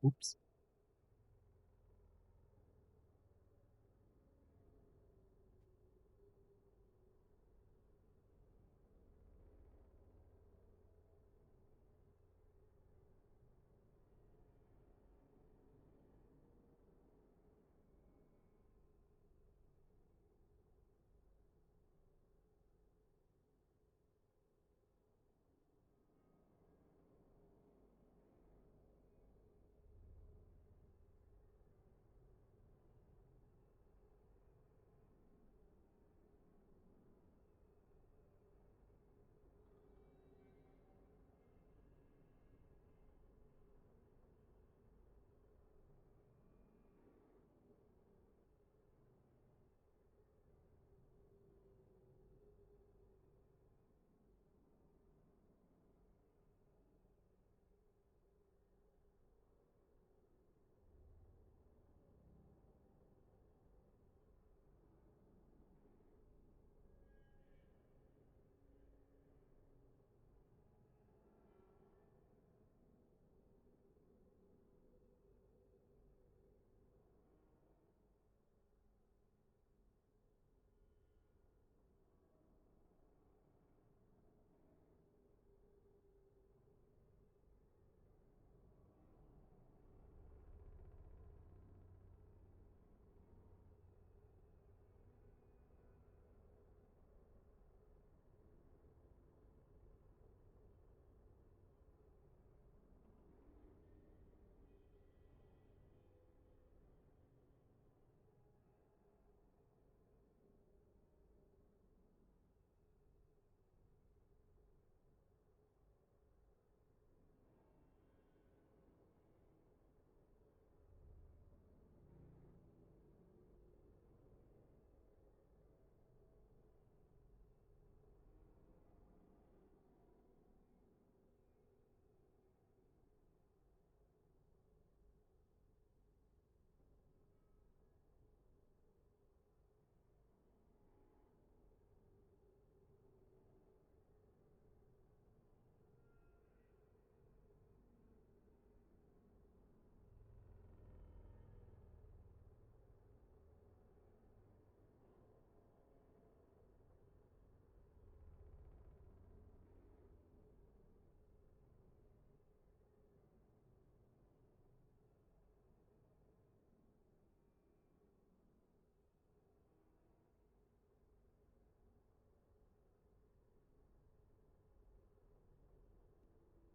Oops.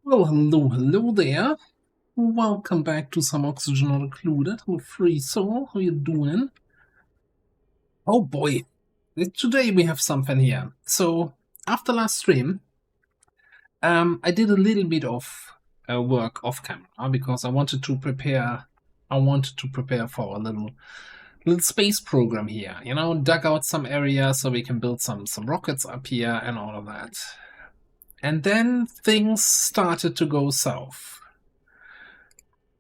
Well, hello there. Welcome back to Some Oxygen Not Included. Hello, Free Soul. How you doing? Oh boy, today we have something here. So, after last stream, I did a little bit of work off camera because I wanted to prepare. I wanted to prepare for a little space program here. You know, dug out some areas so we can build some rockets up here and all of that. And then things started to go south.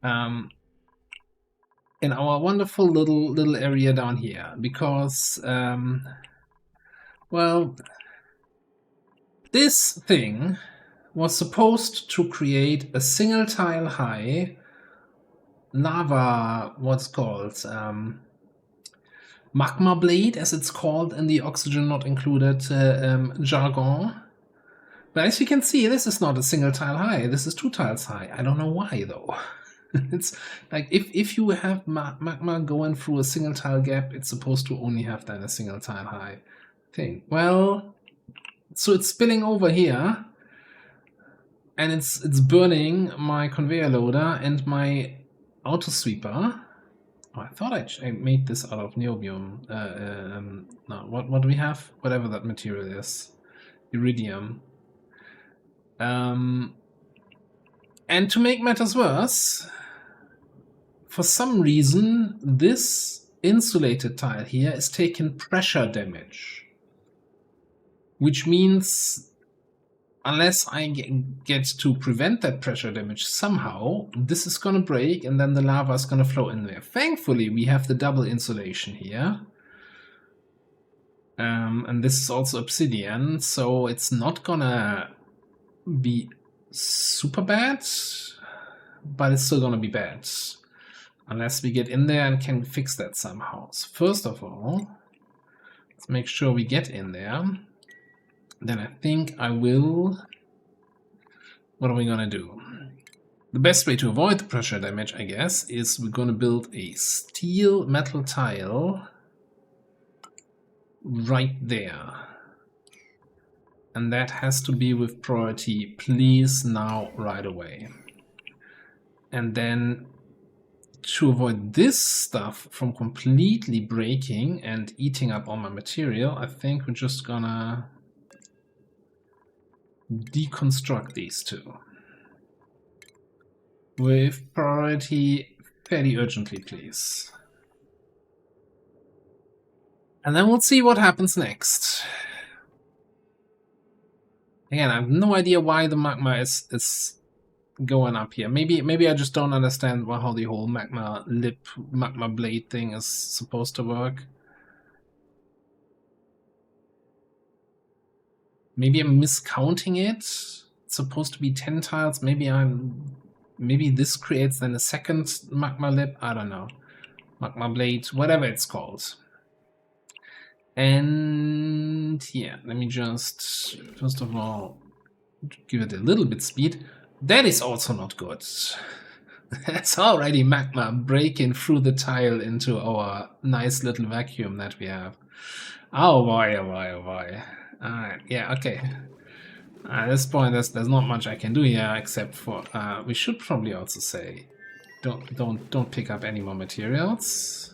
In our wonderful little area down here, because well, this thing was supposed to create a single tile high lava, what's called magma blade, as it's called in the Oxygen Not Included jargon. But as you can see, this is not a single tile high, this is 2 tiles high. I don't know why though. It's like if you have magma going through a single tile gap, it's supposed to only have then a single tile high thing. Well, so it's spilling over here, and it's burning my conveyor loader and my auto sweeper. Oh, I thought I made this out of niobium. No, what do we have? Whatever that material is, iridium. And to make matters worse, for some reason, this insulated tile here is taking pressure damage. Which means, unless I get to prevent that pressure damage somehow, this is going to break and then the lava is going to flow in there. Thankfully, we have the double insulation here. And this is also obsidian, so it's not going to be super bad. but it's still gonna be bad. Unless we get in there and can fix that somehow. So first of all, let's make sure we get in there. Then I think I will... What are we gonna do? The best way to avoid the pressure damage, I guess, is we're gonna build a steel metal tile right there. And that has to be with priority, please, now, right away. And then to avoid this stuff from completely breaking and eating up all my material, I think we're just gonna deconstruct these two. With priority fairly urgently, please. And then we'll see what happens next. Again, I have no idea why the magma is going up here. Maybe I just don't understand how the whole magma blade thing is supposed to work. Maybe I'm miscounting it. It's supposed to be 10 tiles. Maybe this creates then a second magma lip. I don't know. Magma blade, whatever it's called. And yeah, let me just first of all give it a little bit speed. That is also not good. That's already magma breaking through the tile into our nice little vacuum that we have. Oh boy, oh boy, oh boy. Alright, yeah, okay. At this point, there's not much I can do here except for we should probably also say don't pick up any more materials.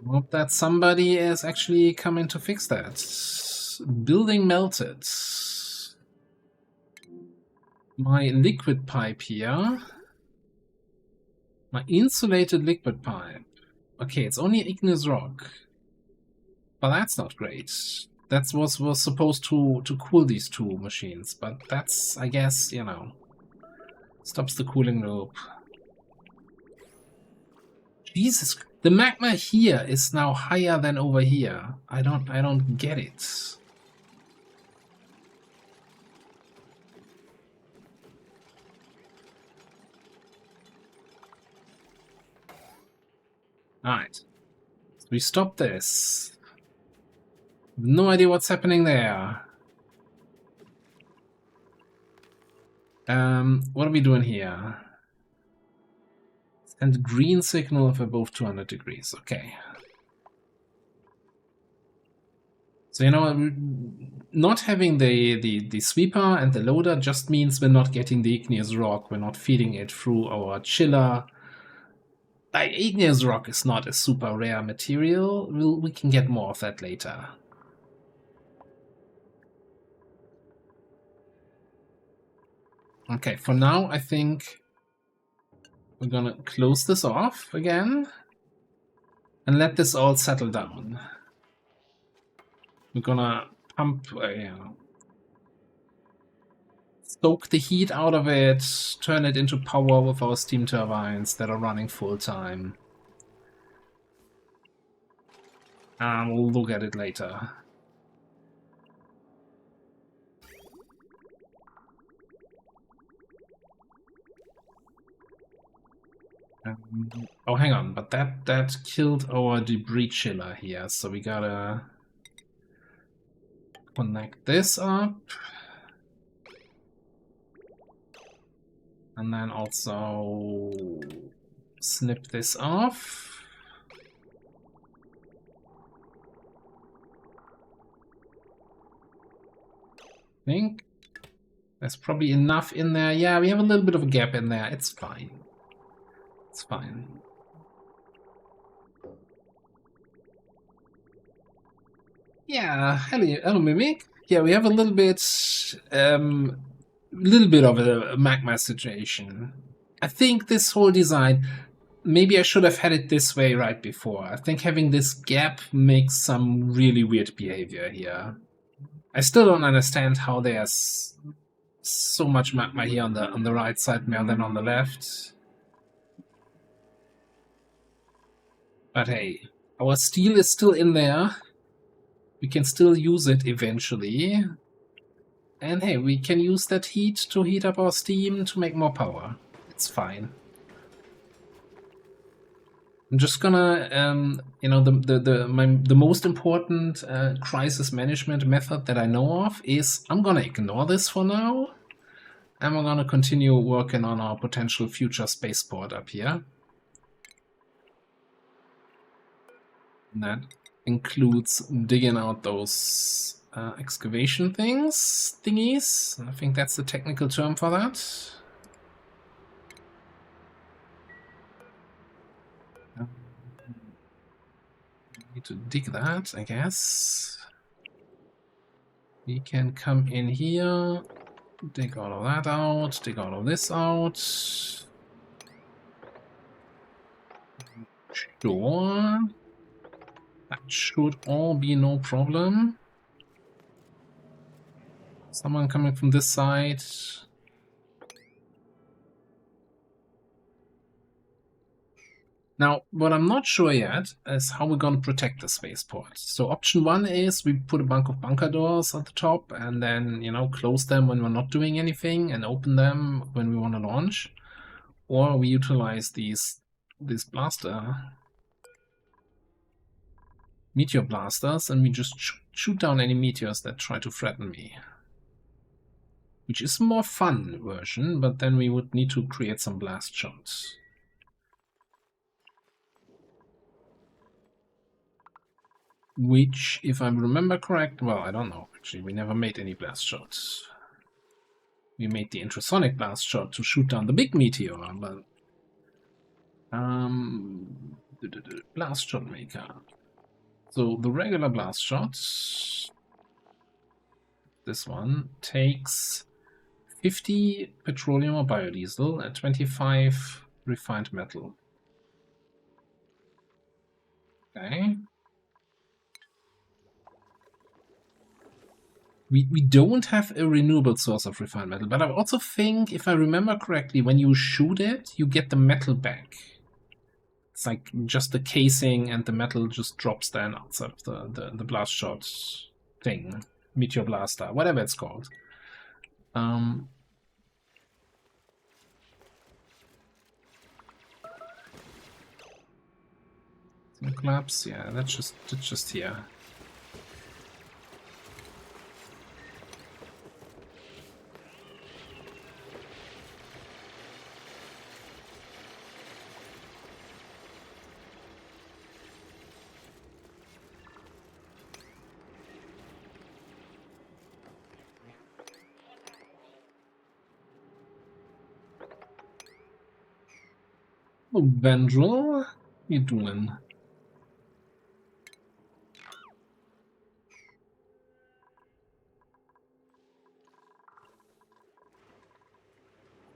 Hope that somebody is actually coming to fix that. Building melted. My liquid pipe here. My insulated liquid pipe. Okay, it's only igneous rock. But that's not great. That was supposed to cool these two machines. But that's, I guess, you know, stops the cooling loop. Jesus, the magma here is now higher than over here. I don't get it. Alright. So we stop this. No idea what's happening there. What are we doing here? And green signal of above 200 degrees. Okay. So, you know, not having the sweeper and the loader just means we're not getting the igneous rock. We're not feeding it through our chiller. Like, igneous rock is not a super rare material. We can get more of that later. Okay, for now, I think we're gonna close this off again and let this all settle down. We're gonna pump, soak the heat out of it, turn it into power with our steam turbines that are running full time. We'll look at it later. Oh, hang on, but that killed our debris chiller here, so we gotta connect this up. And then also snip this off. I think there's probably enough in there. Yeah, we have a little bit of a gap in there. It's fine. It's fine. Yeah, hello Mimic. Yeah, we have a little bit of a magma situation. I think this whole design, maybe I should have had it this way right before. I think having this gap makes some really weird behavior here. I still don't understand how there's so much magma here on the right side more than on the left. But hey, our steel is still in there. We can still use it eventually. And hey, we can use that heat to heat up our steam to make more power. It's fine. I'm just gonna, you know, the most important crisis management method that I know of is I'm gonna ignore this for now, and we're gonna continue working on our potential future spaceport up here. And that includes digging out those excavation thingies. I think that's the technical term for that. Need to dig that, I guess. We can come in here, dig all of that out, dig all of this out. Sure. That should all be no problem. Someone coming from this side. Now, what I'm not sure yet is how we're going to protect the spaceport. So option one is we put a bunch of bunker doors at the top and then, you know, close them when we're not doing anything and open them when we want to launch. Or we utilize these meteor blasters, and we just shoot down any meteors that try to threaten me. Which is a more fun version, but then we would need to create some blast shots. Which, if I remember correct, well, I don't know, actually, we never made any blast shots. We made the intrasonic blast shot to shoot down the big meteor, but... blast shot maker. So, the regular blast shot, this one, takes 50 petroleum or biodiesel and 25 refined metal. Okay. We don't have a renewable source of refined metal, but I also think, if I remember correctly, when you shoot it, you get the metal back. It's like just the casing and the metal just drops down outside of the blast shot thing. Meteor blaster, whatever it's called. Collapse, yeah, that's just here. Oh, Vendril, how you doing?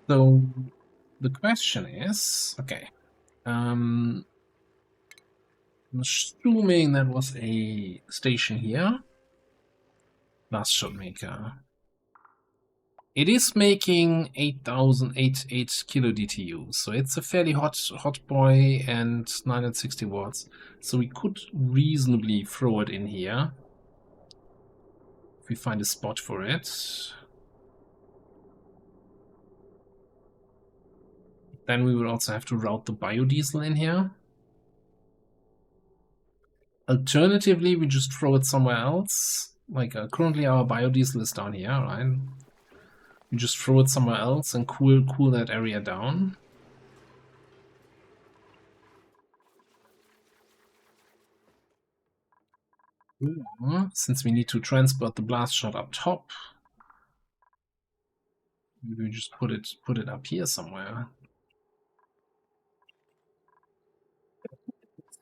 So the question is, okay, I'm assuming that was a station here. Blast shot maker. It is making 8088 kilo DTU, so it's a fairly hot boy and 960 watts. So we could reasonably throw it in here if we find a spot for it. Then we will also have to route the biodiesel in here. Alternatively, we just throw it somewhere else. Like currently our biodiesel is down here, right? We just throw it somewhere else and cool that area down. Since we need to transport the blast shot up top, maybe we just put it up here somewhere.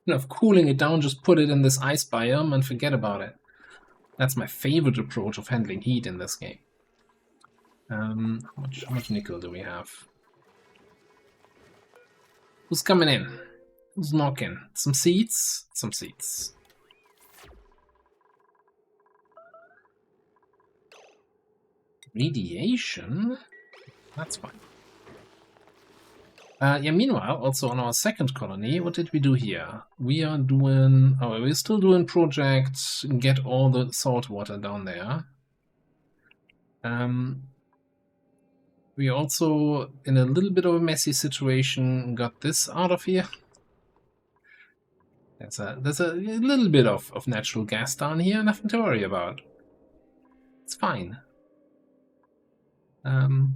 Instead of cooling it down, just put it in this ice biome and forget about it. That's my favorite approach of handling heat in this game. How much nickel do we have? Who's coming in? Who's knocking? Some seeds? Some seeds. Radiation? That's fine. Yeah, meanwhile, also on our second colony, what did we do here? We are doing... Oh, we're still doing project get all the salt water down there. We also, in a little bit of a messy situation, got this out of here. There's a little bit of natural gas down here, nothing to worry about. It's fine. The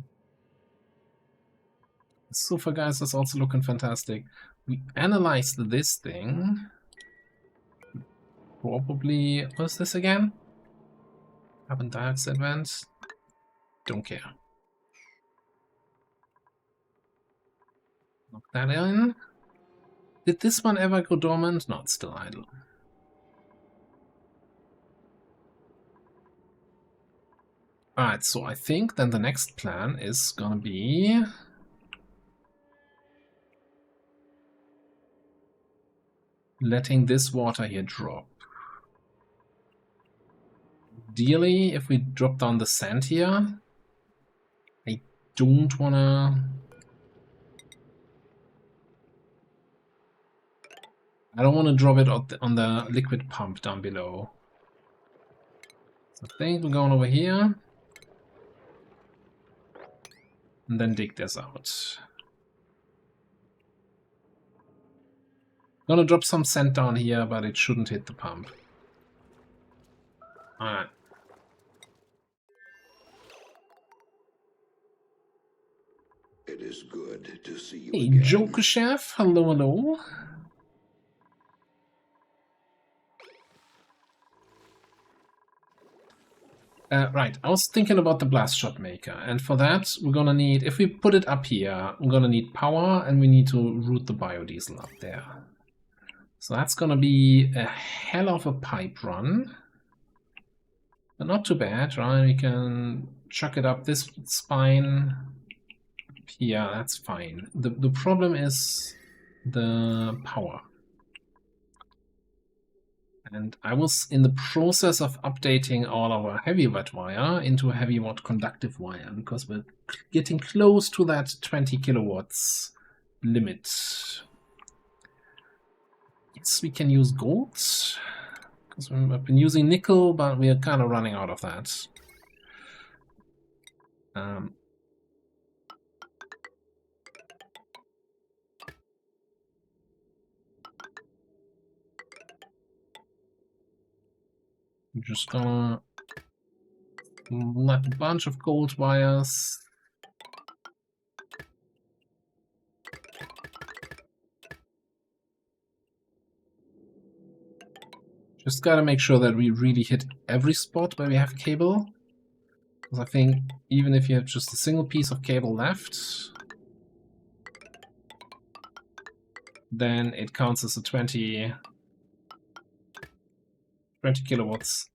sofa guys is also looking fantastic. We analyzed this thing. Probably, what's this again? Carbon dioxide vents. Don't care. Lock that in. Did this one ever go dormant? No, it's still idle. Alright, so I think then the next plan is gonna be... letting this water here drop. Ideally, if we drop down the sand here, I don't wanna... I don't want to drop it on the liquid pump down below. So I think we're going over here. And then dig this out. Gonna drop some sand down here, but it shouldn't hit the pump. Alright. It is good to see you Hey, again. Joker Chef. Hello, hello. Right, I was thinking about the blast shot maker, and for that we're gonna need, if we put it up here, we're gonna need power, and we need to route the biodiesel up there. So that's gonna be a hell of a pipe run. But not too bad, right? We can chuck it up this spine. Yeah, that's fine. The problem is the power. And I was in the process of updating all our heavy watt wire into a heavy watt conductive wire because we're getting close to that 20 kilowatts limit. Yes, we can use gold because I've been using nickel, but we are kind of running out of that. I'm just gonna let a bunch of gold wires. Just gotta make sure that we really hit every spot where we have cable. Because I think even if you have just a single piece of cable left, then it counts as a 20 kilowatts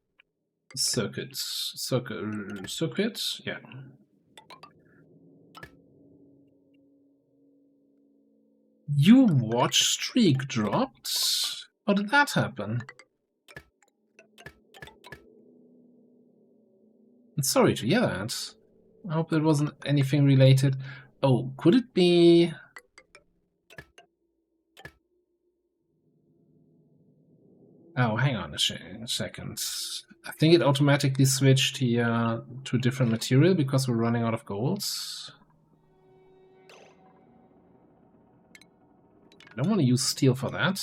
circuit, yeah. You watch streak dropped? How did that happen? I'm sorry to hear that. I hope it wasn't anything related. Oh, could it be... Oh, hang on a second. I think it automatically switched here to a different material because we're running out of gold. I don't want to use steel for that.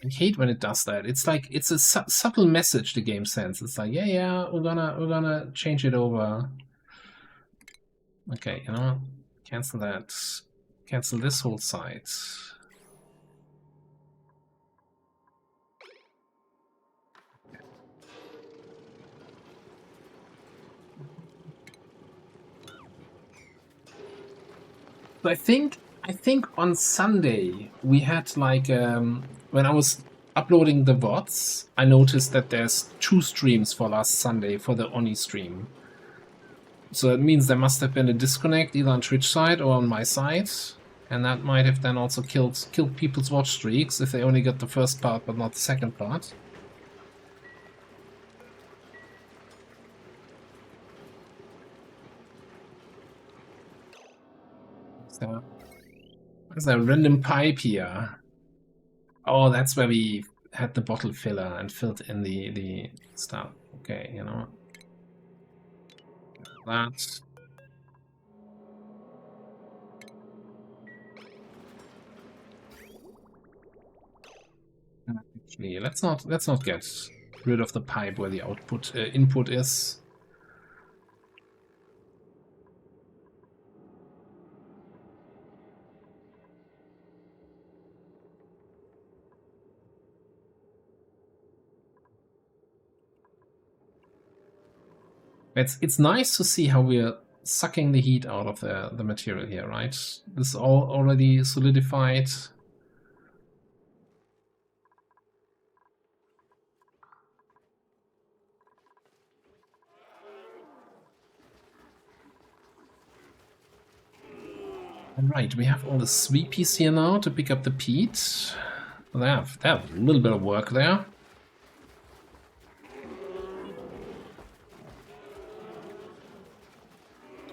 I hate when it does that. It's like it's a subtle message the game sends. It's like, yeah, we're gonna change it over. Okay, you know, cancel that. Cancel this whole site. So I think on Sunday we had like when I was uploading the VODs, I noticed that there's 2 streams for last Sunday for the Oni stream. So that means there must have been a disconnect either on Twitch side or on my side, and that might have then also killed people's watch streaks if they only got the first part but not the second part. So, there's a random pipe here. Oh, that's where we had the bottle filler and filled in the stuff. Okay, you know. That. Actually, let's not get rid of the pipe where the output input is. It's nice to see how we're sucking the heat out of the material here, right? This is all already solidified. Alright, we have all the sweepies here now to pick up the peat. They have a little bit of work there.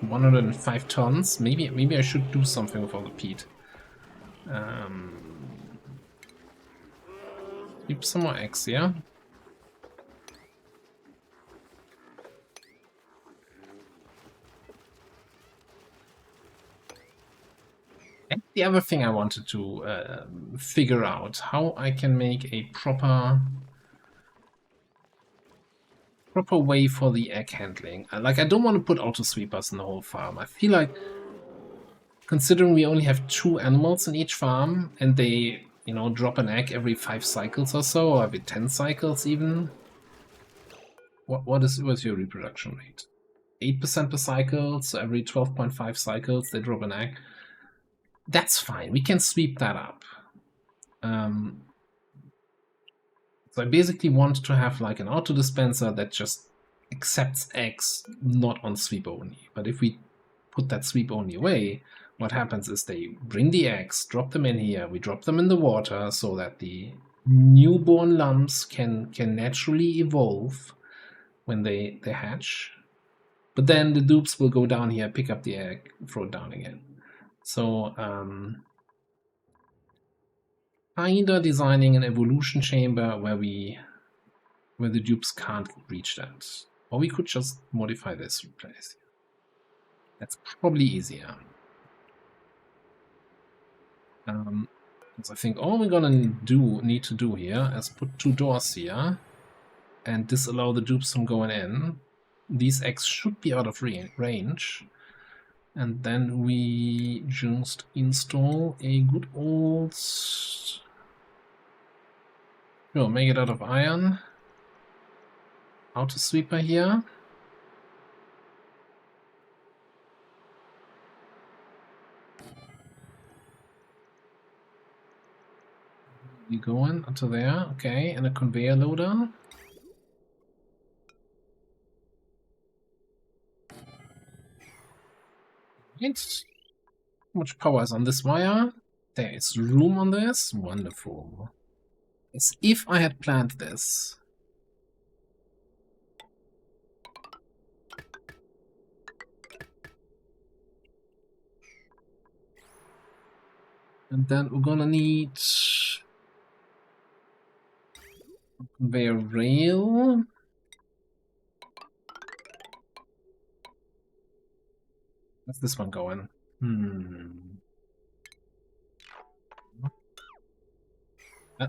$105 tons. Maybe I should do something with all the peat. Keep some more eggs here. And the other thing I wanted to figure out, how I can make a proper way for the egg handling. Like, I don't want to put auto sweepers in the whole farm. I feel like, considering we only have 2 animals in each farm, and they, you know, drop an egg every 5 cycles or so, or every 10 cycles even. What's your reproduction rate? 8% per cycle, so every 12.5 cycles they drop an egg. That's fine, we can sweep that up. So I basically want to have like an auto dispenser that just accepts eggs not on sweep only. But if we put that sweep only away, what happens is they bring the eggs, drop them in here, we drop them in the water so that the newborn lumps can naturally evolve when they hatch. But then the dupes will go down here, pick up the egg, throw it down again. So kinda designing an evolution chamber where the dupes can't reach that. Or we could just modify this place. That's probably easier. So I think all we're gonna need to do here is put 2 doors here and disallow the dupes from going in. These eggs should be out of range. And then we just install a good old... We'll make it out of iron. Auto sweeper here. You going onto there, okay, and a conveyor loader. Right. How much power is on this wire? There is room on this. Wonderful. As if I had planned this. And then we're gonna need a conveyor rail. Where's this one going?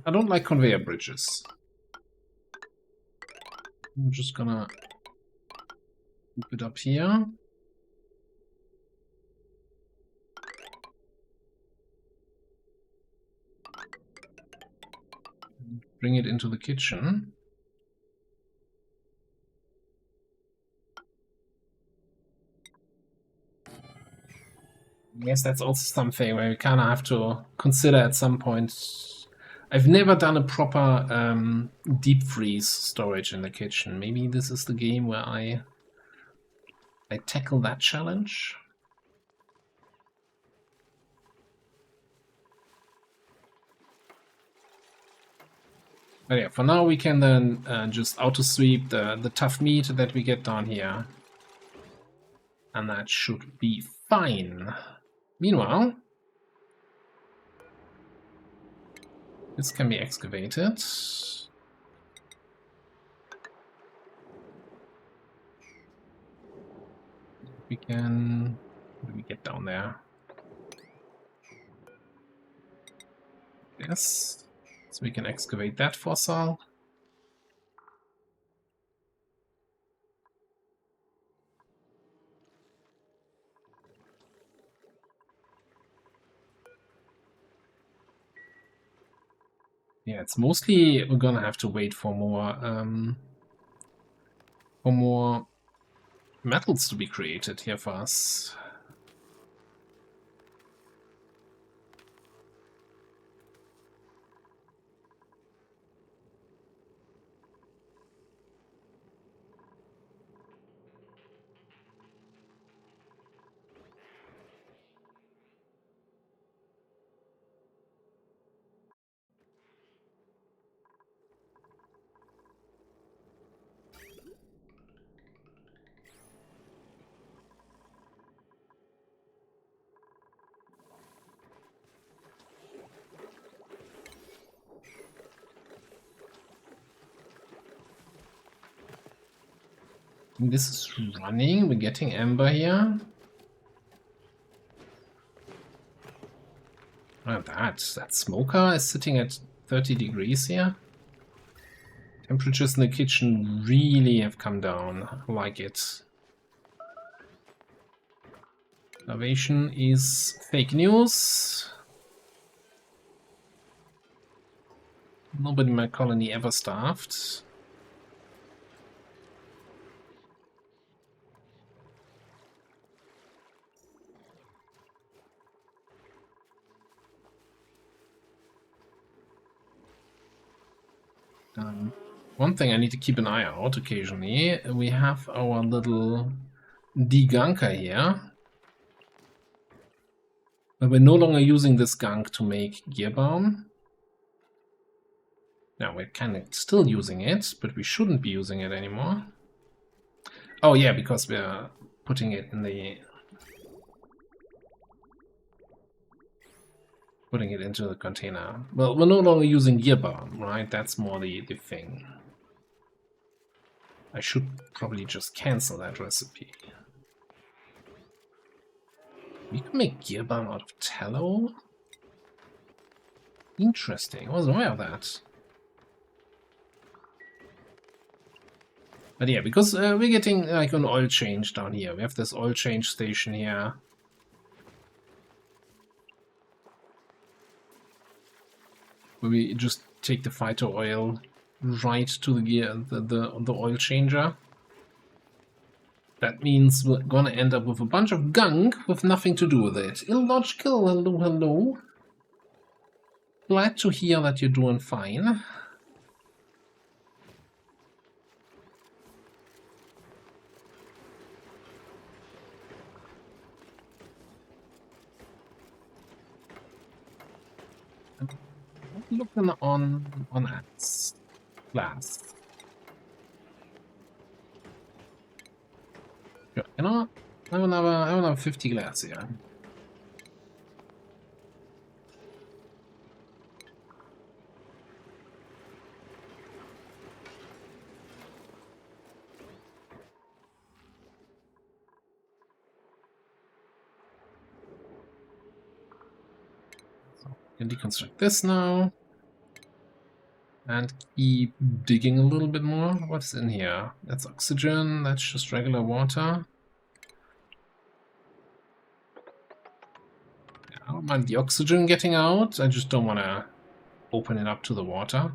I don't like conveyor bridges. I'm just gonna loop it up here. Bring it into the kitchen. Yes, that's also something where we kind of have to consider at some point. I've never done a proper deep freeze storage in the kitchen. Maybe this is the game where I tackle that challenge. But yeah, for now we can then just auto sweep the tough meat that we get down here. And that should be fine. Meanwhile, this can be excavated. We can... How do we get down there? Yes. So we can excavate that fossil. Yeah, it's mostly we're gonna have to wait for more metals to be created here for us. This is running. We're getting amber here. Look at that smoker is sitting at 30 degrees here. Temperatures in the kitchen really have come down. I like it. Starvation is fake news. Nobody in my colony ever starved. One thing I need to keep an eye out occasionally, we have our little degunker here. But we're no longer using this gunk to make gear bomb. Now we're kind of still using it, but we shouldn't be using it anymore. Oh yeah, because we're putting it in the... Putting it into the container. Well, we're no longer using gear bomb, right? That's more the thing. I should probably just cancel that recipe. We can make gear bomb out of tallow? Interesting, I wasn't aware of that. But yeah, because we're getting like an oil change down here. We have this oil change station here. Where we just take the phyto oil right to the gear, the oil changer. That means we're gonna end up with a bunch of gunk with nothing to do with it. Illogical, hello, hello. Glad to hear that you're doing fine. Looking on ants. Glass. Yeah, you know, I will have 50 glass here. So we can deconstruct this now. And keep digging a little bit more. What's in here? That's oxygen, that's just regular water. I don't mind the oxygen getting out, I just don't want to open it up to the water.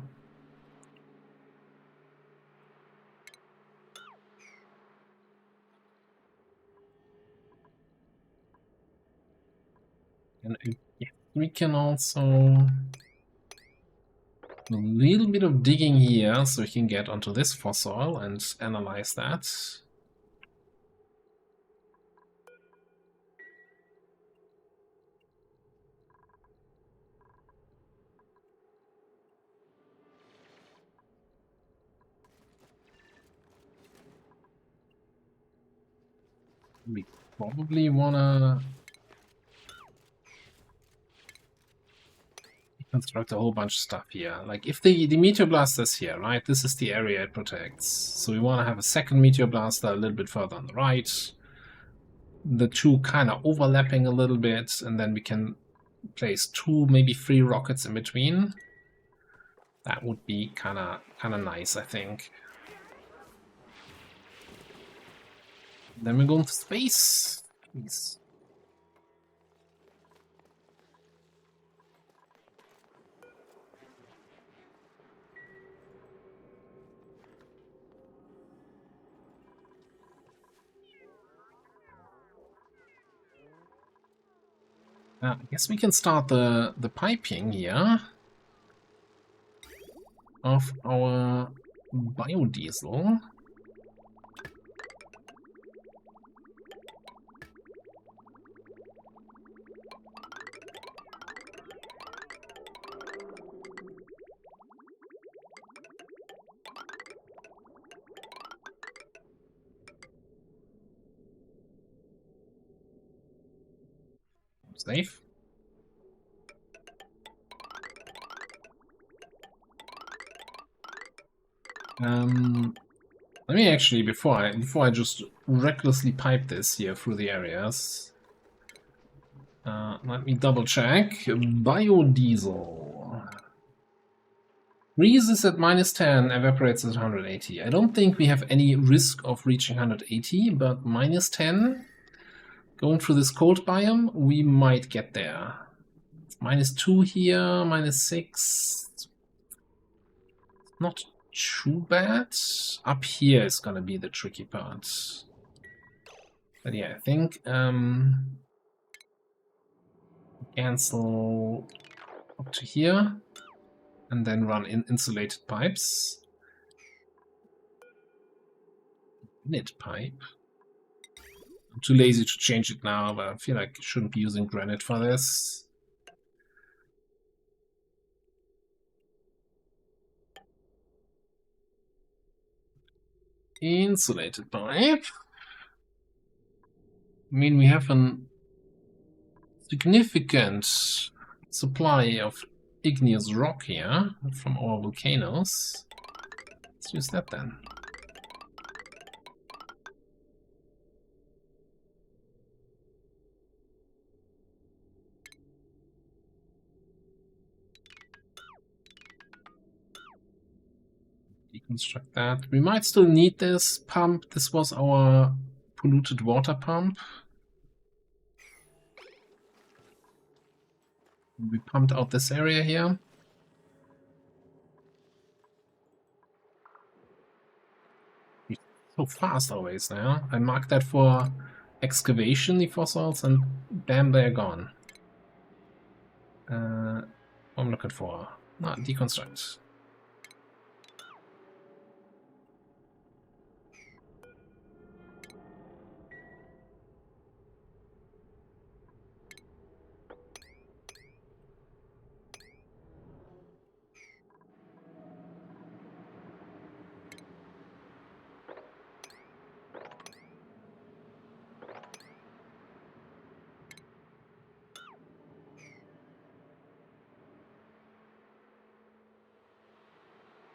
And yeah, we can also do a little bit of digging here so we can get onto this fossil and analyze that. We probably wanna Construct a whole bunch of stuff here. Like if the meteor blaster is here, right? This is the area it protects. So we want to have a second meteor blaster a little bit further on the right. The two kind of overlapping a little bit, and then we can place 2, maybe 3 rockets in between. That would be kind of nice, I think. Then we go into space. Please. I guess we can start the piping here of our biodiesel. Safe. Let me actually, before I just recklessly pipe this here through the areas, let me double check. Biodiesel. Freezes at -10, evaporates at 180. I don't think we have any risk of reaching 180, but -10, going through this cold biome, we might get there. It's -2 here, -6. Not too bad. Up here is gonna be the tricky part. But yeah, I think cancel up to here and then run in insulated pipes. Granite pipe. I'm too lazy to change it now, but I feel like I shouldn't be using granite for this. Insulated pipe. I mean, we have a significant supply of igneous rock here from our volcanoes. Let's use that then. Deconstruct that. We might still need this pump. This was our polluted water pump. We pumped out this area here. It's so fast always now. I marked that for excavation, the fossils, and bam, they're gone. What I'm looking for. Not deconstruct.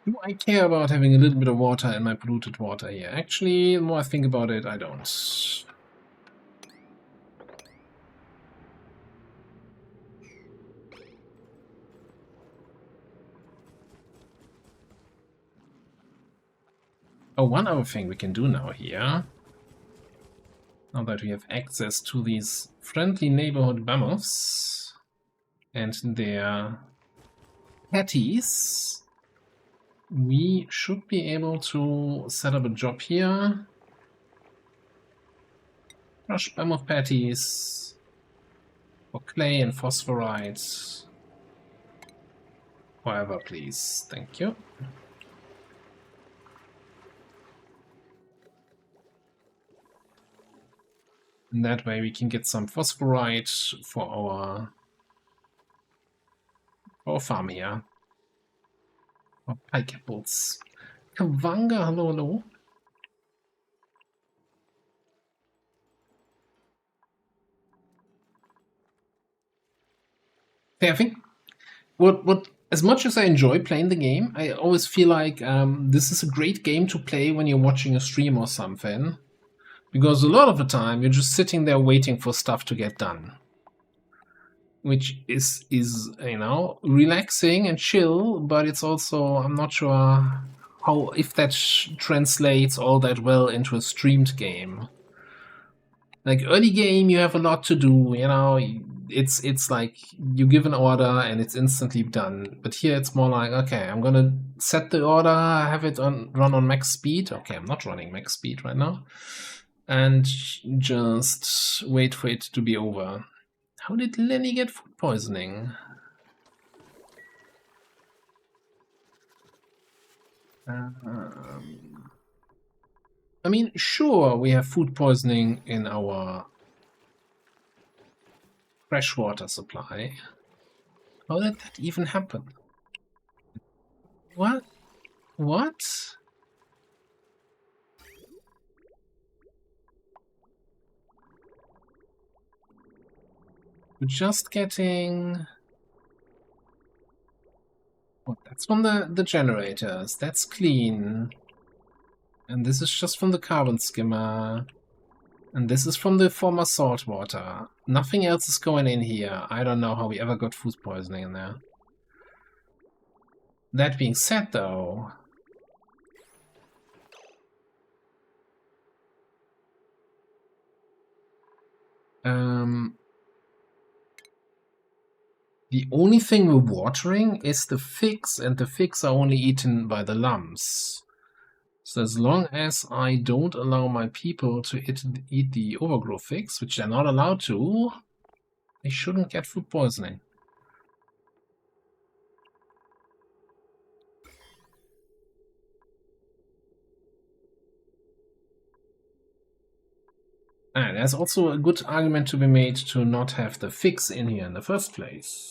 Do I care about having a little bit of water in my polluted water here? Actually, the more I think about it, I don't. Oh, one other thing we can do now here, now that we have access to these friendly neighborhood mammoths and their patties, we should be able to set up a job here. Crush mammoth patties for clay and phosphorite. However, please. Thank you. And that way we can get some phosphorite for our farm here. Our pike apples. Kawanga, hello, hello. Perfect. what as much as I enjoy playing the game, I always feel like this is a great game to play when you're watching a stream or something, because a lot of the time you're just sitting there waiting for stuff to get done, which is you know, relaxing and chill, but it's also, I'm not sure how, if that translates all that well into a streamed game. Like early game, you have a lot to do, you know. It's like you give an order and it's instantly done. But here it's more like, okay, I'm gonna set the order, have it run on max speed. Okay, I'm not running max speed right now, and just wait for it to be over. How did Lenny get food poisoning? I mean, sure, we have food poisoning in our freshwater supply. How did that even happen? What? What? We're just getting... Oh, that's from the generators. That's clean. And this is just from the carbon skimmer. And this is from the former saltwater. Nothing else is going in here. I don't know how we ever got food poisoning in there. That being said, though... the only thing we're watering is the figs, and the figs are only eaten by the lumps. So as long as I don't allow my people to eat the overgrowth figs, which they're not allowed to, they shouldn't get food poisoning. And there's also a good argument to be made to not have the figs in here in the first place.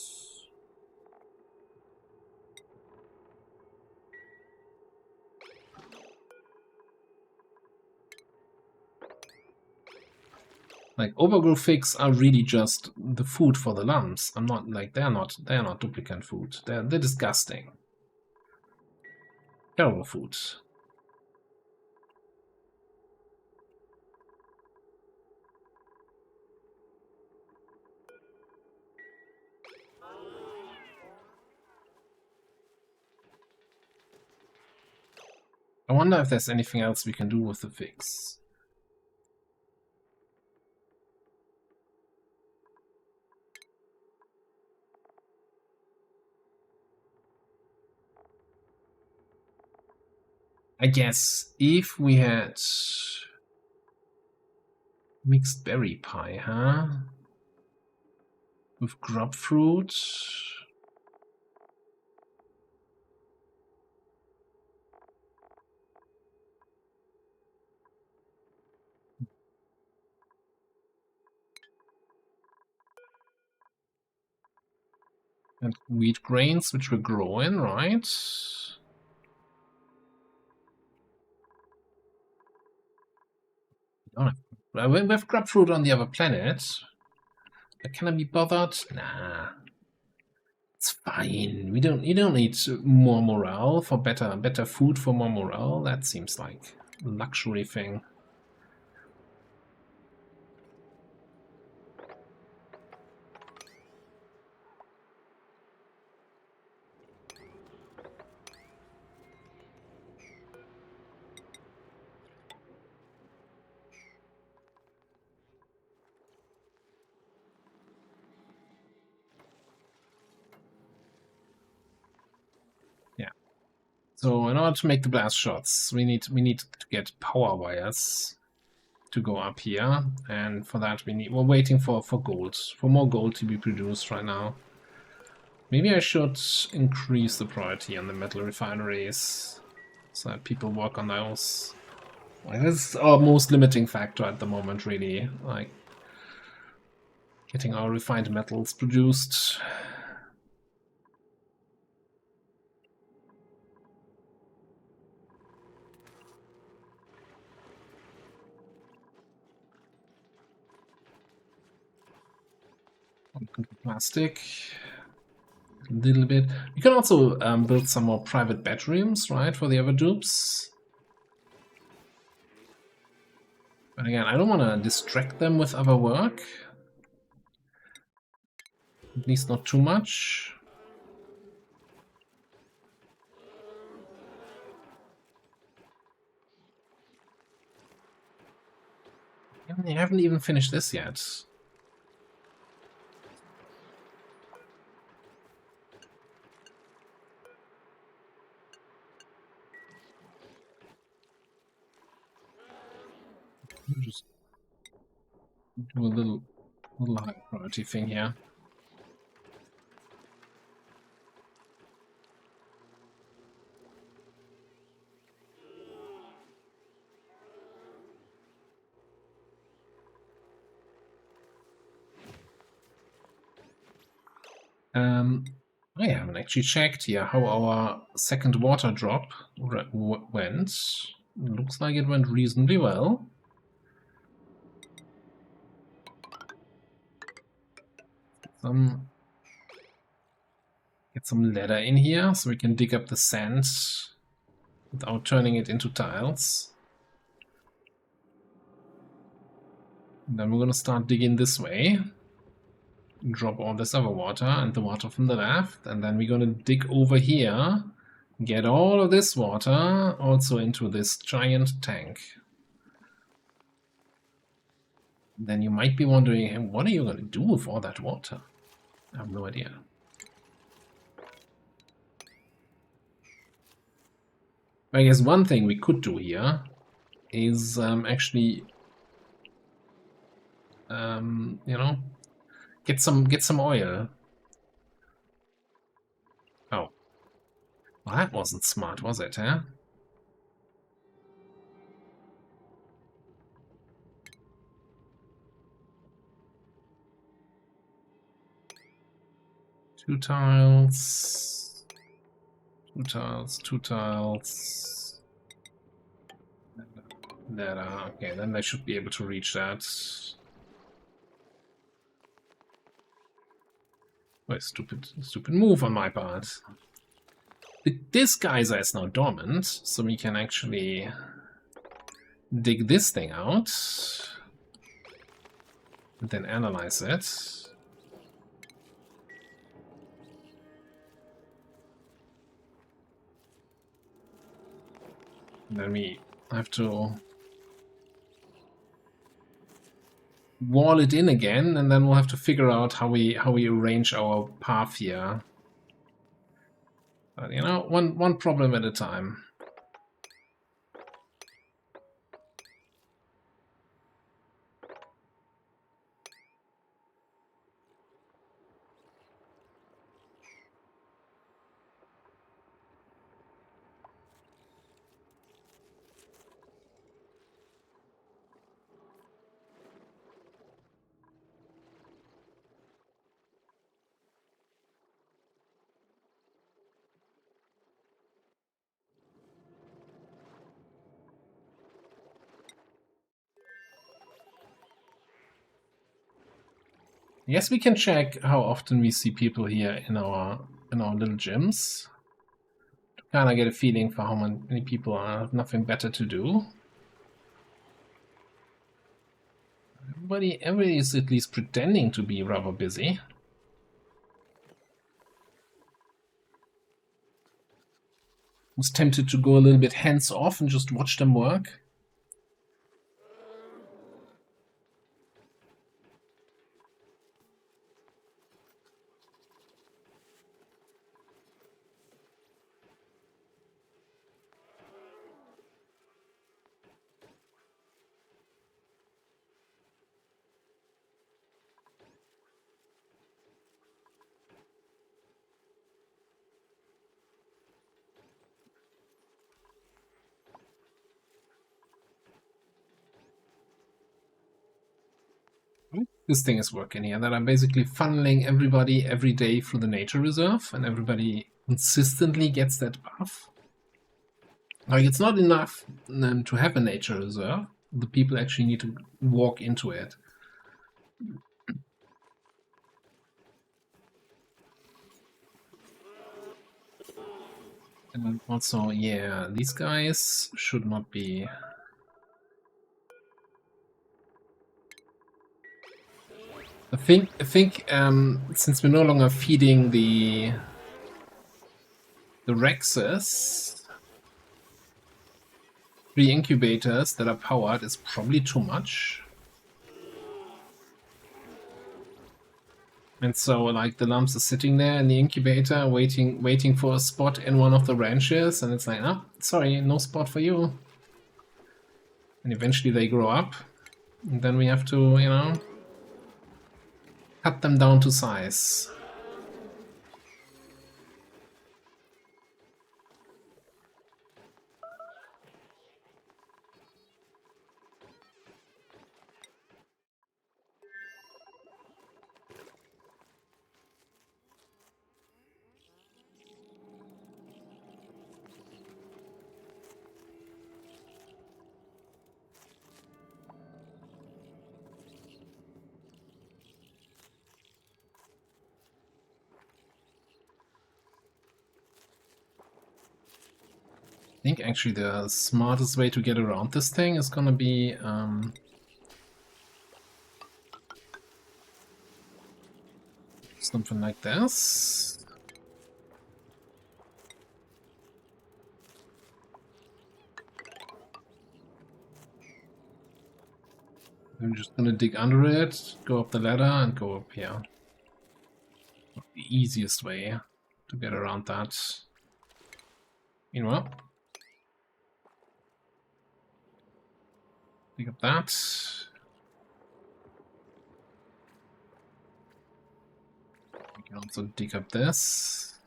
Like, overgrowth figs are really just the food for the lumps. I'm not like, they're not duplicate food. They're disgusting. Terrible food. I wonder if there's anything else we can do with the figs. I guess if we had mixed berry pie, huh? With grub fruit. And wheat grains, which we're growing, right? Oh, we have grub fruit on the other planet. But can I be bothered? Nah. It's fine. You don't need more morale for better food for more morale. That seems like a luxury thing. So in order to make the blast shots, we need to get power wires to go up here, and for that we're waiting for gold, for more gold to be produced right now. Maybe I should increase the priority on the metal refineries so that people work on those. Like, that's our most limiting factor at the moment, really. Like, getting our refined metals produced. Plastic. little bit. We can also build some more private bedrooms, right, for the other dupes. But again, I don't want to distract them with other work. At least not too much. I haven't even finished this yet. Just do a little high priority thing here. I haven't actually checked here how our second water drop went. Looks like it went reasonably well. Get some leather in here so we can dig up the sand without turning it into tiles. And then we're gonna start digging this way. Drop all this other water and the water from the left, and then we're gonna dig over here, get all of this water also into this giant tank. Then you might be wondering, hey, what are you gonna do with all that water? I have no idea. I guess one thing we could do here is actually, you know, get some oil. Oh, well, that wasn't smart, was it? Huh? Two tiles. That okay, then they should be able to reach that. Oh, stupid move on my part. This geyser is now dormant, so we can actually dig this thing out and then analyze it. And then we have to wall it in again, and then we'll have to figure out how we arrange our path here. But you know, one problem at a time. Yes, we can check how often we see people here in our little gyms to kind of get a feeling for how many people have nothing better to do. Everybody is at least pretending to be rather busy. I was tempted to go a little bit hands off and just watch them work. This thing is working here, that I'm basically funneling everybody every day through the nature reserve, and everybody consistently gets that buff. Like, it's not enough to have a nature reserve. The people actually need to walk into it. And then also, yeah, these guys should not be. I think since we're no longer feeding the Rexes, 3 incubators that are powered is probably too much. And so, like, the lumps are sitting there in the incubator, waiting for a spot in one of the ranches, and it's like, oh, sorry, no spot for you. And eventually they grow up, and then we have to, you know, cut them down to size. I think actually the smartest way to get around this thing is gonna be something like this. I'm just gonna dig under it, go up the ladder, and go up here. The easiest way to get around that. Meanwhile, dig up that. We can also dig up this.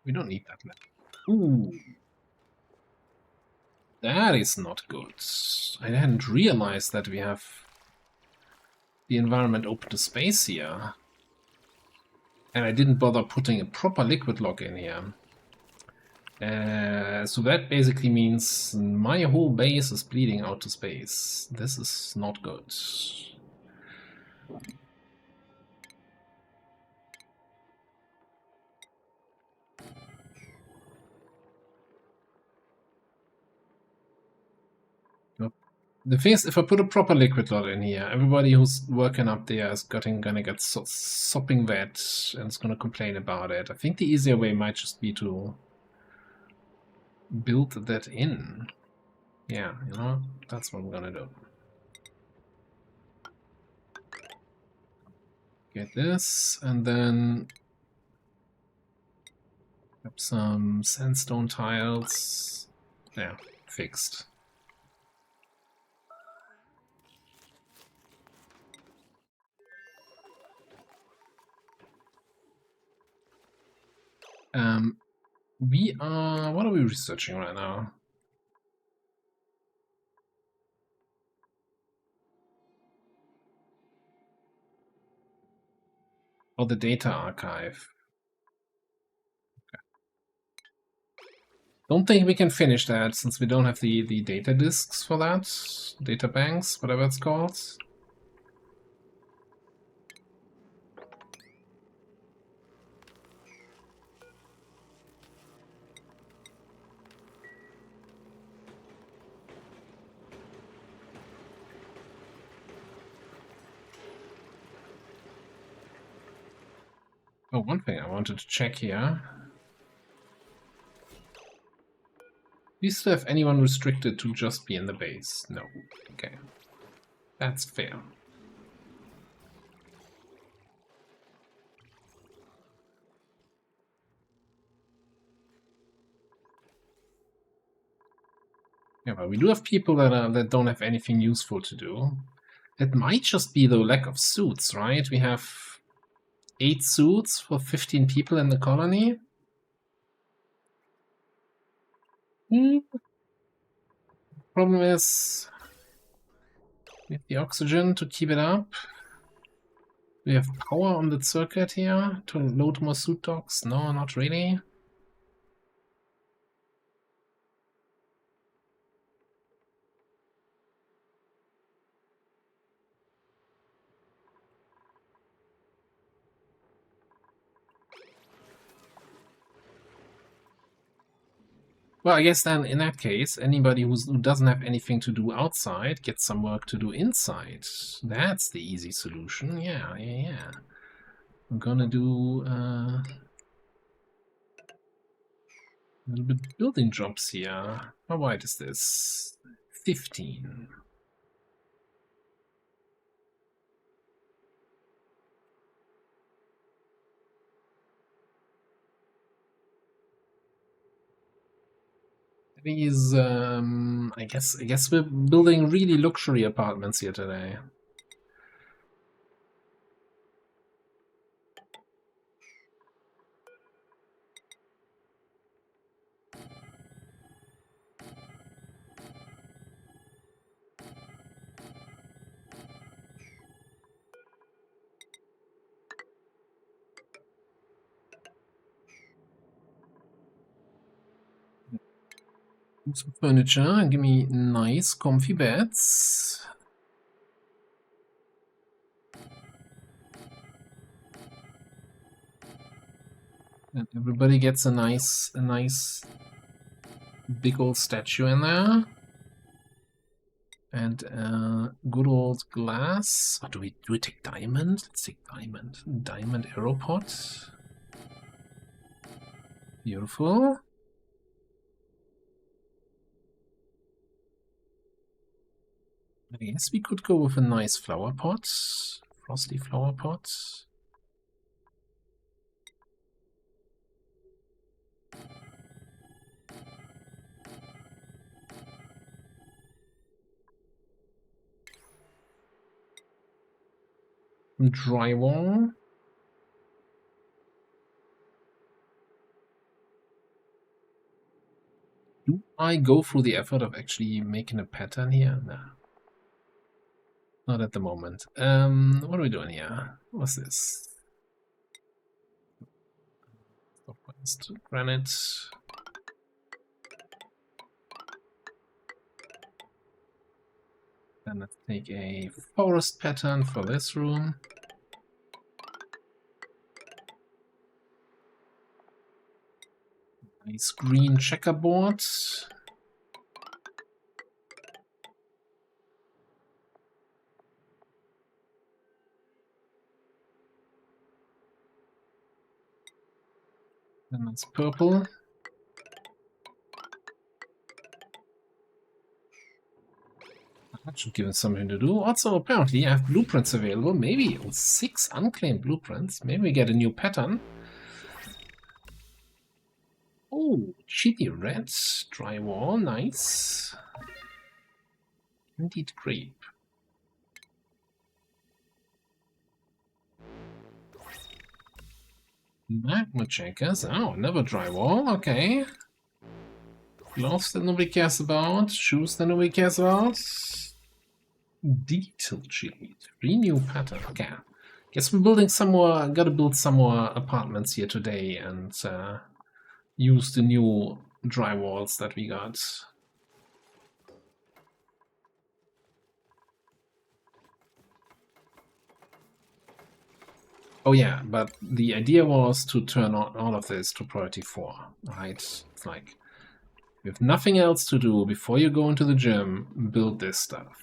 We don't need that ladder. Ooh. That is not good. I hadn't realized that we have the environment open to space here. And I didn't bother putting a proper liquid lock in here. So that basically means my whole base is bleeding out to space. This is not good. The thing is, if I put a proper liquid lock in here, everybody who's working up there is gonna get sopping wet and is gonna complain about it. I think the easier way might just be to build that in. Yeah, you know, that's what I'm gonna do. Get this, and then grab some sandstone tiles. Yeah, fixed. We are... what are we researching right now? Oh, the data archive. Okay. Don't think we can finish that since we don't have the data disks for that. Data banks, whatever it's called. Oh, one thing I wanted to check here. Do you still have anyone restricted to just be in the base? No. Okay. That's fair. Yeah, but we do have people that don't have anything useful to do. It might just be the lack of suits, right? We have 8 suits for 15 people in the colony. Problem is, we have the oxygen to keep it up. We have power on the circuit here to load more suit docks. No, not really. Well, I guess then in that case, anybody who doesn't have anything to do outside gets some work to do inside. That's the easy solution. Yeah, yeah, yeah. I'm gonna do a little bit building jobs here. How wide is this? 15. These, I guess we're building really luxury apartments here today. Some furniture and give me nice, comfy beds. And everybody gets a nice big old statue in there. And good old glass. Oh, do we take diamond? Let's take diamond. Diamond arrow pot. Beautiful. I guess we could go with a nice flower pot. Frosty flower pot. Drywall. Do I go through the effort of actually making a pattern here? No. Not at the moment. What are we doing here? What's this? Granite. Then let's take a forest pattern for this room. Nice green checkerboard. Then that's purple. That should give us something to do. Also, apparently, I have blueprints available. Maybe 6 unclaimed blueprints. Maybe we get a new pattern. Oh, chili red drywall. Nice. Indeed, grape. Magma checkers. Oh, never drywall. Okay. Gloves that nobody cares about. Shoes that nobody cares about. Detail chili. 3 new patterns. Okay. Guess we're building some more. Gotta build some more apartments here today and use the new drywalls that we got. Oh yeah, but the idea was to turn on all of this to priority 4, right? It's like, you have nothing else to do before you go into the gym, build this stuff.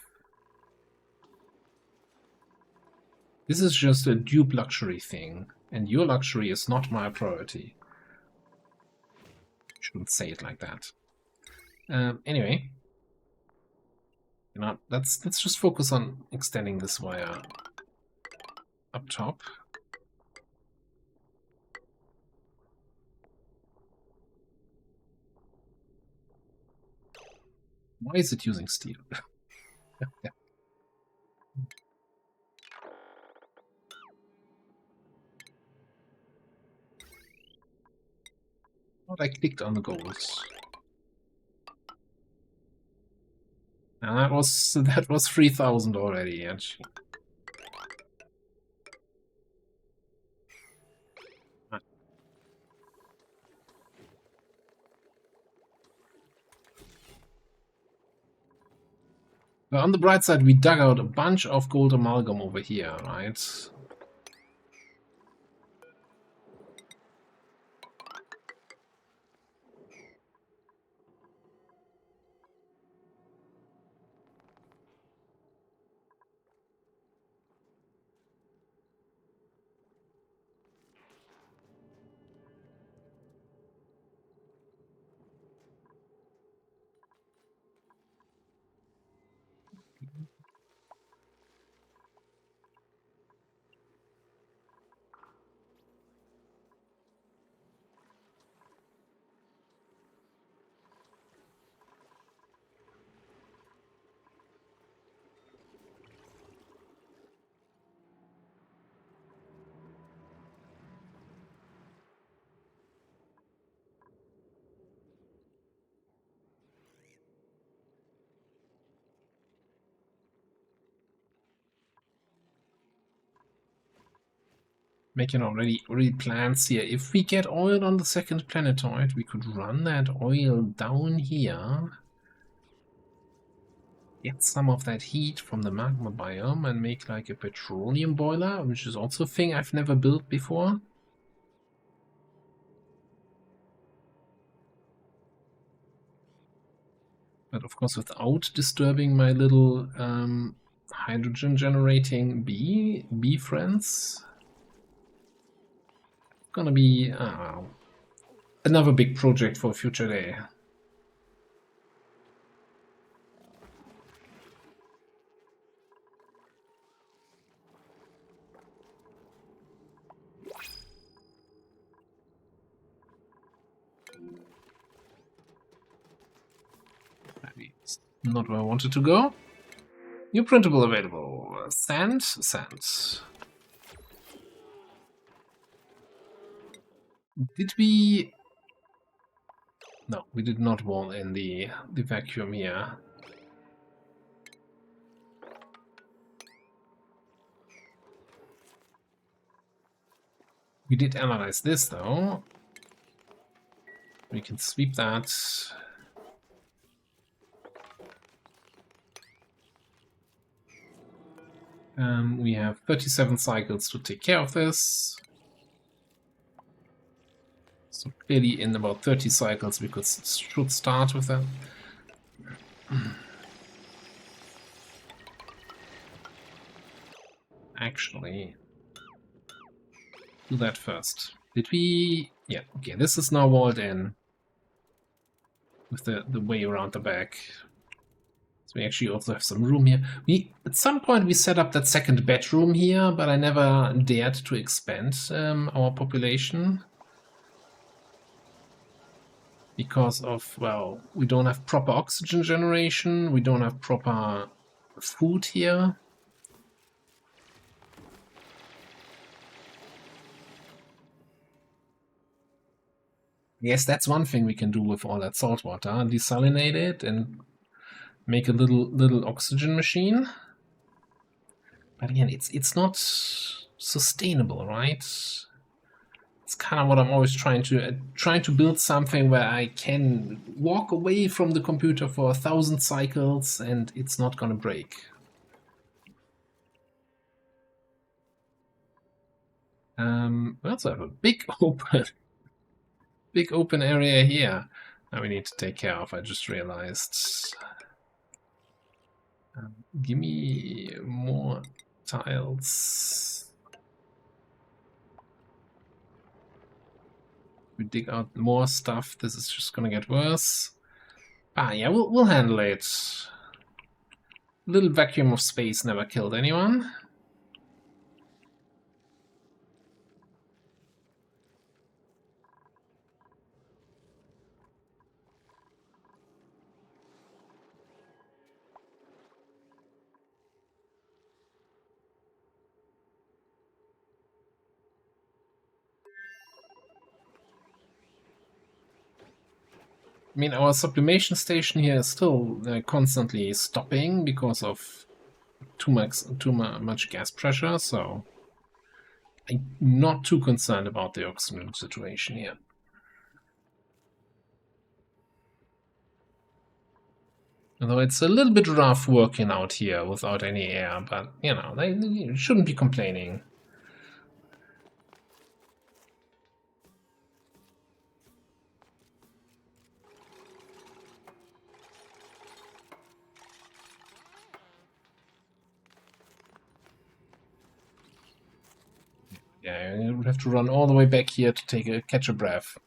This is just a dupe luxury thing, and your luxury is not my priority. Shouldn't say it like that. Anyway, you know, let's just focus on extending this wire up top. Why is it using steel? What, I clicked on the goals. And that was 3,000 already, actually. But on the bright side, we dug out a bunch of gold amalgam over here, right? making already plans here. If we get oil on the second planetoid, we could run that oil down here. Get some of that heat from the magma biome and make like a petroleum boiler, which is also a thing I've never built before. But of course without disturbing my little hydrogen generating bee friends. Gonna be another big project for a future day. That's not where I wanted to go. New printable available. Sand. Did we... No, we did not wall in the vacuum here. We did analyze this though. We can sweep that. We have 37 cycles to take care of this. So clearly in about 30 cycles we should start with that. Actually, do that first. Did we... Yeah, okay, this is now walled in. With the way around the back. So we actually also have some room here. At some point we set up that second bedroom here, but I never dared to expand our population. Because of, well, we don't have proper oxygen generation, we don't have proper food here. Yes, that's one thing we can do with all that salt water. Desalinate it and make a little oxygen machine. But again, it's not sustainable, right? It's kind of what I'm always trying to build something where I can walk away from the computer for 1,000 cycles and it's not gonna break. We also have a big open area here that we need to take care of. I just realized. Give me more tiles. We dig out more stuff. This is just gonna get worse. Yeah, we'll handle it. Little vacuum of space never killed anyone. I mean, our sublimation station here is still constantly stopping because of too much gas pressure, so I'm not too concerned about the oxygen situation here. Although it's a little bit rough working out here without any air, but, you know, they shouldn't be complaining. Yeah, you would have to run all the way back here to catch a breath.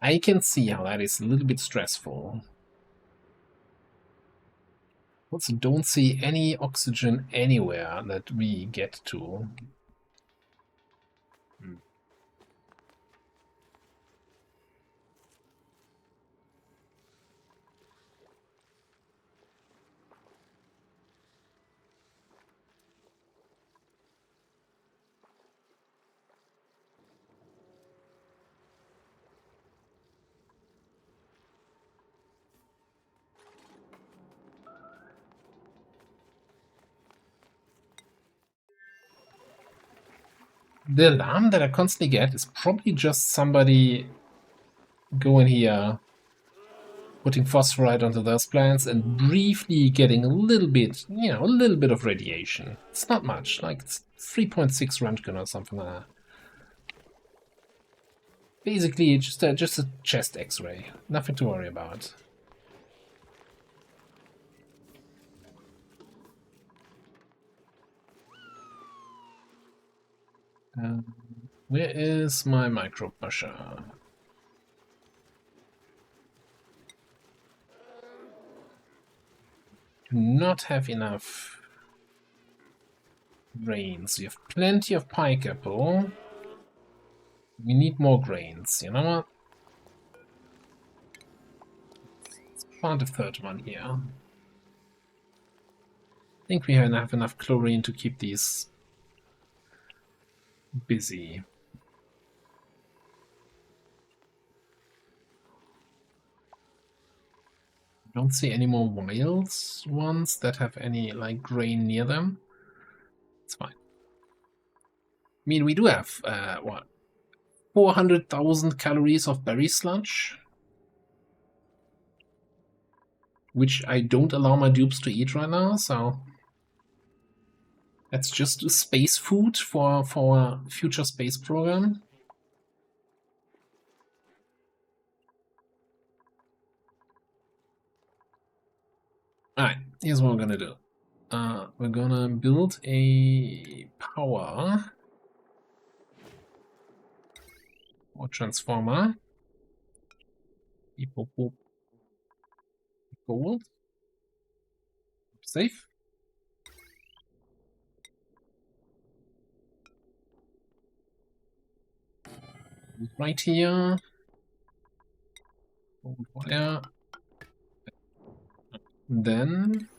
I can see how that is a little bit stressful. Also, don't see any oxygen anywhere that we get to. The alarm that I constantly get is probably just somebody going here, putting phosphorite onto those plants and briefly getting a little bit, you know, a little bit of radiation. It's not much, like it's 3.6 Röntgen or something like that. Basically, just a chest X-ray. Nothing to worry about. Where is my micro pusher? Do not have enough grains. We have plenty of pike apple. We need more grains. You know what? Let's plant a third one here. I think we have enough chlorine to keep these busy. Don't see any more wild ones that have any like grain near them. It's fine. I mean, we do have what, 400,000 calories of berry sludge, which I don't allow my dupes to eat right now. So that's just space food for a future space program. Alright, here's what we're gonna do. We're gonna build a power or transformer. Gold. Safe. Right here. Gold wire. Then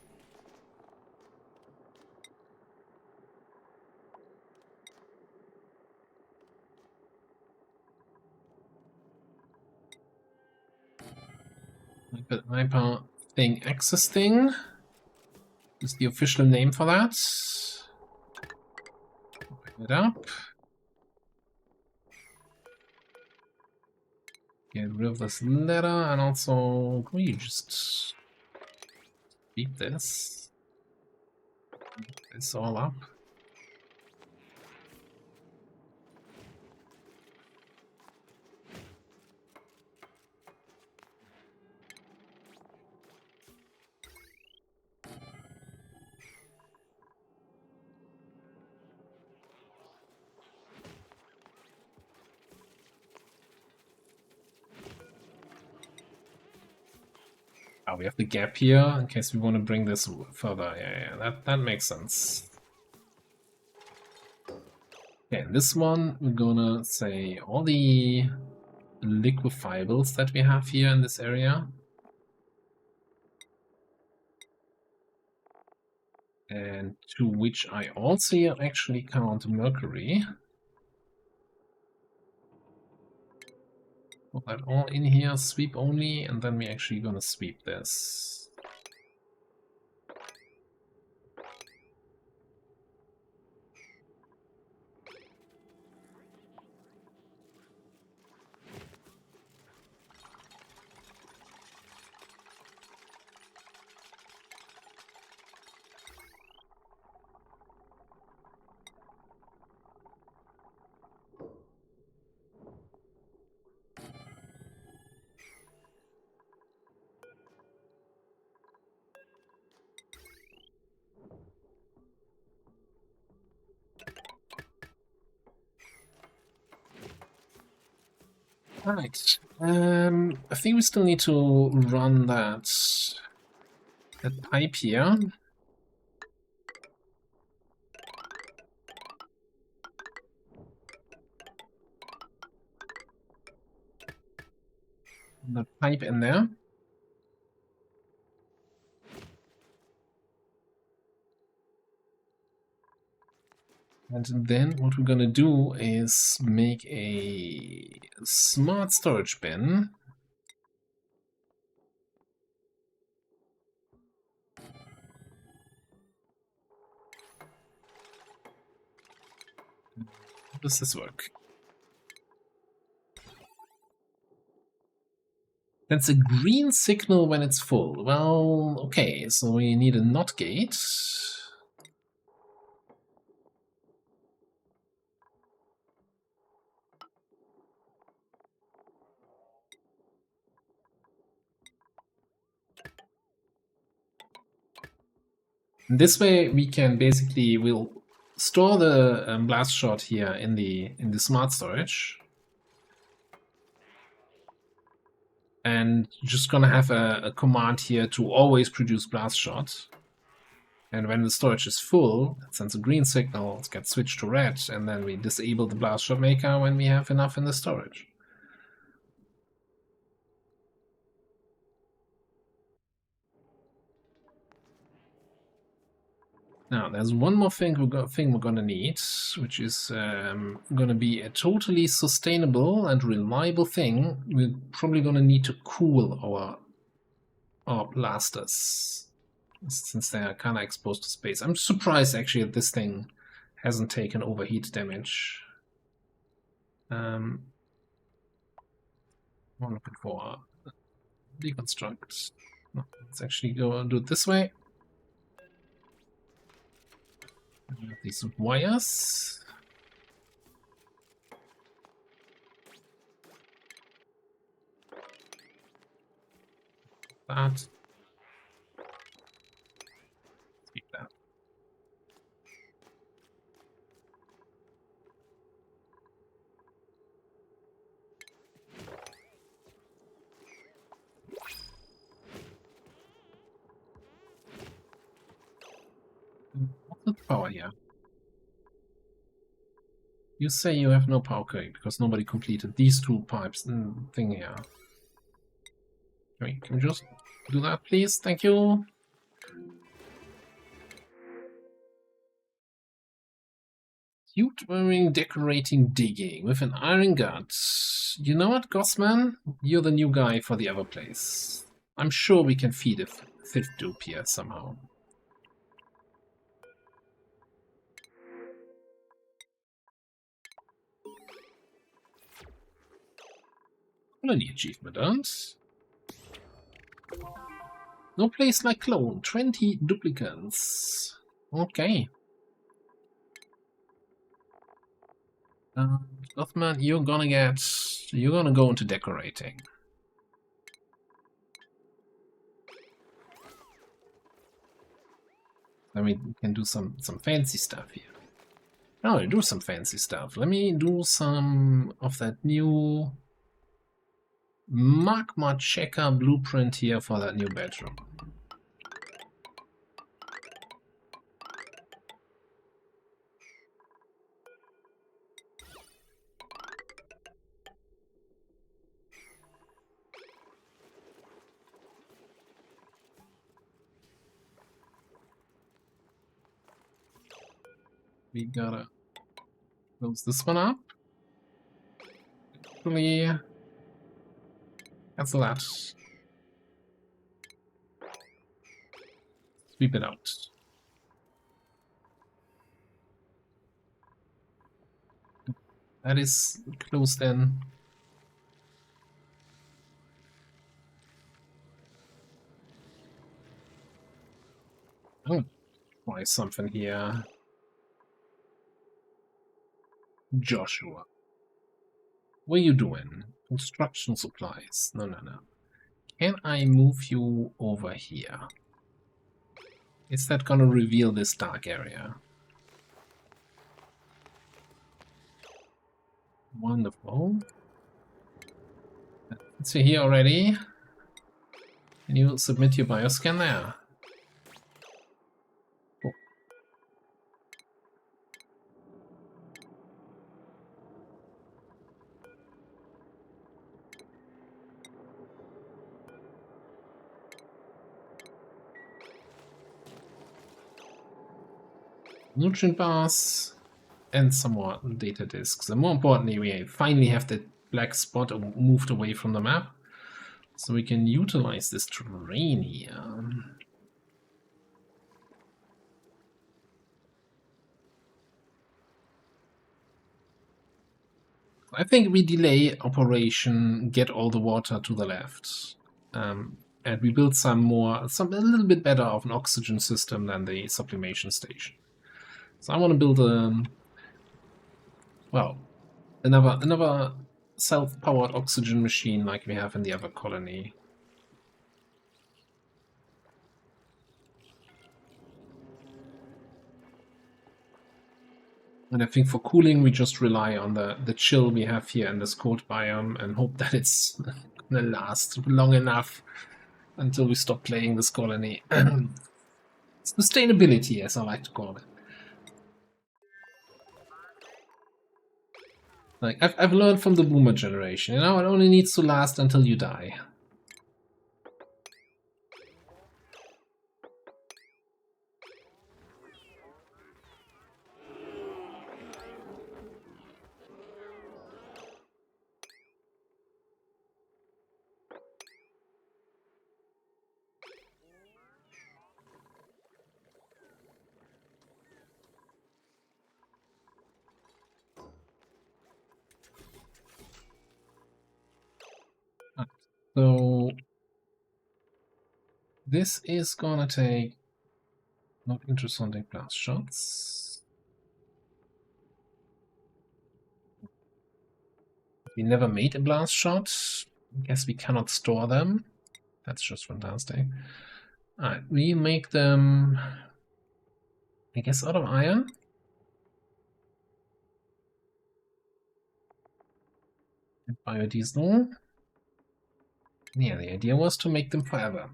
hyper thing access thing is the official name for that. Open it up. Get rid of this letter and also can we just beat this all up? Oh, we have the gap here in case we want to bring this further. Yeah, that makes sense. Okay, this one we're gonna say all the liquefiables that we have here in this area. And to which I also actually count mercury. Put that all in here, sweep only, and then we're actually gonna sweep this. Right. I think we still need to run that pipe here. The pipe in there. And then what we're gonna do is make a smart storage bin. Does this work? That's a green signal when it's full. Well, okay, so we need a NOT gate. And this way we can basically, we'll store the blast shot here in the smart storage. And just gonna have a command here to always produce blast shot. And when the storage is full, it sends a green signal, it gets switched to red, and then we disable the blast shot maker when we have enough in the storage. Now, there's one more thing we're gonna need, which is gonna be a totally sustainable and reliable thing. We're probably gonna need to cool our blasters, since they are kind of exposed to space. I'm surprised actually that this thing hasn't taken overheat damage. I'm looking for deconstruct. No, let's actually go and do it this way. These wires. That. Keep that. What's the power here? You say you have no power, okay, because nobody completed these two pipes thing here. Wait, can we just do that, please? Thank you. Cute wearing, decorating, digging with an iron gut. You know what, Gossman? You're the new guy for the other place. I'm sure we can feed a fifth dupe here somehow. Any achievement earned. No place like clone. 20 duplicates. Okay. Gothman, you're gonna go into decorating. Then we can do some fancy stuff here. Oh, we do some fancy stuff. Let me do some of that new magma checker blueprint here for that new bedroom. We gotta close this one up. Actually, cancel that. Sweep it out. That is closed in. Oh, try something here. Joshua. What are you doing? Construction supplies. No, no, no. Can I move you over here? Is that gonna reveal this dark area? Wonderful. Since you're here already, can you submit your bioscan there? Cool. Nutrient bars and some more data disks. And more importantly, we finally have the black spot moved away from the map, so we can utilize this terrain here. I think we delay operation, get all the water to the left, and we build a little bit better of an oxygen system than the sublimation station. So I want to build another self-powered oxygen machine like we have in the other colony. And I think for cooling, we just rely on the chill we have here in this cold biome and hope that it's gonna last long enough until we stop playing this colony. Sustainability, as I like to call it. Like I've learned from the boomer generation, it only needs to last until you die. So this is gonna take not intersonic blast shots. We never made a blast shot. I guess we cannot store them. That's just fantastic. Alright, we make them, I guess, out of iron. And biodiesel. Yeah, the idea was to make them forever.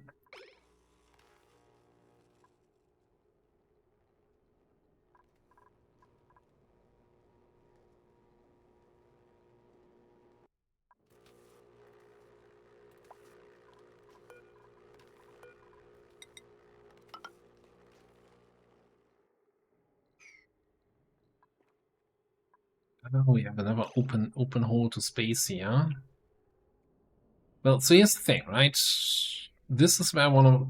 Oh, we have another open hole to space here. Well, so here's the thing, right? This is where I want to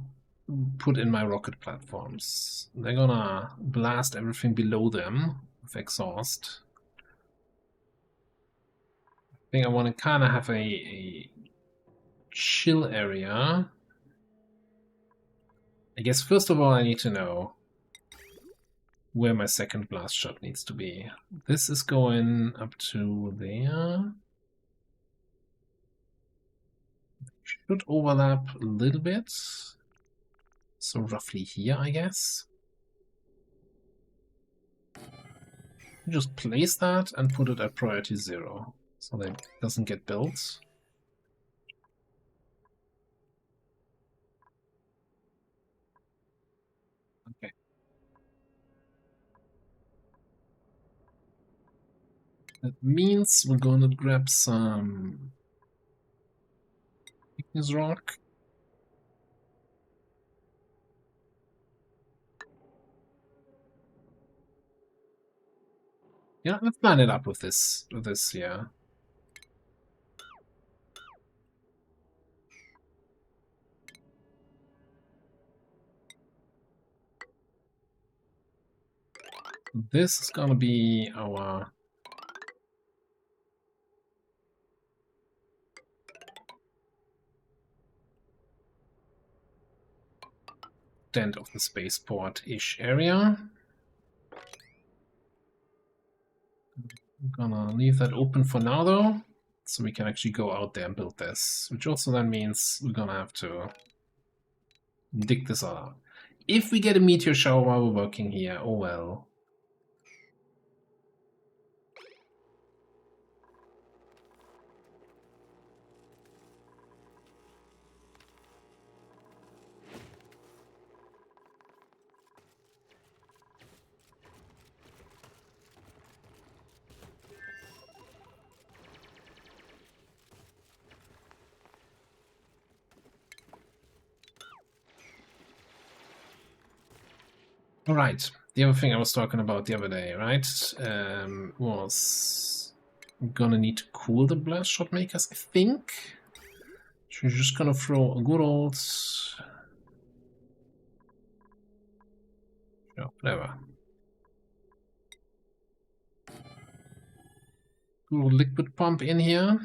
put in my rocket platforms. They're gonna blast everything below them with exhaust. I think I want to kind of have a chill area. I guess first of all I need to know where my second blast shot needs to be. This is going up to there. Should overlap a little bit. So roughly here, I guess. Just place that and put it at priority 0, so that it doesn't get built. Okay. That means we're going to grab some igneous rock. Yeah, let's line it up with this. Yeah. This is gonna be our end of the spaceport-ish area. I'm gonna leave that open for now, though, so we can actually go out there and build this, which also then means we're gonna have to dig this all out. If we get a meteor shower while we're working here, oh well. All right. The other thing I was talking about the other day, right, was gonna need to cool the blast shot makers, I think. So we're just gonna throw a good old... whatever. Little liquid pump in here.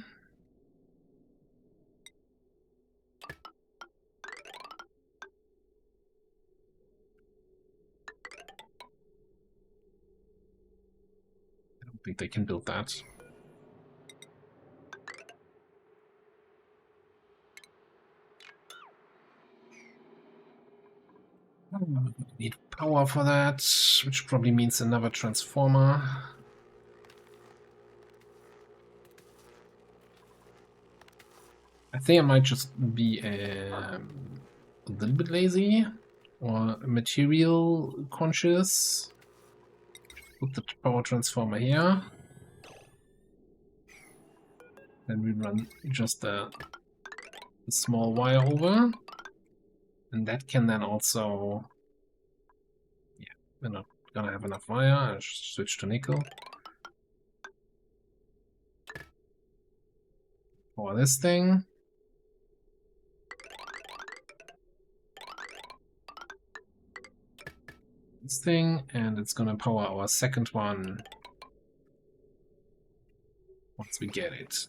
I don't think they can build that. Need power for that, which probably means another transformer. I think I might just be a little bit lazy or material conscious. Put the power transformer here. Then we run just a small wire over. And that can then also... Yeah, we're not gonna have enough wire. I'll switch to nickel. For this thing. This thing, and it's gonna power our second one once we get it.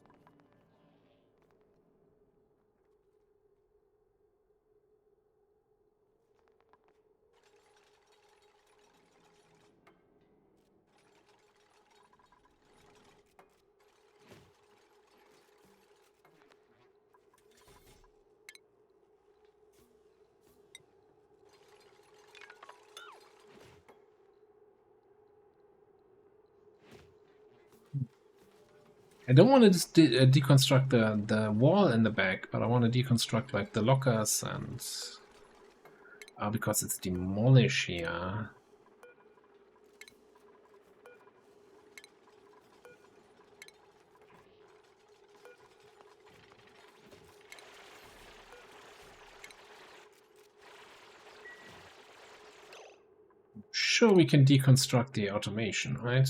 I don't want to just deconstruct the wall in the back, but I want to deconstruct like the lockers and because it's demolish here. Sure, we can deconstruct the automation, right?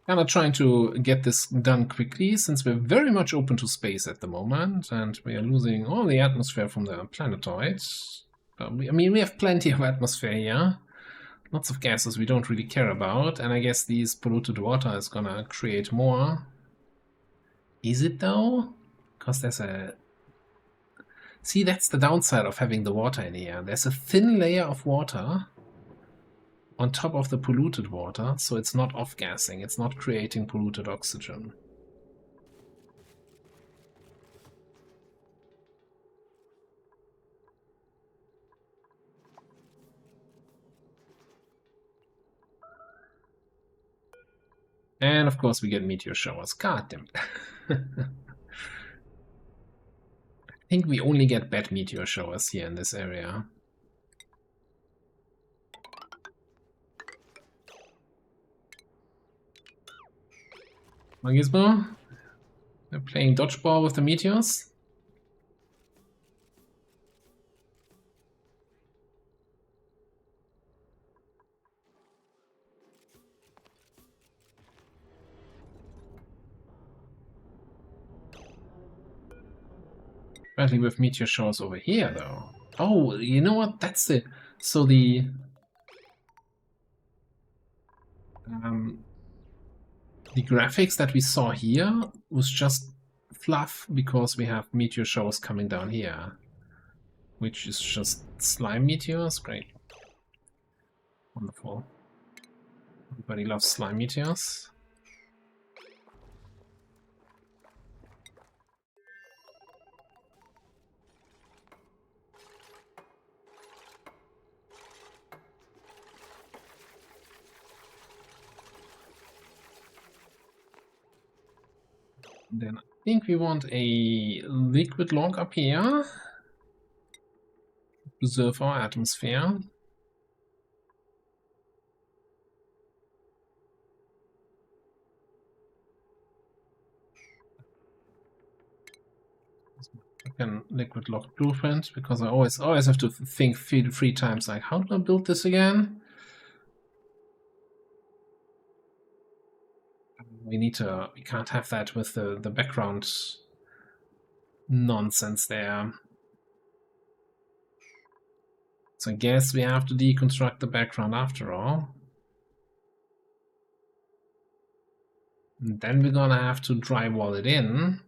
Kind of trying to get this done quickly, since we're very much open to space at the moment, and we are losing all the atmosphere from the planetoids. I mean, we have plenty of atmosphere here. Lots of gases we don't really care about, and I guess these polluted water is gonna create more. Is it though? Because there's a... See, that's the downside of having the water in here. There's a thin layer of water on top of the polluted water, so it's not off-gassing, it's not creating polluted oxygen. And of course we get meteor showers. God damn it. I think we only get bad meteor showers here in this area. Magismo? They're playing dodgeball with the meteors? Apparently with meteor showers over here, though. Oh, you know what? That's the... So the graphics that we saw here was just fluff because we have meteor showers coming down here, which is just slime meteors. Great. Wonderful. Everybody loves slime meteors. Then I think we want a liquid log up here. Preserve our atmosphere. Again, liquid log blueprint, because I always have to think three times, like, how do I build this again? We can't have that with the background nonsense there. So I guess we have to deconstruct the background after all. And then we're gonna have to drywall it in.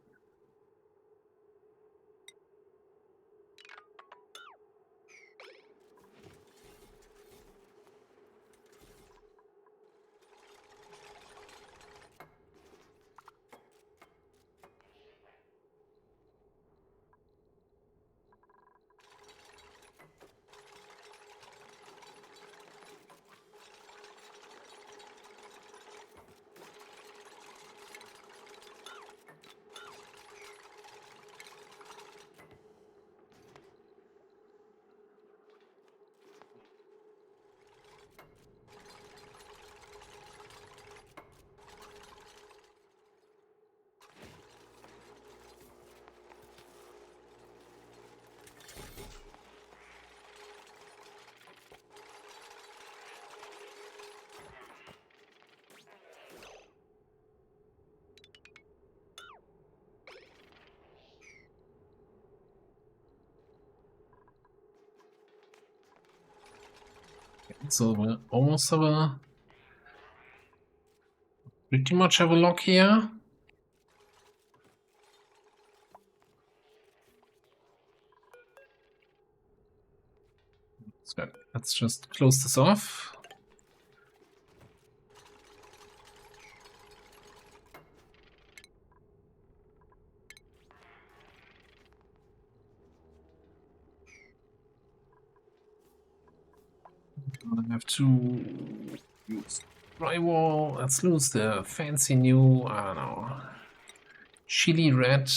So we almost have pretty much have a lock here. So let's just close this off. I have to use drywall. Let's lose the fancy new, I don't know, chili red.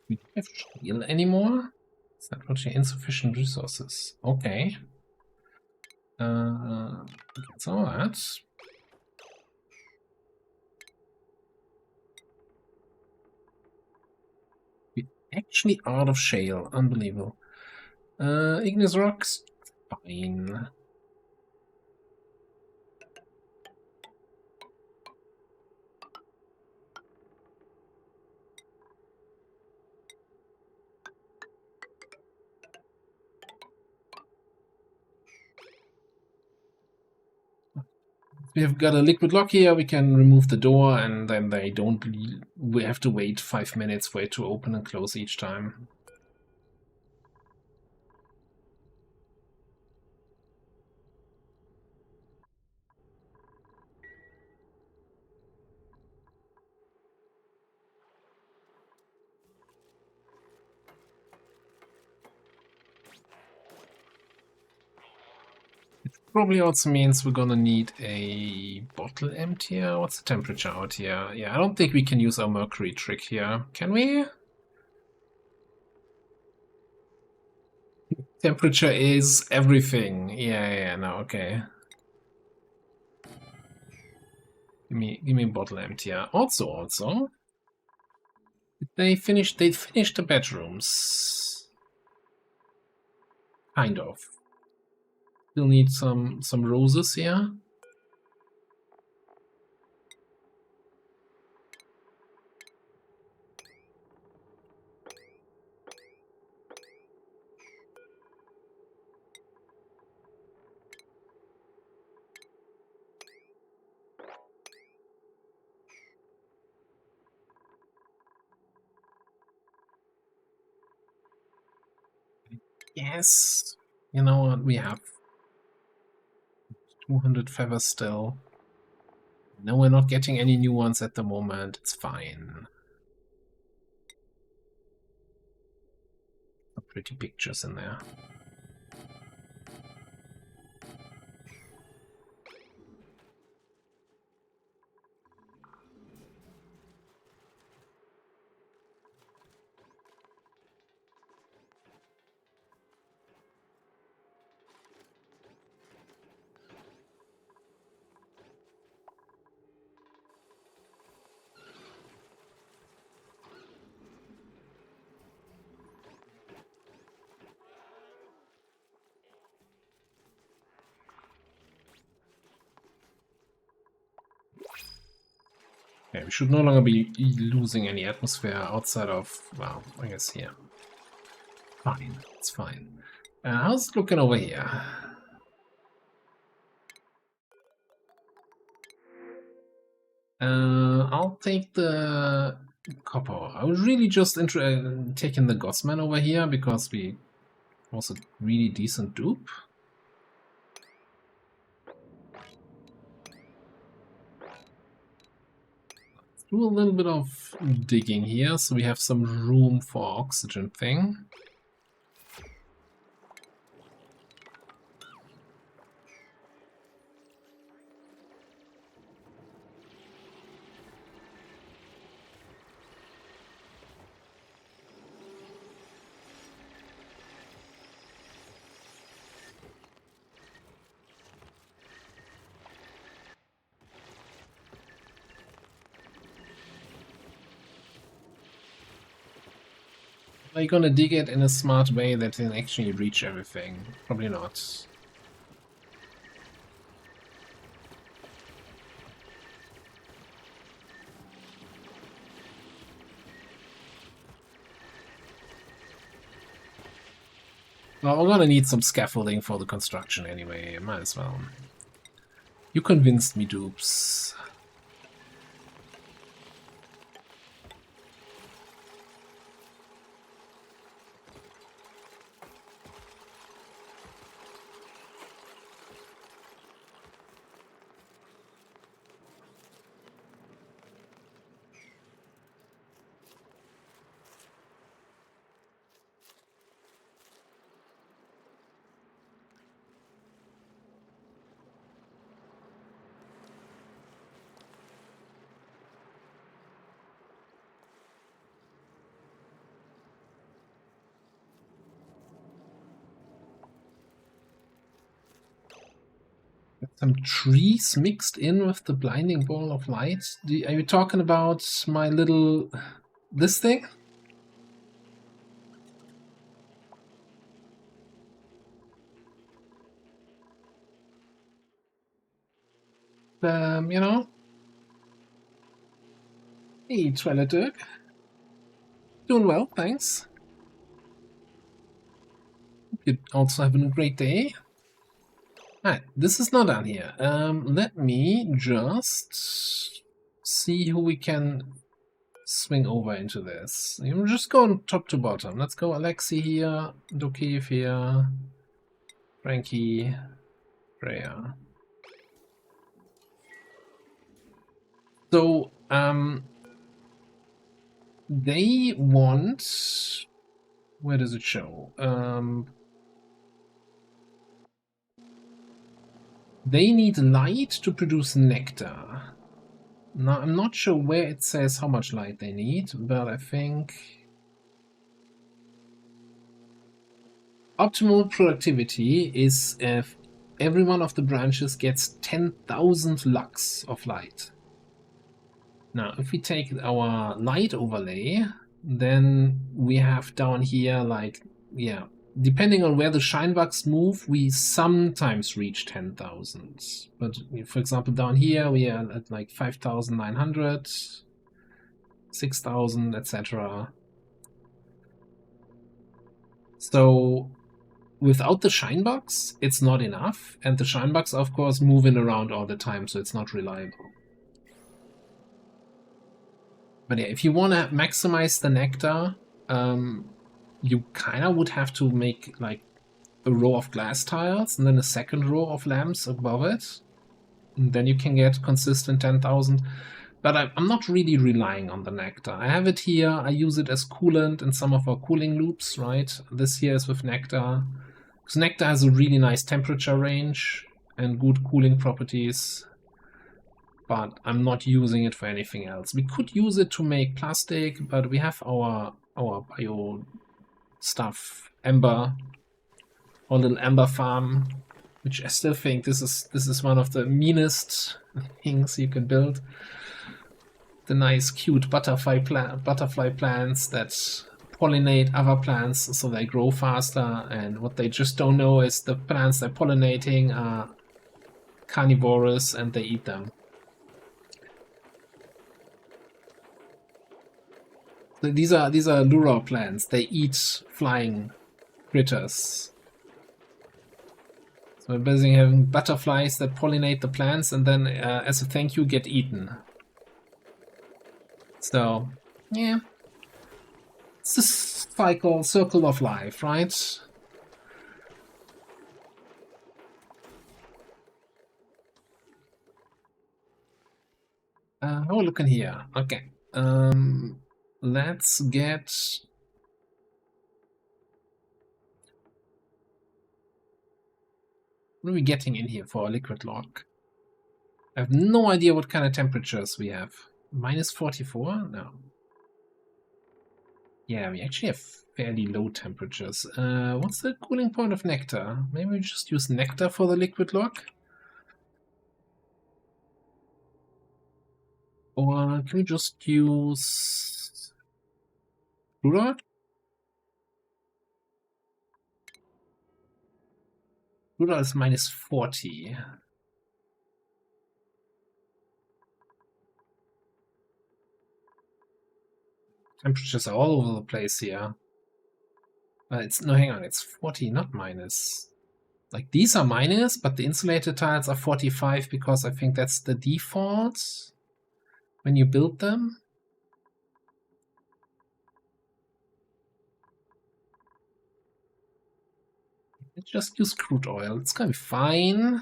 We don't have steel anymore? Is that what your insufficient resources? Okay. That's all that. We're actually out of shale. Unbelievable. Igneous rocks? Fine. We've got a liquid lock here, we can remove the door, and then we have to wait 5 minutes for it to open and close each time. Probably also means we're gonna need a bottle emptier. What's the temperature out here? Yeah, I don't think we can use our mercury trick here. Can we? Temperature is everything. Yeah, no, okay. Give me a bottle emptier. Also. They finished the bedrooms. Kind of. Still need some roses here. Yes. You know what? We have 200 feathers still. No, we're not getting any new ones at the moment. It's fine. Some pretty pictures in there. Okay, we should no longer be losing any atmosphere outside of, well, I guess here. Fine, it's fine. How's it looking over here? I'll take the copper. I was really just taking the Godsman over here because we was a really decent dupe. Let's do a little bit of digging here so we have some room for oxygen thing. Are you gonna dig it in a smart way that can actually reach everything? Probably not. Well, we're gonna need some scaffolding for the construction anyway, might as well. You convinced me, dupes. Some trees mixed in with the blinding ball of light. Are you talking about my little... this thing? You know? Hey, Twilight Dirk. Doing well, thanks. You're also having a great day. Alright, this is not down here. Let me just see who we can swing over into this. I'm just going top to bottom. Let's go Alexi here, Dokeev here, Frankie, Freya. So, they want... where does it show? They need light to produce nectar. Now, I'm not sure where it says how much light they need, but I think... optimal productivity is if every one of the branches gets 10,000 lux of light. Now, if we take our light overlay, then we have down here, like, yeah, depending on where the shine bugs move, we sometimes reach 10,000. But for example, down here, we are at like 5,900, 6,000, etc. So without the shine bugs, it's not enough. And the shine bugs, of course, move in around all the time, so it's not reliable. But yeah, if you want to maximize the nectar, you kind of would have to make like a row of glass tiles and then a second row of lamps above it. And then you can get consistent 10,000. But I'm not really relying on the nectar. I have it here. I use it as coolant in some of our cooling loops, right? This here is with nectar. Because nectar has a really nice temperature range and good cooling properties. But I'm not using it for anything else. We could use it to make plastic, but we have our bio stuff, Ember, our little Ember farm, which I still think this is one of the meanest things you can build. The nice, cute butterfly plants that pollinate other plants so they grow faster, and what they just don't know is the plants they're pollinating are carnivorous and they eat them. So these are lure plants. They eat flying critters. So we're basically having butterflies that pollinate the plants and then as a thank you get eaten. So, yeah. It's this circle of life, right? Oh, look in here. Okay. Let's get... What are we getting in here for a liquid lock? I have no idea what kind of temperatures we have. Minus 44? No. Yeah, we actually have fairly low temperatures. What's the cooling point of nectar? Maybe we just use nectar for the liquid lock? Or can we just use Rudolph? Rudolph is minus 40. Temperatures are all over the place here. No, hang on, it's 40, not minus. Like, these are minus, but the insulated tiles are 45 because I think that's the default when you build them. Let's just use crude oil. It's gonna be fine.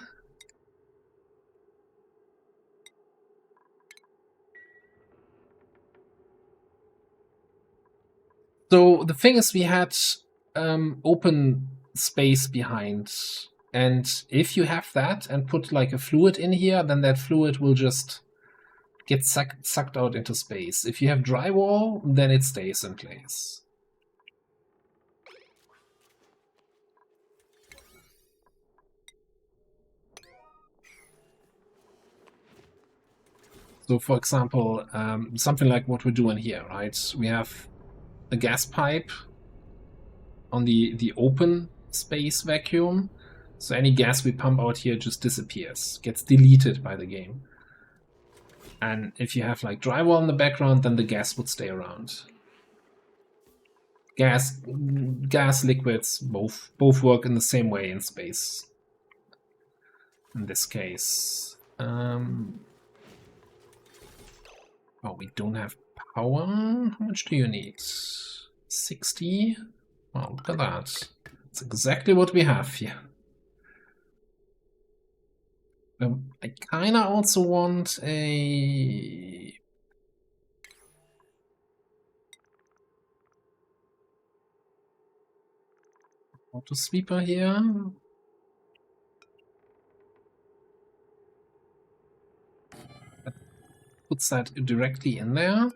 So the thing is, we had open space behind, and if you have that and put like a fluid in here, then that fluid will just get sucked out into space. If you have drywall, then it stays in place. So for example, something like what we're doing here, right? We have a gas pipe on the open space vacuum. So any gas we pump out here just disappears, gets deleted by the game. And if you have like drywall in the background, then the gas would stay around. Gas, liquids, both work in the same way in space. In this case. Oh, we don't have power. How much do you need? 60? Well, look at that. That's exactly what we have here. I kinda also want a... auto sweeper here. That puts that directly in there.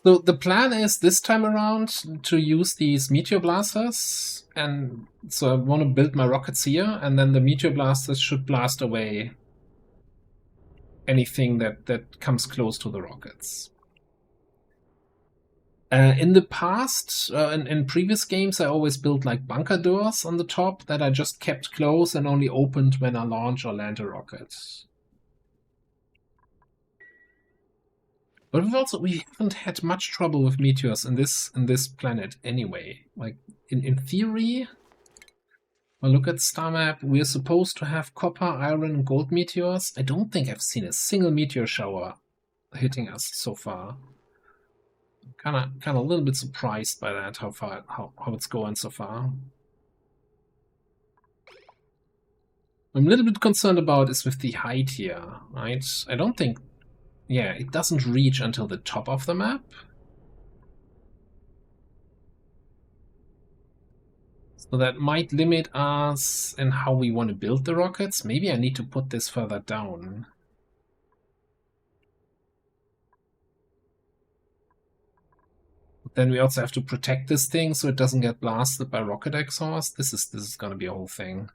So the plan is this time around to use these meteor blasters, and so I want to build my rockets here, and then the meteor blasters should blast away anything that comes close to the rockets. In the past, in previous games, I always built like bunker doors on the top that I just kept closed and only opened when I launch or land a rocket. But we haven't had much trouble with meteors in this planet anyway. Like in theory, Well, look at star map. We're supposed to have copper, iron, and gold meteors. I don't think I've seen a single meteor shower hitting us so far. Kind of a little bit surprised by that, how it's going so far. I'm a little bit concerned about is with the height here, right? I don't think, yeah, it doesn't reach until the top of the map. So that might limit us in how we want to build the rockets. Maybe I need to put this further down. But then we also have to protect this thing so it doesn't get blasted by rocket exhaust. This is gonna be a whole thing.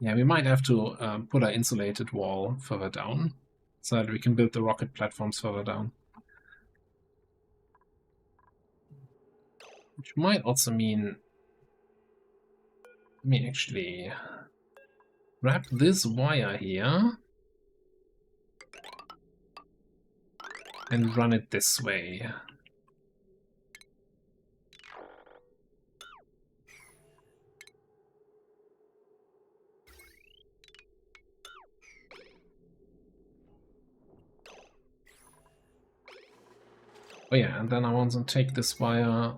Yeah, we might have to put an insulated wall further down so that we can build the rocket platforms further down. Which might also mean, let me actually wrap this wire here and run it this way. Oh yeah, and then I want to take this wire,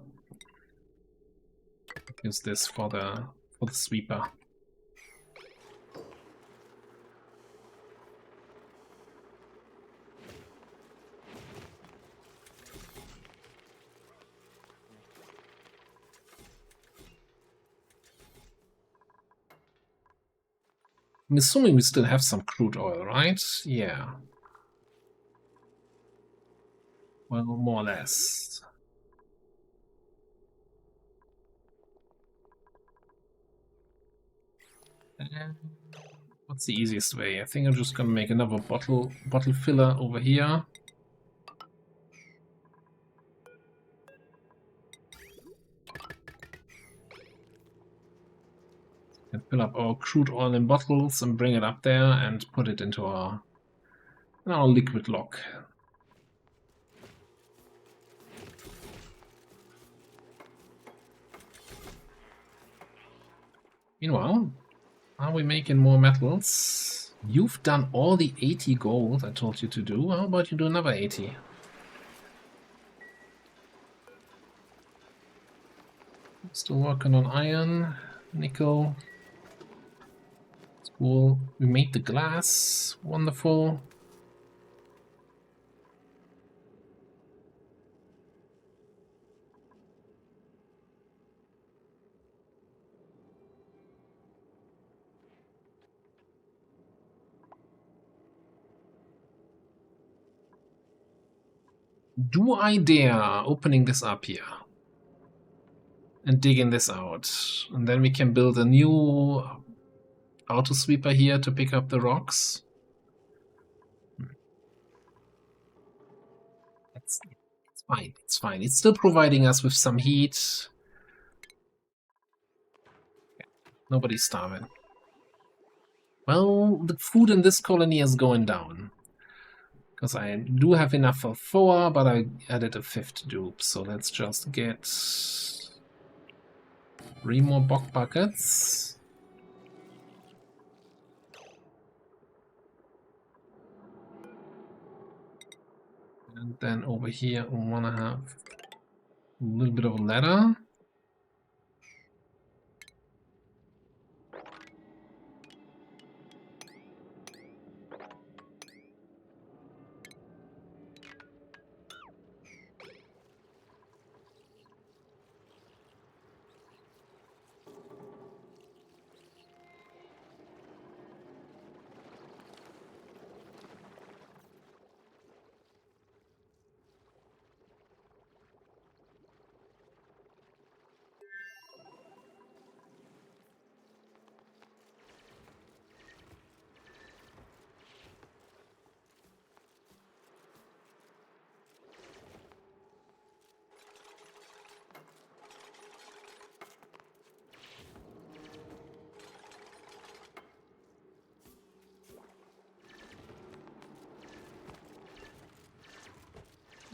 use this for the sweeper. I'm assuming we still have some crude oil, right? Yeah. Well, more or less. And what's the easiest way? I think I'm just gonna make another bottle filler over here. And fill up our crude oil in bottles and bring it up there and put it into our liquid lock. Meanwhile, are we making more metals? You've done all the 80 gold I told you to do. How about you do another 80? Still working on iron, nickel. Cool. We made the glass. Wonderful. Do I dare opening this up here and digging this out? And then we can build a new auto sweeper here to pick up the rocks. It's fine. It's fine. It's still providing us with some heat. Nobody's starving. Well, the food in this colony is going down. Because I do have enough for 4, but I added a 5th dupe. So let's just get 3 more bog buckets. And then over here we want to have a little bit of a ladder.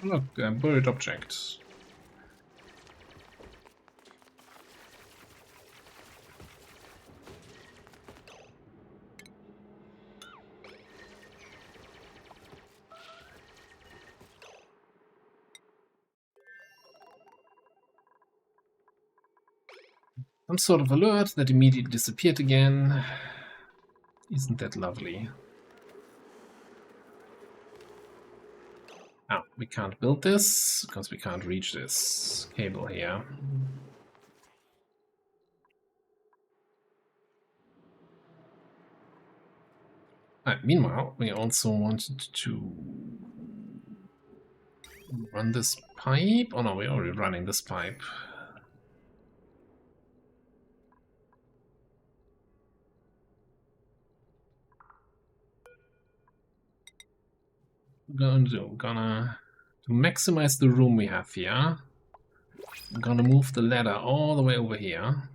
Look, buried objects. Some sort of alert that immediately disappeared again. Isn't that lovely? Oh, we can't build this because we can't reach this cable here. Meanwhile, we also wanted to run this pipe. Oh no, we're already running this pipe. Gonna to maximize the room we have here. I'm gonna move the ladder all the way over here.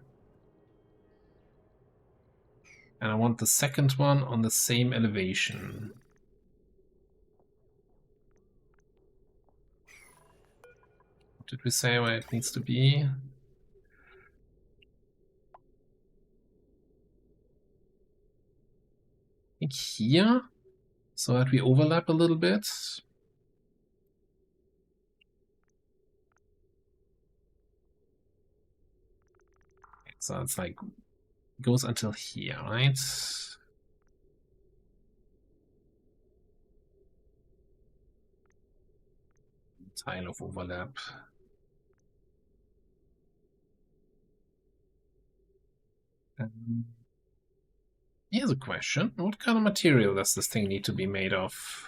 And I want the second one on the same elevation. What did we say where it needs to be? I think here, so that we overlap a little bit. So it's like, goes until here, right? Tile of overlap. Here's a question. What kind of material does this thing need to be made of?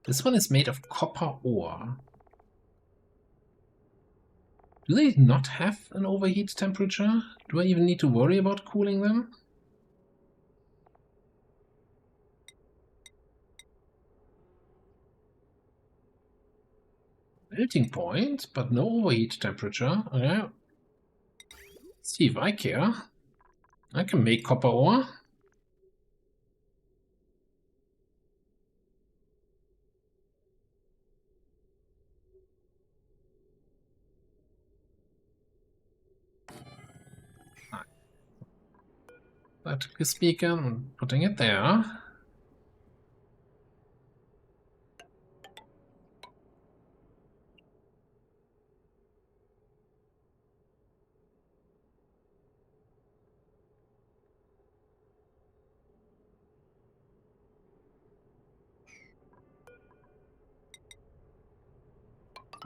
This one is made of copper ore. Do they not have an overheat temperature? Do I even need to worry about cooling them? Melting point, but no overheat temperature. Okay. See if I care. I can make copper ore. Electrical speaker, I'm putting it there.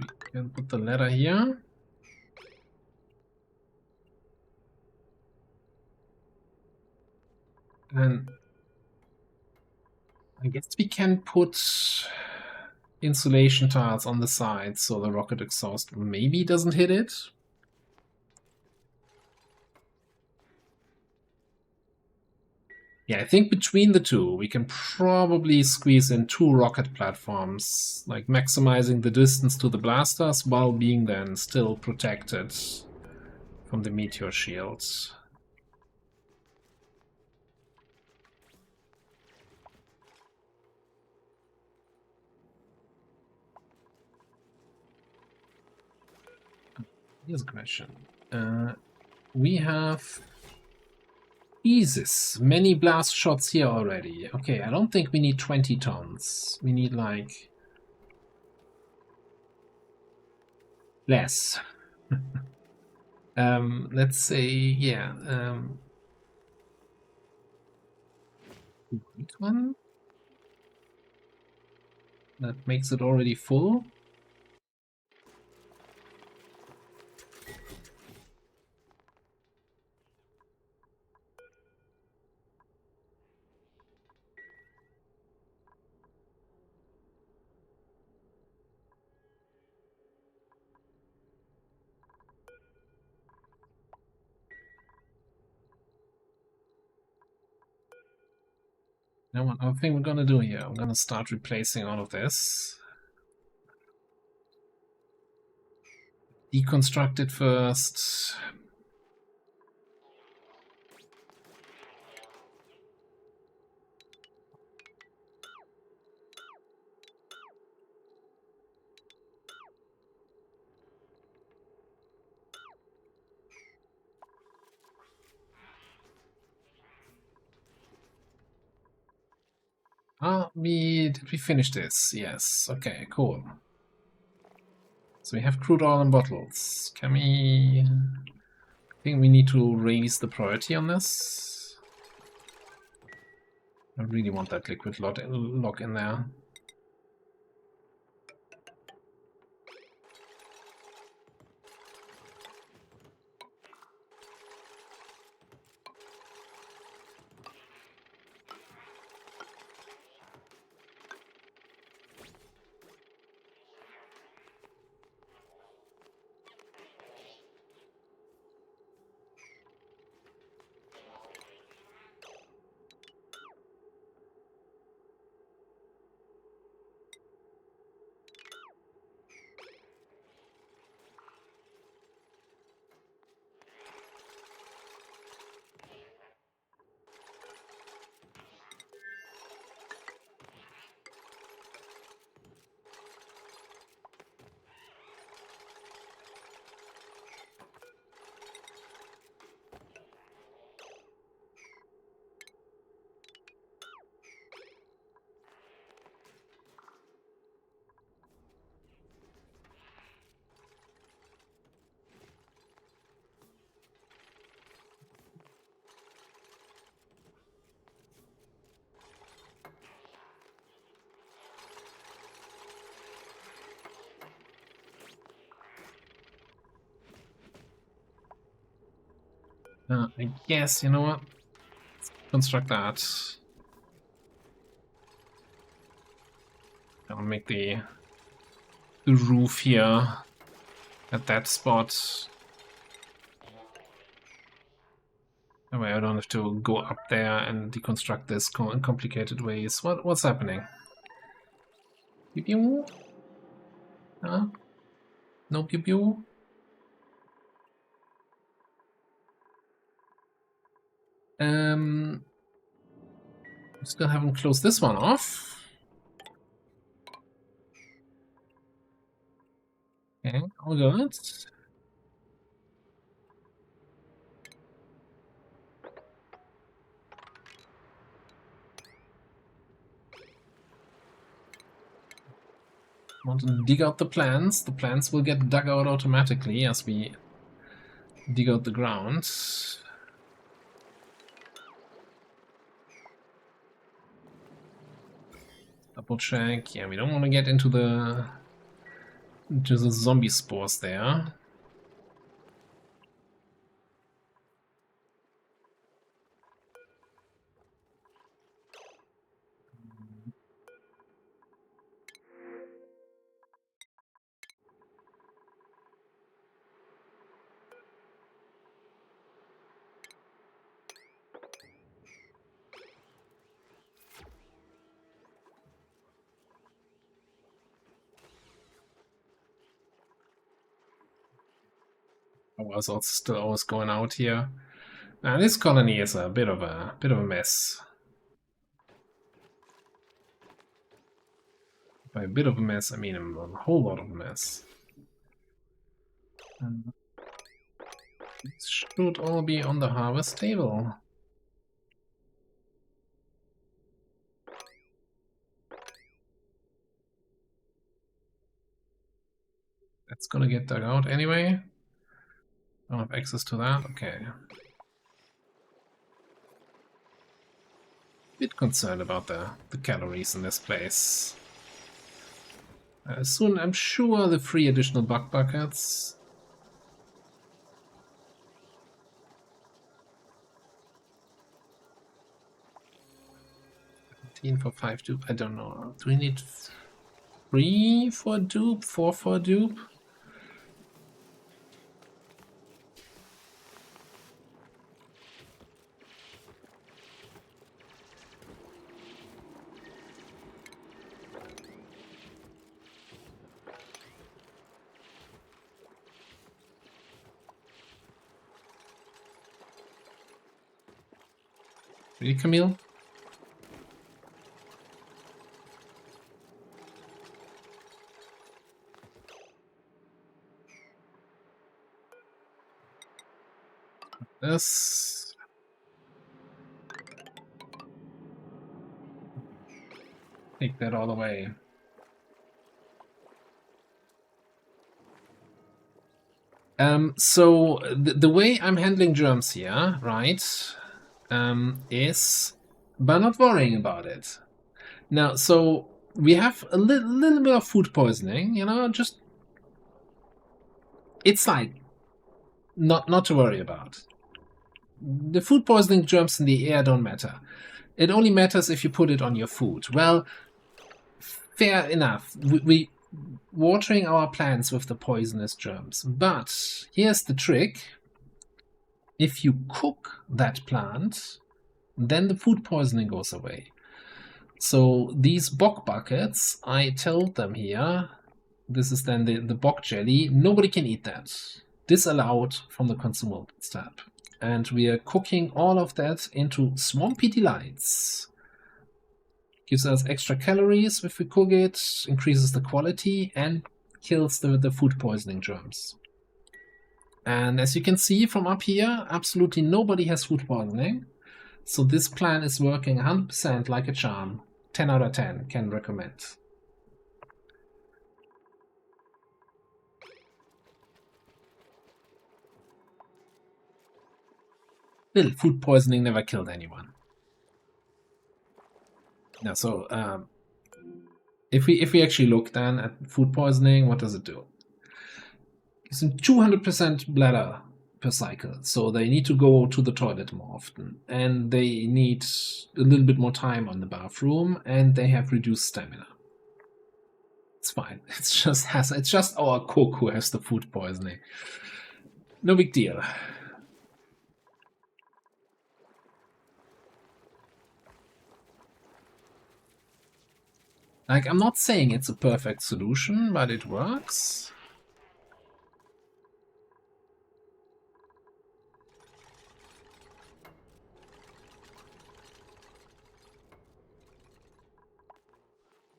We can put the ladder here. And I guess we can put insulation tiles on the sides so the rocket exhaust maybe doesn't hit it. Yeah, I think between the two, we can probably squeeze in 2 rocket platforms, like maximizing the distance to the blasters while being then still protected from the meteor shields. Here's a question. We have... Jesus, many blast shots here already. Okay, I don't think we need 20 tons. We need, like... less. Let's say, yeah. One. That makes it already full. Now, one other thing we're gonna do here, I'm gonna start replacing all of this. Deconstruct it first. Did we finish this? Yes. Okay, cool. So we have crude oil in bottles. Can we I think we need to raise the priority on this. I really want that liquid lock in there. I guess, you know what? Let's construct that. I'll make the roof here at that spot. That way I don't have to go up there and deconstruct this in complicated ways. What's happening? Pew pew? Huh? No pew pew? Still haven't closed this one off. Okay, all good. Want to dig out the plants. The plants will get dug out automatically as we dig out the ground. Double check. Yeah, we don't want to get into the zombie spores there. I was also still always going out here. This colony is a bit of a mess. By a bit of a mess, I mean a whole lot of a mess. These should all be on the harvest table. That's gonna get dug out anyway. Don't have access to that. Okay. Bit concerned about the calories in this place. Soon, I'm sure the 3 additional bug buckets. 17 for 5 dupe. I don't know. Do we need 3 for dupe? 4 for dupe? Really, Camille? This. Take that all away. So the way I'm handling germs here, right, is by not worrying about it. Now, so we have a little bit of food poisoning, you know, just it's like not to worry about. The food poisoning germs in the air don't matter. It only matters if you put it on your food. Well, fair enough. We watering our plants with the poisonous germs. But here's the trick. If you cook that plant, then the food poisoning goes away. So these bog buckets, I told them here, this is then the bog jelly, nobody can eat that. Disallowed from the consumables tab. And we are cooking all of that into swampy delights. Gives us extra calories if we cook it, increases the quality, and kills the food poisoning germs. And as you can see from up here, absolutely nobody has food poisoning. So this plan is working 100% like a charm. 10 out of 10, can recommend. Little food poisoning never killed anyone. Now, so if we actually look then at food poisoning, what does it do? It's 200% bladder per cycle, so they need to go to the toilet more often, and they need a little bit more time on the bathroom, and they have reduced stamina. It's fine. It's just our cook who has the food poisoning. No big deal. Like, I'm not saying it's a perfect solution, but it works.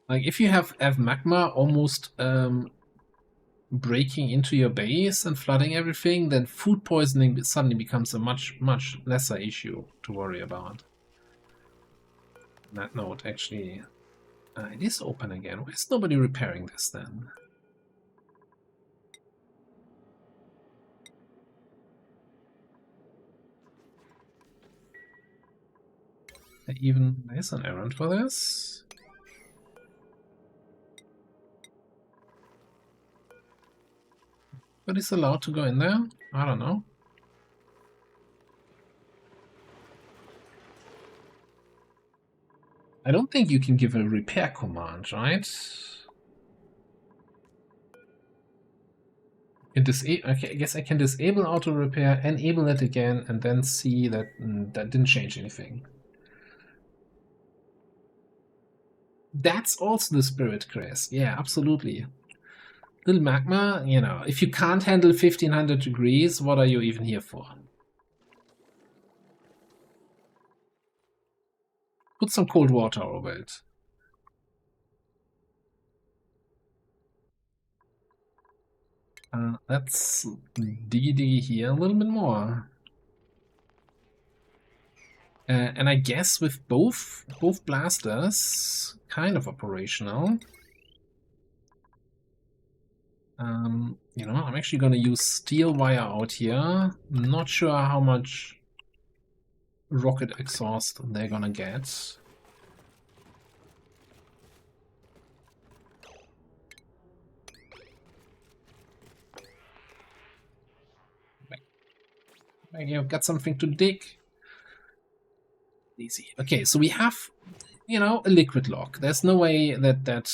Like, if you have magma almost breaking into your base and flooding everything, then food poisoning suddenly becomes a much lesser issue to worry about. On that note, actually, it is open again. Why is nobody repairing this then? Even there's an errand for this. But it's allowed to go in there? I don't know. I don't think you can give a repair command, right? Okay, I guess I can disable auto repair, enable it again, and then see that that didn't change anything. That's also the spirit, Chris. Yeah, absolutely. Little magma, you know, if you can't handle 1500 degrees, what are you even here for? Put some cold water over it. Let's dig here a little bit more. And I guess with both blasters kind of operational, you know, I'm actually going to use steel wire out here. Not sure how much rocket exhaust they're going to get. Maybe I've got something to dig. Easy. Okay, so we have, you know, a liquid lock. There's no way that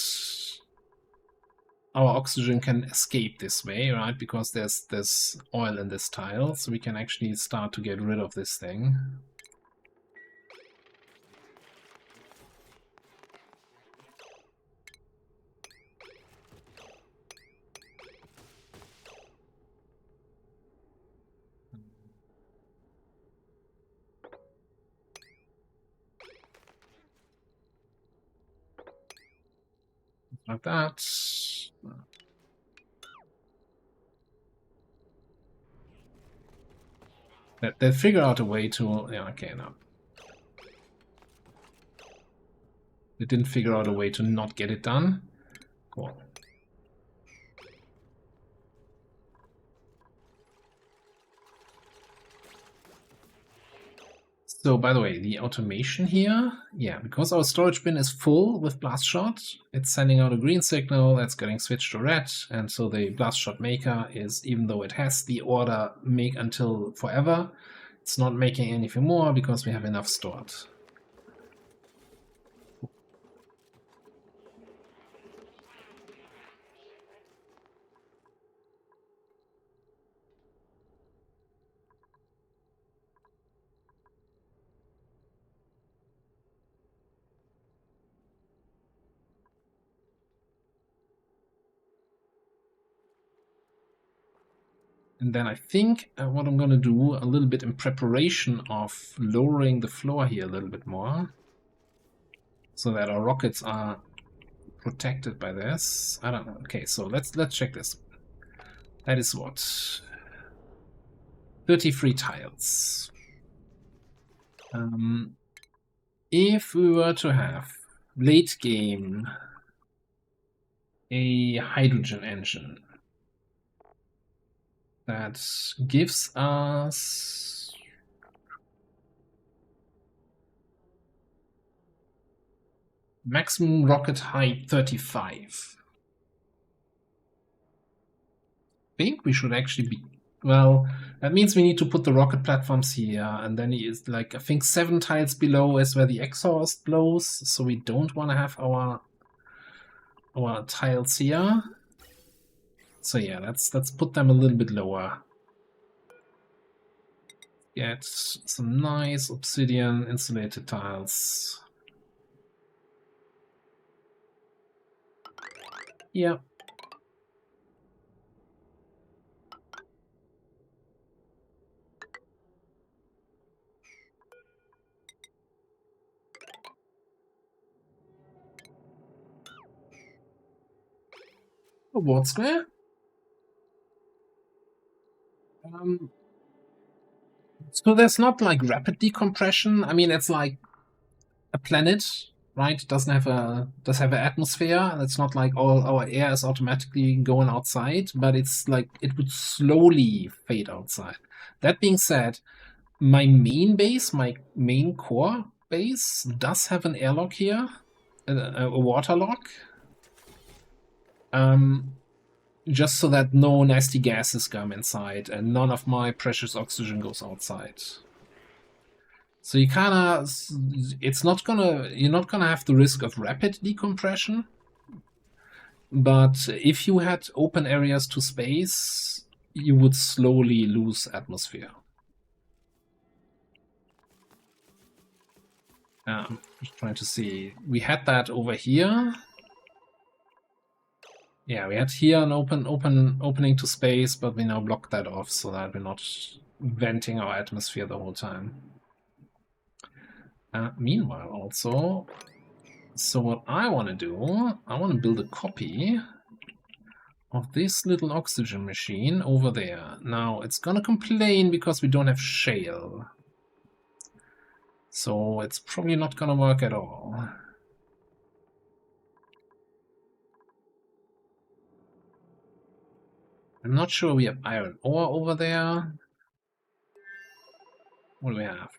our oxygen can escape this way, right? Because there's oil in this tile, so we can actually start to get rid of this thing. Like that. They figure out a way to... Yeah, okay, no. They didn't figure out a way to not get it done. Cool. So, by the way, the automation here, yeah, because our storage bin is full with blast shot, it's sending out a green signal that's getting switched to red, and so the blast shot maker is, even though it has the order make until forever, it's not making anything more because we have enough stored. And then I think what I'm going to do a little bit in preparation of lowering the floor here a little bit more, so that our rockets are protected by this. I don't know. Okay, so let's check this. That is what? 33 tiles. If we were to have late game a hydrogen engine that gives us maximum rocket height 35. I think we should actually be, well, that means we need to put the rocket platforms here, and then is like, I think 7 tiles below is where the exhaust blows, so we don't want to have our tiles here. So yeah, let's put them a little bit lower. Get some nice obsidian insulated tiles. Yeah. A ward square. So there's not like rapid decompression. I mean, it's like a planet, right? It does have an atmosphere. It's not like all our air is automatically going outside, but it's like it would slowly fade outside. That being said, my main base, my main core base, does have an airlock here, a water lock. Just so that no nasty gases come inside and none of my precious oxygen goes outside. So you kinda, you're not gonna have the risk of rapid decompression, but if you had open areas to space, you would slowly lose atmosphere. Just trying to see, we had that over here. Yeah, we had here an opening to space, but we now blocked that off so that we're not venting our atmosphere the whole time. Meanwhile, also, so what I want to do, I want to build a copy of this little oxygen machine over there. Now, it's gonna complain because we don't have shale. So it's probably not gonna work at all. I'm not sure we have iron ore over there. What do we have?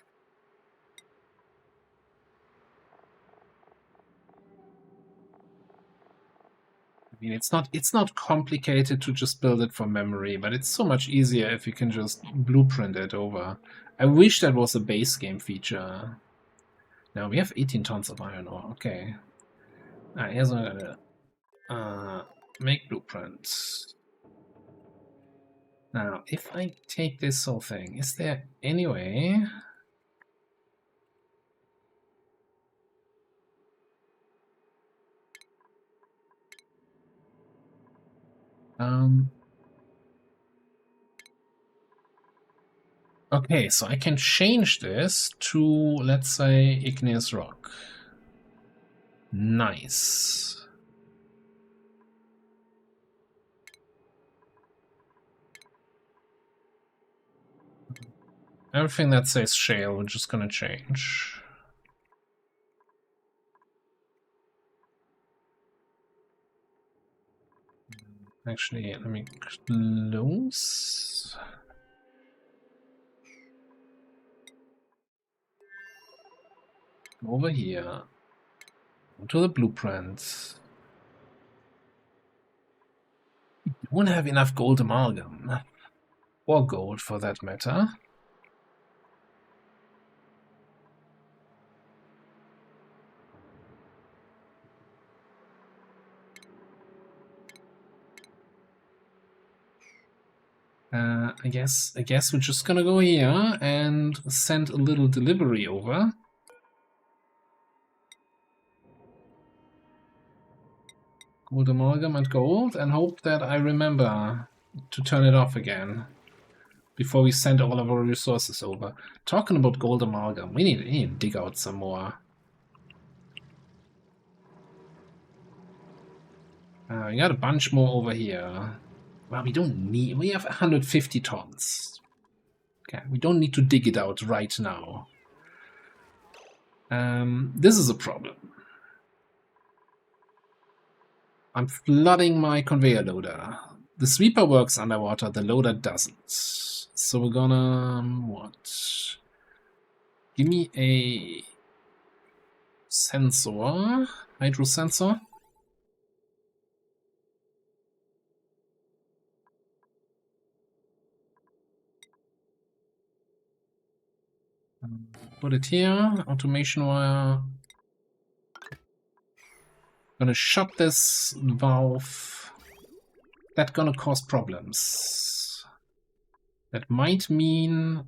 I mean, it's not complicated to just build it from memory, but it's so much easier if you can just blueprint it over. I wish that was a base game feature. Now we have 18 tons of iron ore. Okay. Here's what I'm gonna make blueprints. Now, if I take this whole thing, is there any way? Okay, so I can change this to, let's say, igneous rock. Nice. Everything that says shale, we're just gonna change. Actually, let me close. Over here. To the blueprint. We don't have enough gold amalgam. Or gold, for that matter. I guess we're just gonna go here and send a little delivery over. Gold amalgam and gold, and hope that I remember to turn it off again before we send all of our resources over. Talking about gold amalgam, we need to dig out some more. We got a bunch more over here. Well, we don't need... We have 150 tons. Okay, we don't need to dig it out right now. This is a problem. I'm flooding my conveyor loader. The sweeper works underwater, the loader doesn't. So we're gonna... what? Give me a sensor. Hydro sensor. Put it here. Automation wire. Gonna shut this valve. That's gonna cause problems. That might mean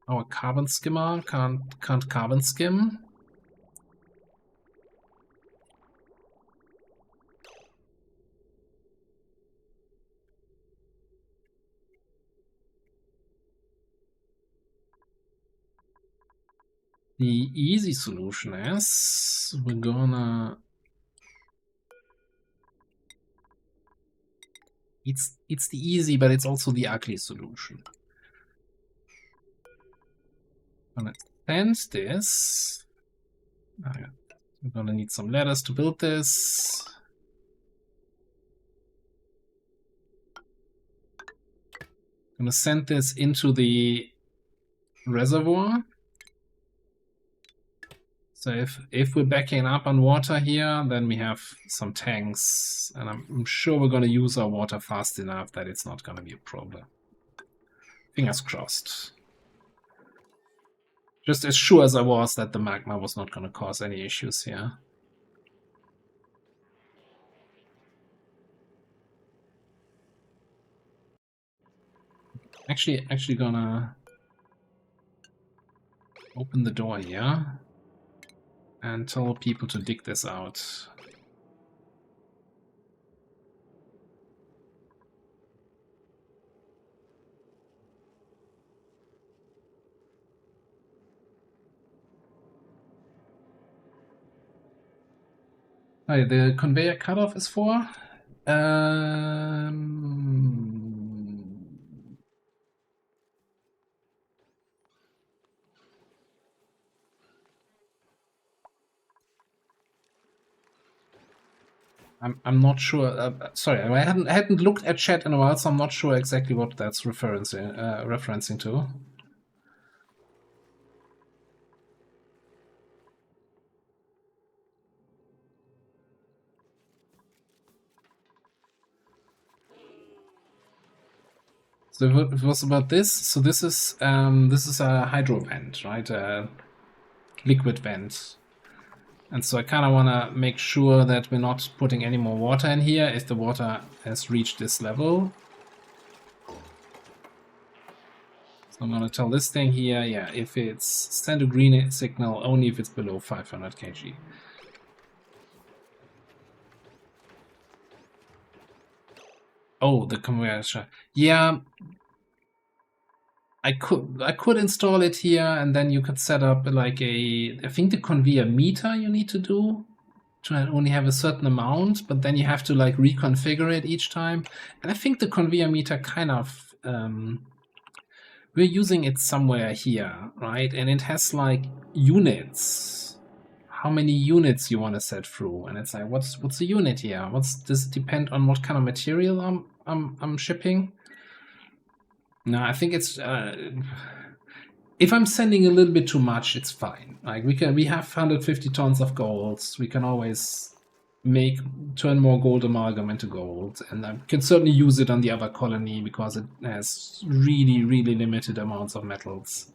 our carbon skimmer can't carbon skim. The easy solution is we're gonna... It's the easy, but it's also the ugly solution. I'm gonna send this. Oh, yeah. We're gonna need some ladders to build this. I'm gonna send this into the reservoir. So if we're backing up on water here, then we have some tanks, and I'm sure we're gonna use our water fast enough that it's not gonna be a problem. Fingers crossed. Just as sure as I was that the magma was not gonna cause any issues here. Actually gonna open the door here and tell people to dig this out. Hi, the conveyor cutoff is for? I'm not sure. Sorry, I hadn't looked at chat in a while, so I'm not sure exactly what that's referencing to. So it was about this. So this is a hydro vent, right? A liquid vent. And so I kind of want to make sure that we're not putting any more water in here if the water has reached this level. So I'm going to tell this thing here, yeah, if it's send a green signal only if it's below 500 kg. Oh, the conveyor. Yeah, I could install it here, and then you could set up like I think the conveyor meter you need to do to only have a certain amount, but then you have to like reconfigure it each time. And I think the conveyor meter kind of we're using it somewhere here, right? And it has like units. How many units you want to set through? And it's like, what's a unit here? Does it depend on what kind of material I'm shipping? No, I think it's if I'm sending a little bit too much, it's fine. Like we have 150 tons of gold. We can always turn more gold amalgam into gold, and I can certainly use it on the other colony because it has really, really limited amounts of metals.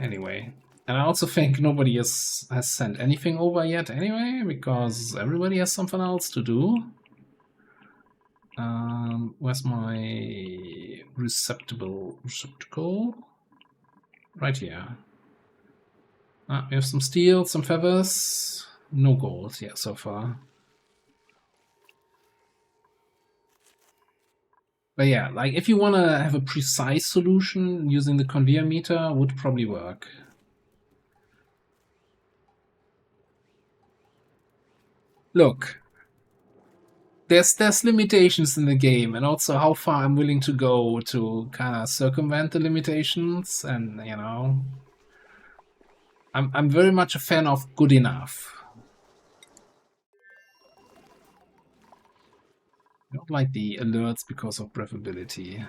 Anyway, and I also think nobody has sent anything over yet anyway, because everybody has something else to do. Where's my receptacle? Right here. We have some steel, some feathers. No gold yet so far. But yeah, like if you want to have a precise solution, using the conveyor meter would probably work. Look, there's limitations in the game, and also how far I'm willing to go to kind of circumvent the limitations, and you know, I'm very much a fan of good enough. I don't like the alerts because of breathability.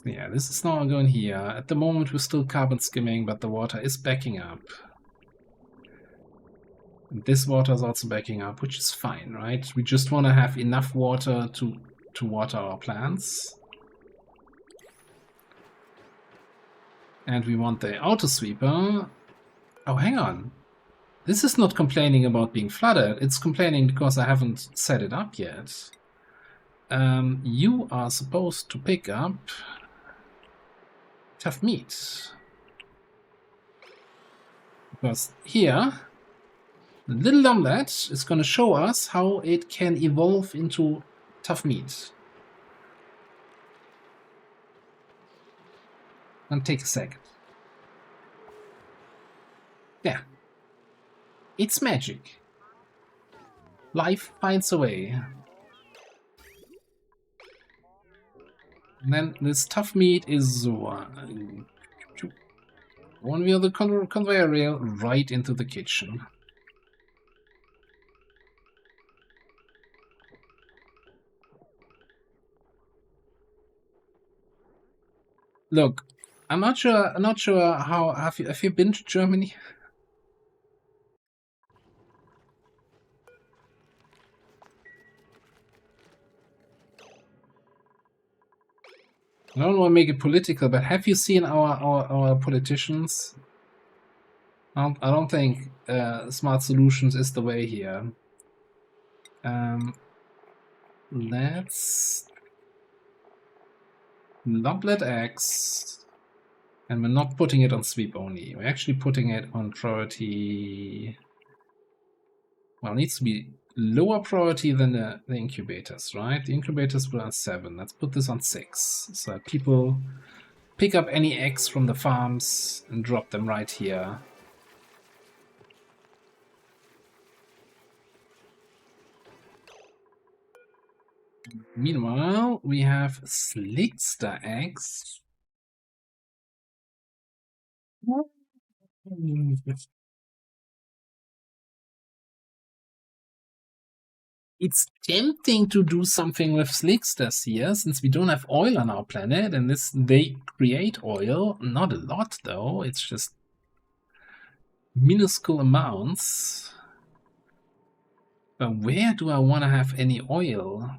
Yeah, this is now going here. At the moment we're still carbon skimming, but the water is backing up. And this water is also backing up, which is fine, right? We just want to have enough water to water our plants. And we want the auto sweeper. Oh, hang on. This is not complaining about being flooded. It's complaining because I haven't set it up yet. You are supposed to pick up tough meat. Because here, the little omelette is going to show us how it can evolve into tough meat. And take a second. Yeah. It's magic. Life finds a way. And then this tough meat is one via the conveyor rail right into the kitchen. Look, I'm not sure how have you been to Germany? I don't want to make it political, but have you seen our politicians? I don't think smart solutions is the way here. Let's Loblet X, and we're not putting it on sweep only. We're actually putting it on priority. Well, it needs to be lower priority than the incubators, right? The incubators were on 7. Let's put this on 6, so that people pick up any eggs from the farms and drop them right here. Meanwhile, we have Slickster eggs. It's tempting to do something with Slicksters here, since we don't have oil on our planet, and they create oil. Not a lot, though. It's just minuscule amounts. But where do I want to have any oil?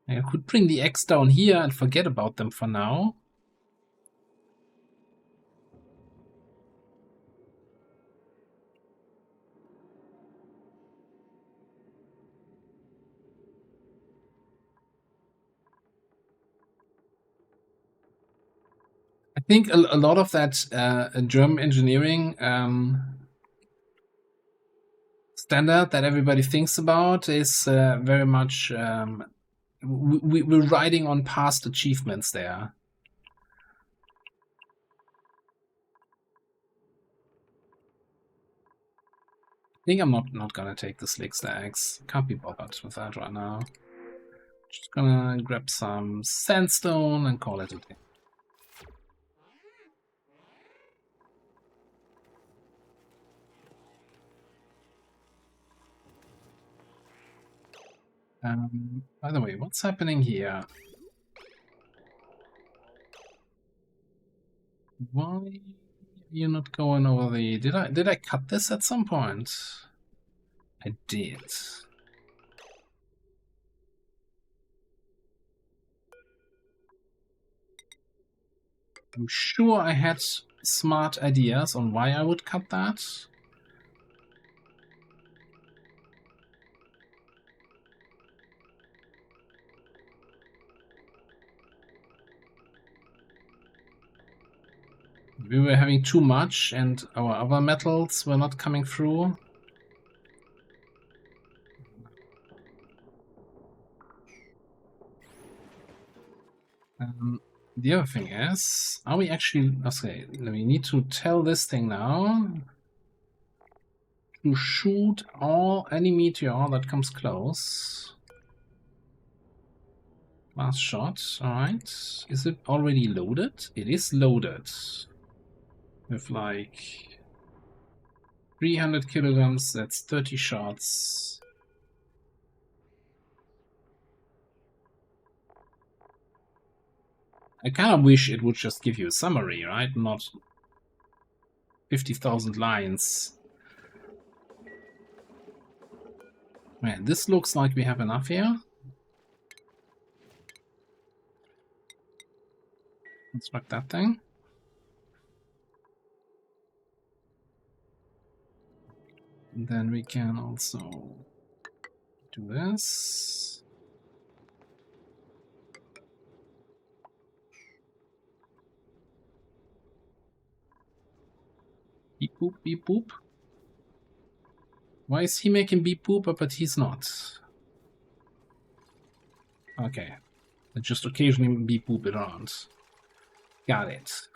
I could bring the eggs down here and forget about them for now. I think a lot of that German engineering standard that everybody thinks about is very much we're riding on past achievements there. I think I'm not gonna take the Slickster eggs. Can't be bothered with that right now. Just gonna grab some sandstone and call it a day. By the way, what's happening here? Why are you not going over the... Did I cut this at some point? I did. I'm sure I had smart ideas on why I would cut that. We were having too much and our other metals were not coming through. The other thing is, are we actually... Okay, we need to tell this thing now to shoot any meteor that comes close. Last shot, alright. Is it already loaded? It is loaded. With like 300 kilograms, that's 30 shots. I kind of wish it would just give you a summary, right? Not 50,000 lines. Man, this looks like we have enough here. Construct that thing. And then we can also do this. Beep boop, beep boop. Why is he making beep boop, but he's not? Okay. I just occasionally beep boop it around. Got it.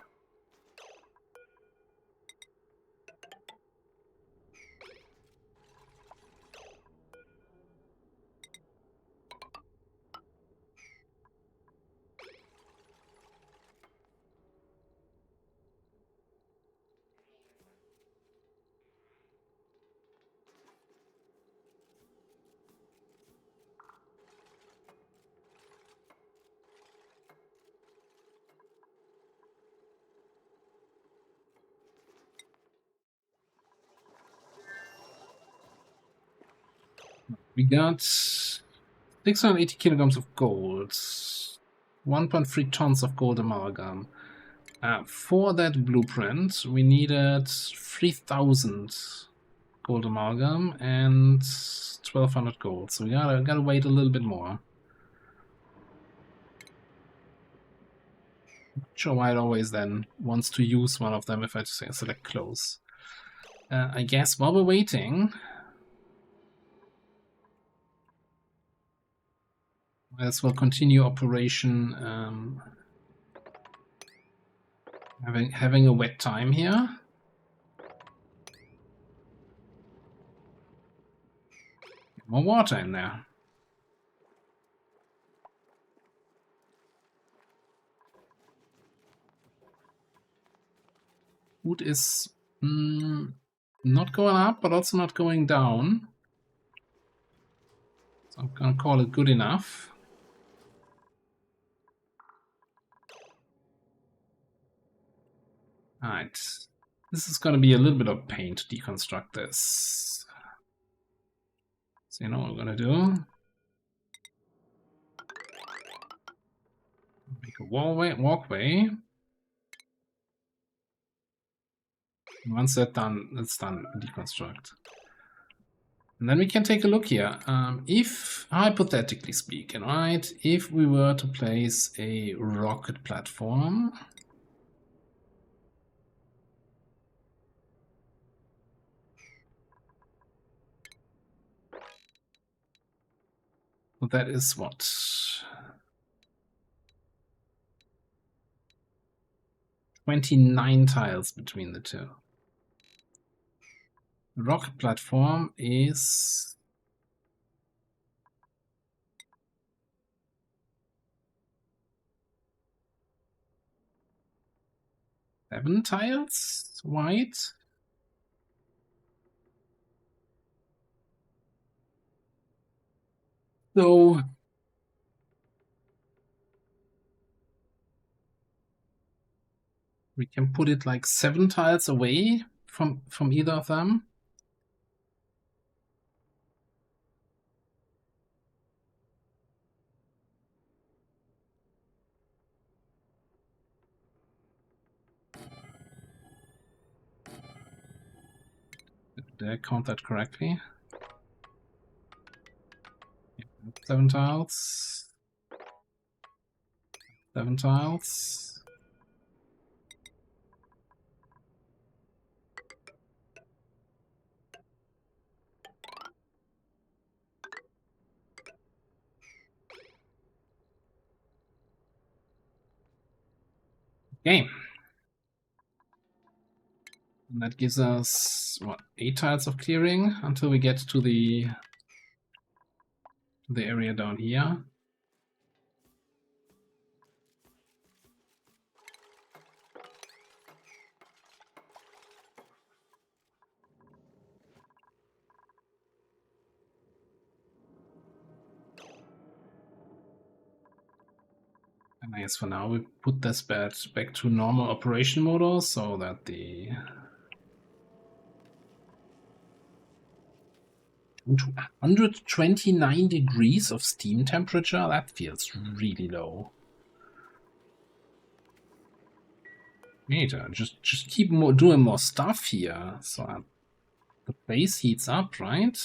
We got 680 kilograms of gold, 1.3 tons of gold amalgam. For that blueprint, we needed 3,000 gold amalgam and 1,200 gold. So we gotta wait a little bit more. Not sure why it always then wants to use one of them if I select close. I guess while we're waiting, might as well continue operation. Having a wet time here. Get more water in there. Food is not going up, but also not going down. So I'm gonna call it good enough. Alright. This is gonna be a little bit of pain to deconstruct this. So you know what we're gonna do? Make a walkway. Once that's done, deconstruct. And then we can take a look here. If, hypothetically speaking, right, if we were to place a rocket platform, so that is what? 29 tiles between the two. The rocket platform is 7 tiles wide. So we can put it like 7 tiles away from either of them. Did I count that correctly? 7 tiles. 7 tiles. Okay. And that gives us, what, 8 tiles of clearing until we get to the area down here. And I guess for now we put this bed back to normal operation mode so that the 129 degrees of steam temperature, that feels really low. We need to just keep doing more stuff here so that the base heats up, right?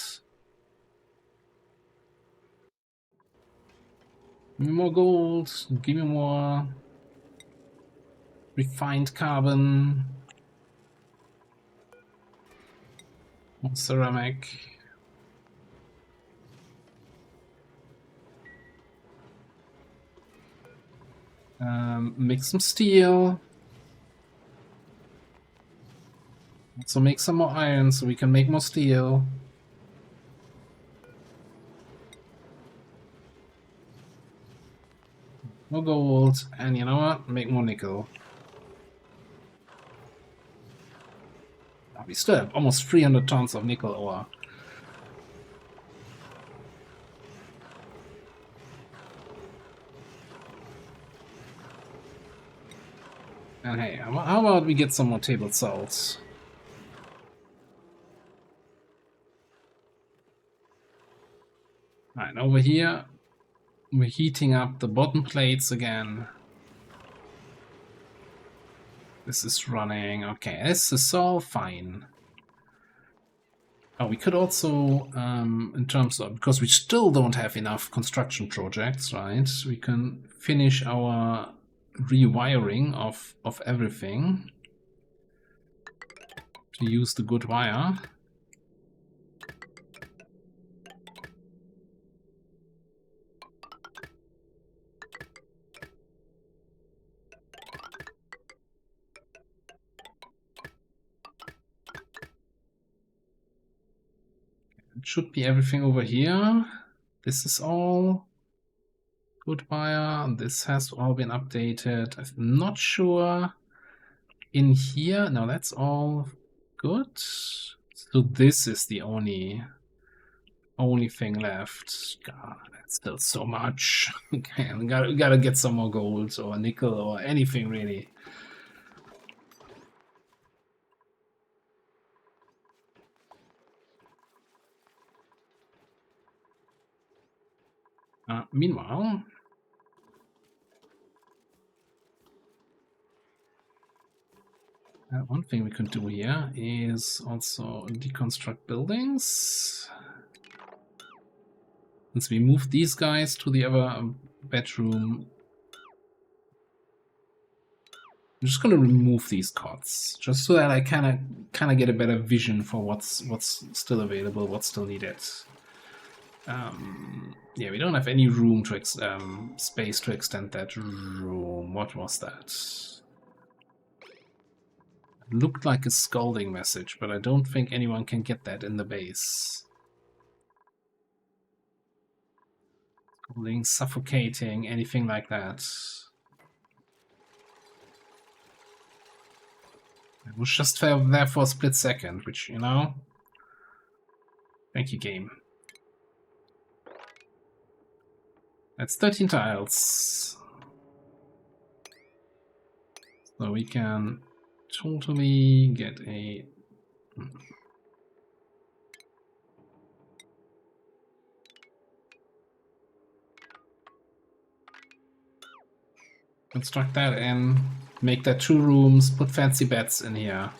Give me more gold, give me more refined carbon, more ceramic. Make some steel. Also make some more iron so we can make more steel. More gold, and you know what? Make more nickel. We still have almost 300 tons of nickel ore. And hey, how about we get some more table salts? Alright, over here, we're heating up the bottom plates again. This is running. Okay, this is all fine. Oh, we could also, in terms of, because we still don't have enough construction projects, right? We can finish our rewiring of everything to use the good wire. It should be everything over here. This is all good wire. This has all been updated. I'm not sure in here. No, that's all good. So this is the only thing left. God, that's still so much. Okay, we gotta get some more gold or nickel or anything really. Meanwhile, one thing we can do here is also deconstruct buildings. Since we move these guys to the other bedroom, I'm just gonna remove these cots, just so that I kind of get a better vision for what's still available, what's still needed. Yeah, we don't have any room to space to extend that room. What was that? It looked like a scolding message, but I don't think anyone can get that in the base. Scolding, suffocating, anything like that. It was just there for a split second, which, you know... Thank you, game. That's 13 tiles. So we can totally get a... Construct that in, make that 2 rooms, put fancy beds in here.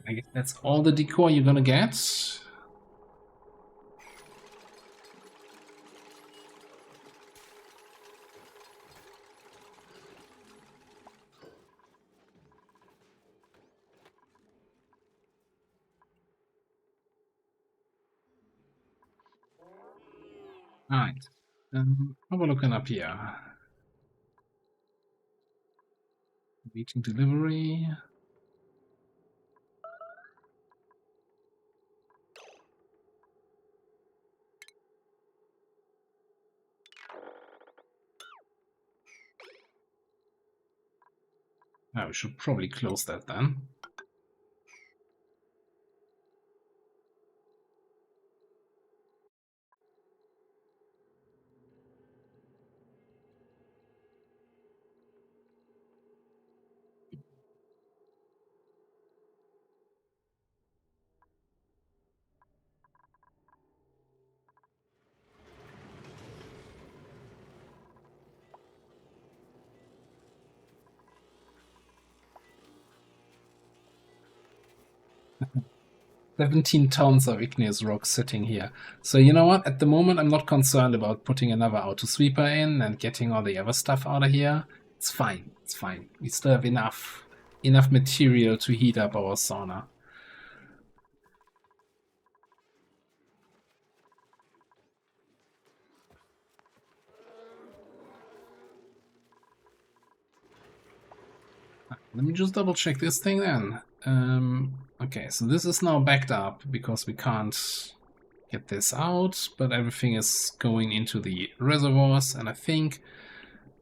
I guess that's all the decor you're gonna get. Alright. How about looking up here? Meeting delivery. Oh, we should probably close that then. "17 tons of igneous rock sitting here." So you know what? At the moment, I'm not concerned about putting another auto sweeper in and getting all the other stuff out of here. It's fine. It's fine. We still have enough material to heat up our sauna. Let me just double check this thing then. Okay, so this is now backed up because we can't get this out, but everything is going into the reservoirs, and I think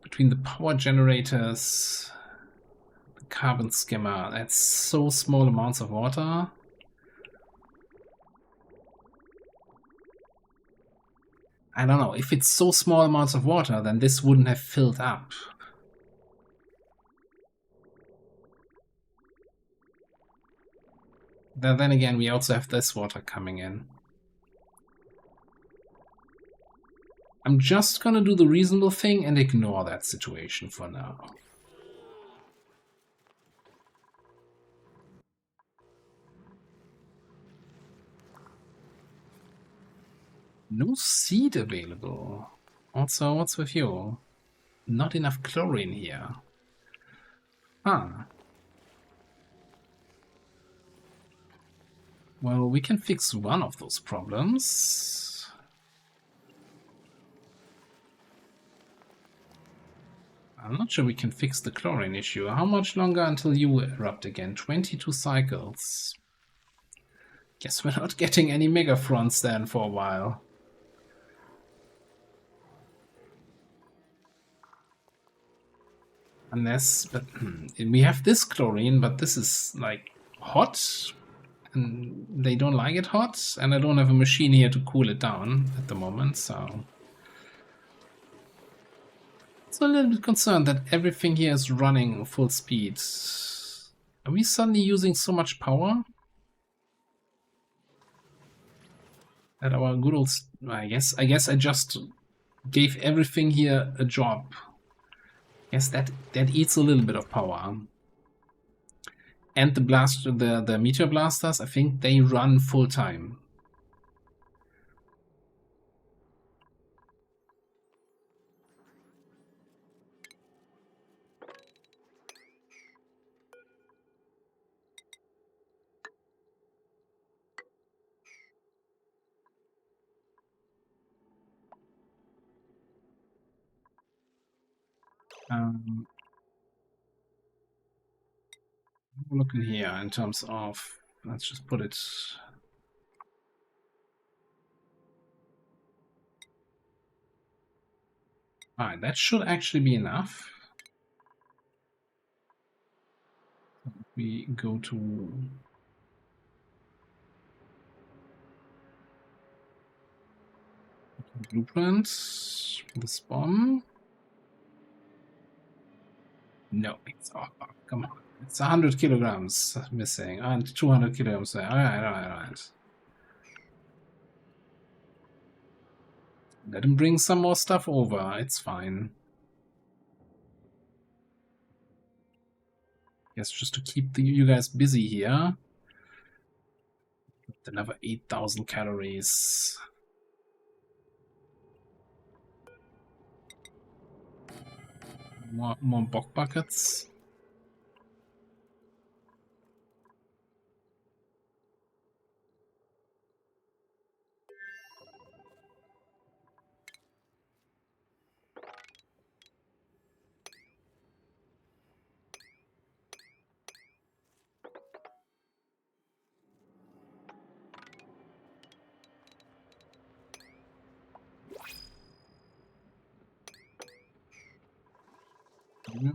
between the power generators, the carbon skimmer, that's so small amounts of water. I don't know, if it's so small amounts of water, then this wouldn't have filled up. Then again, we also have this water coming in. I'm just gonna do the reasonable thing and ignore that situation for now. No seed available. Also, what's with you? Not enough chlorine here. Huh. Well, we can fix one of those problems. I'm not sure we can fix the chlorine issue. How much longer until you erupt again? 22 cycles. Guess we're not getting any megafronts then for a while. Unless, but we have this chlorine, but this is like hot, and they don't like it hot, and I don't have a machine here to cool it down at the moment, so it's a little bit concerned that everything here is running full speed. Are we suddenly using so much power? At our good old, I guess I just gave everything here a job. Yes, that eats a little bit of power. And the meteor blasters, I think they run full time. Look in here in terms of, let's just put it. Alright, that should actually be enough. We go to blueprint, this bomb. No, it's come on. It's 100 kilograms missing and 200 kilograms there. Alright. Let him bring some more stuff over. It's fine. Yes, just to keep you guys busy here. Another 8,000 calories. More bog buckets.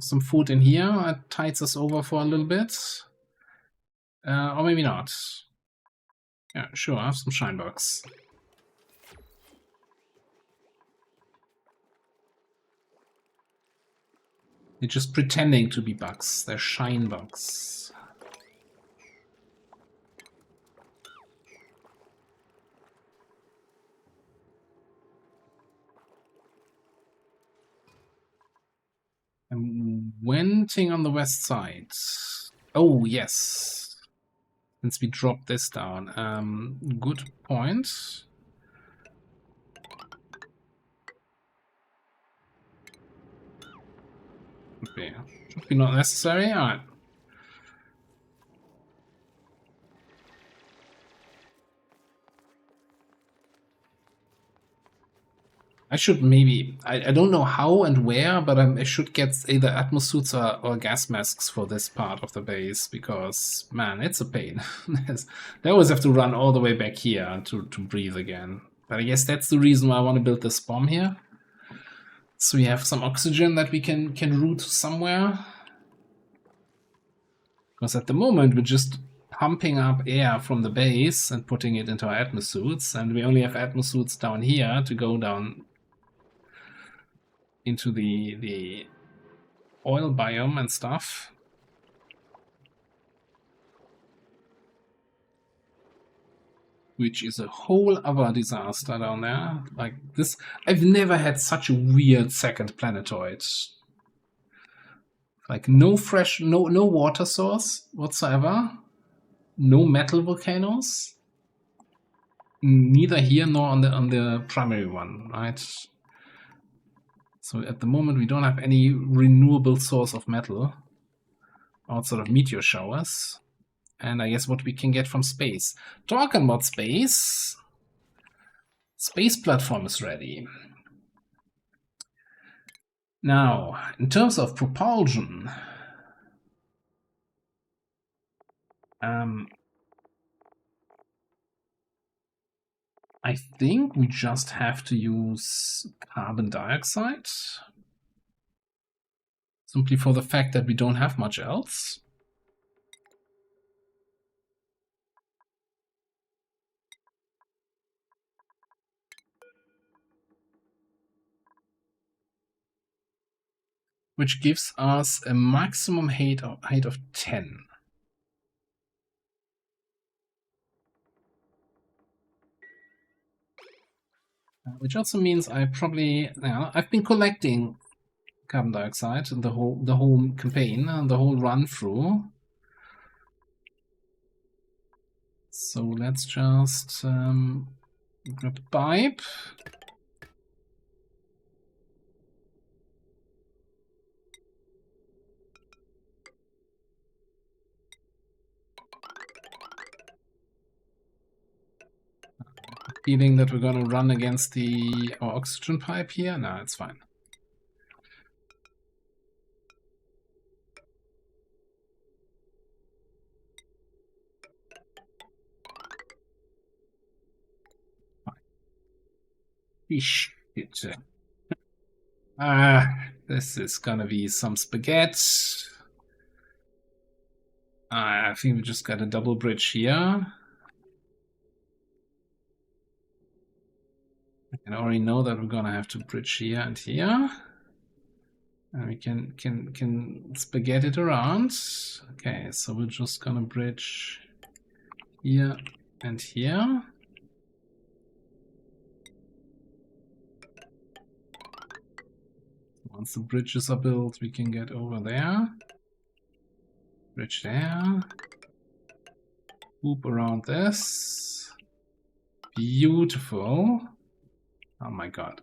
Some food in here. That tides us over for a little bit. Or maybe not. Yeah, sure, I have some shine bugs. They're just pretending to be bugs. They're shine bugs. I'm wenting on the west side. Oh, yes. Since we dropped this down. Good point. Okay. Should be not necessary. Alright. I should maybe, I don't know how and where, but I should get either atmosuits or gas masks for this part of the base, because, man, it's a pain. They always have to run all the way back here to breathe again. But I guess that's the reason why I want to build this bomb here. So we have some oxygen that we can route somewhere. Because at the moment we're just pumping up air from the base and putting it into our atmosuits, and we only have atmosuits down here to go down into the oil biome and stuff. Which is a whole other disaster down there. Like this, I've never had such a weird second planetoid. Like no fresh, no water source whatsoever. No metal volcanoes. Neither here nor on the primary one, right? So at the moment we don't have any renewable source of metal outside of meteor showers. And I guess what we can get from space. Talking about space, space platform is ready. Now, in terms of propulsion, I think we just have to use carbon dioxide. Simply for the fact that we don't have much else. Which gives us a maximum height of 10. Which also means I probably, I've been collecting carbon dioxide in the whole campaign and the whole run through. So let's just grab a pipe. Feeling that we're gonna run against our oxygen pipe here. No, it's fine. Shit. Ah, this is gonna be some spaghetti. I think we just got a double bridge here. I can already know that we're gonna have to bridge here and here. And we can spaghetti it around. Okay, so we're just gonna bridge here and here. Once the bridges are built, we can get over there. Bridge there. Loop around this. Beautiful. Oh my god.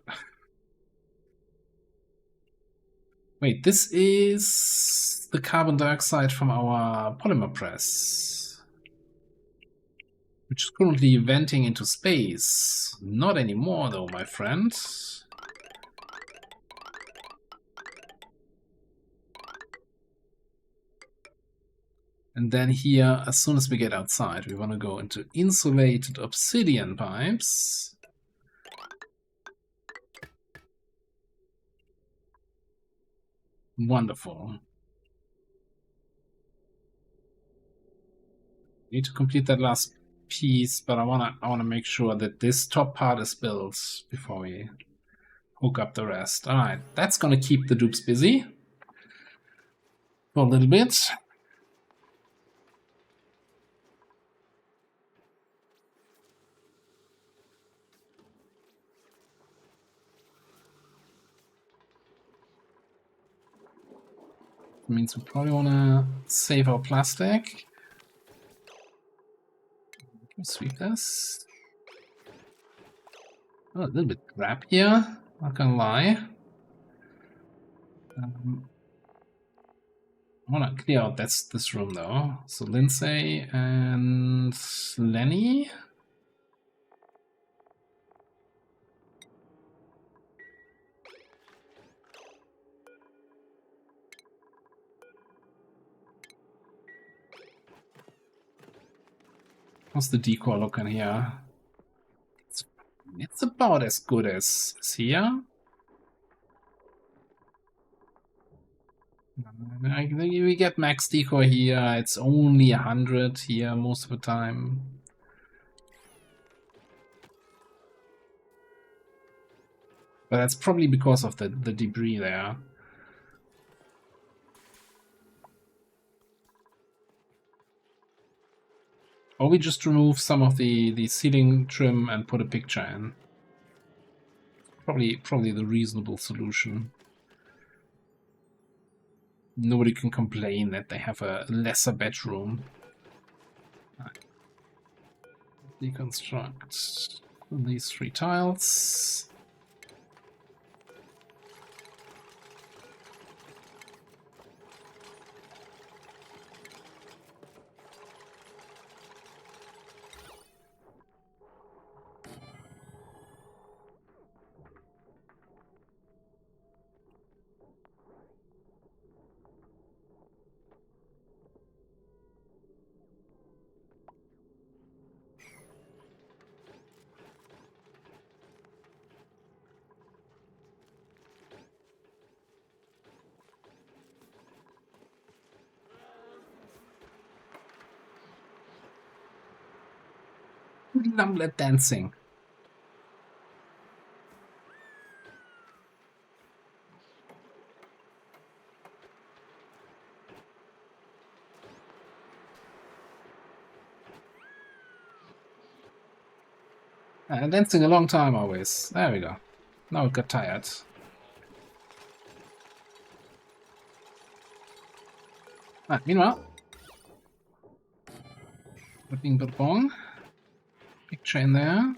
Wait, this is the carbon dioxide from our polymer press, which is currently venting into space. Not anymore though, my friend. And then here, as soon as we get outside, we want to go into insulated obsidian pipes. Wonderful. Need to complete that last piece, but I wanna make sure that this top part is built before we hook up the rest. All right, that's gonna keep the dupes busy for a little bit. Means we probably want to save our plastic. Sweep this. Oh, a little bit crap here, not gonna lie. I want to clear out this room though. So Lindsay and Lenny. How's the decor looking here? It's about as good as here. We get max decor here. It's only 100 here most of the time. But that's probably because of the debris there. Or we just remove some of the ceiling trim and put a picture in. Probably the reasonable solution. Nobody can complain that they have a lesser bedroom. Deconstruct these 3 tiles. Numblet dancing. Dancing a long time always. There we go. Now it got tired. Meanwhile, putting the bong picture in there.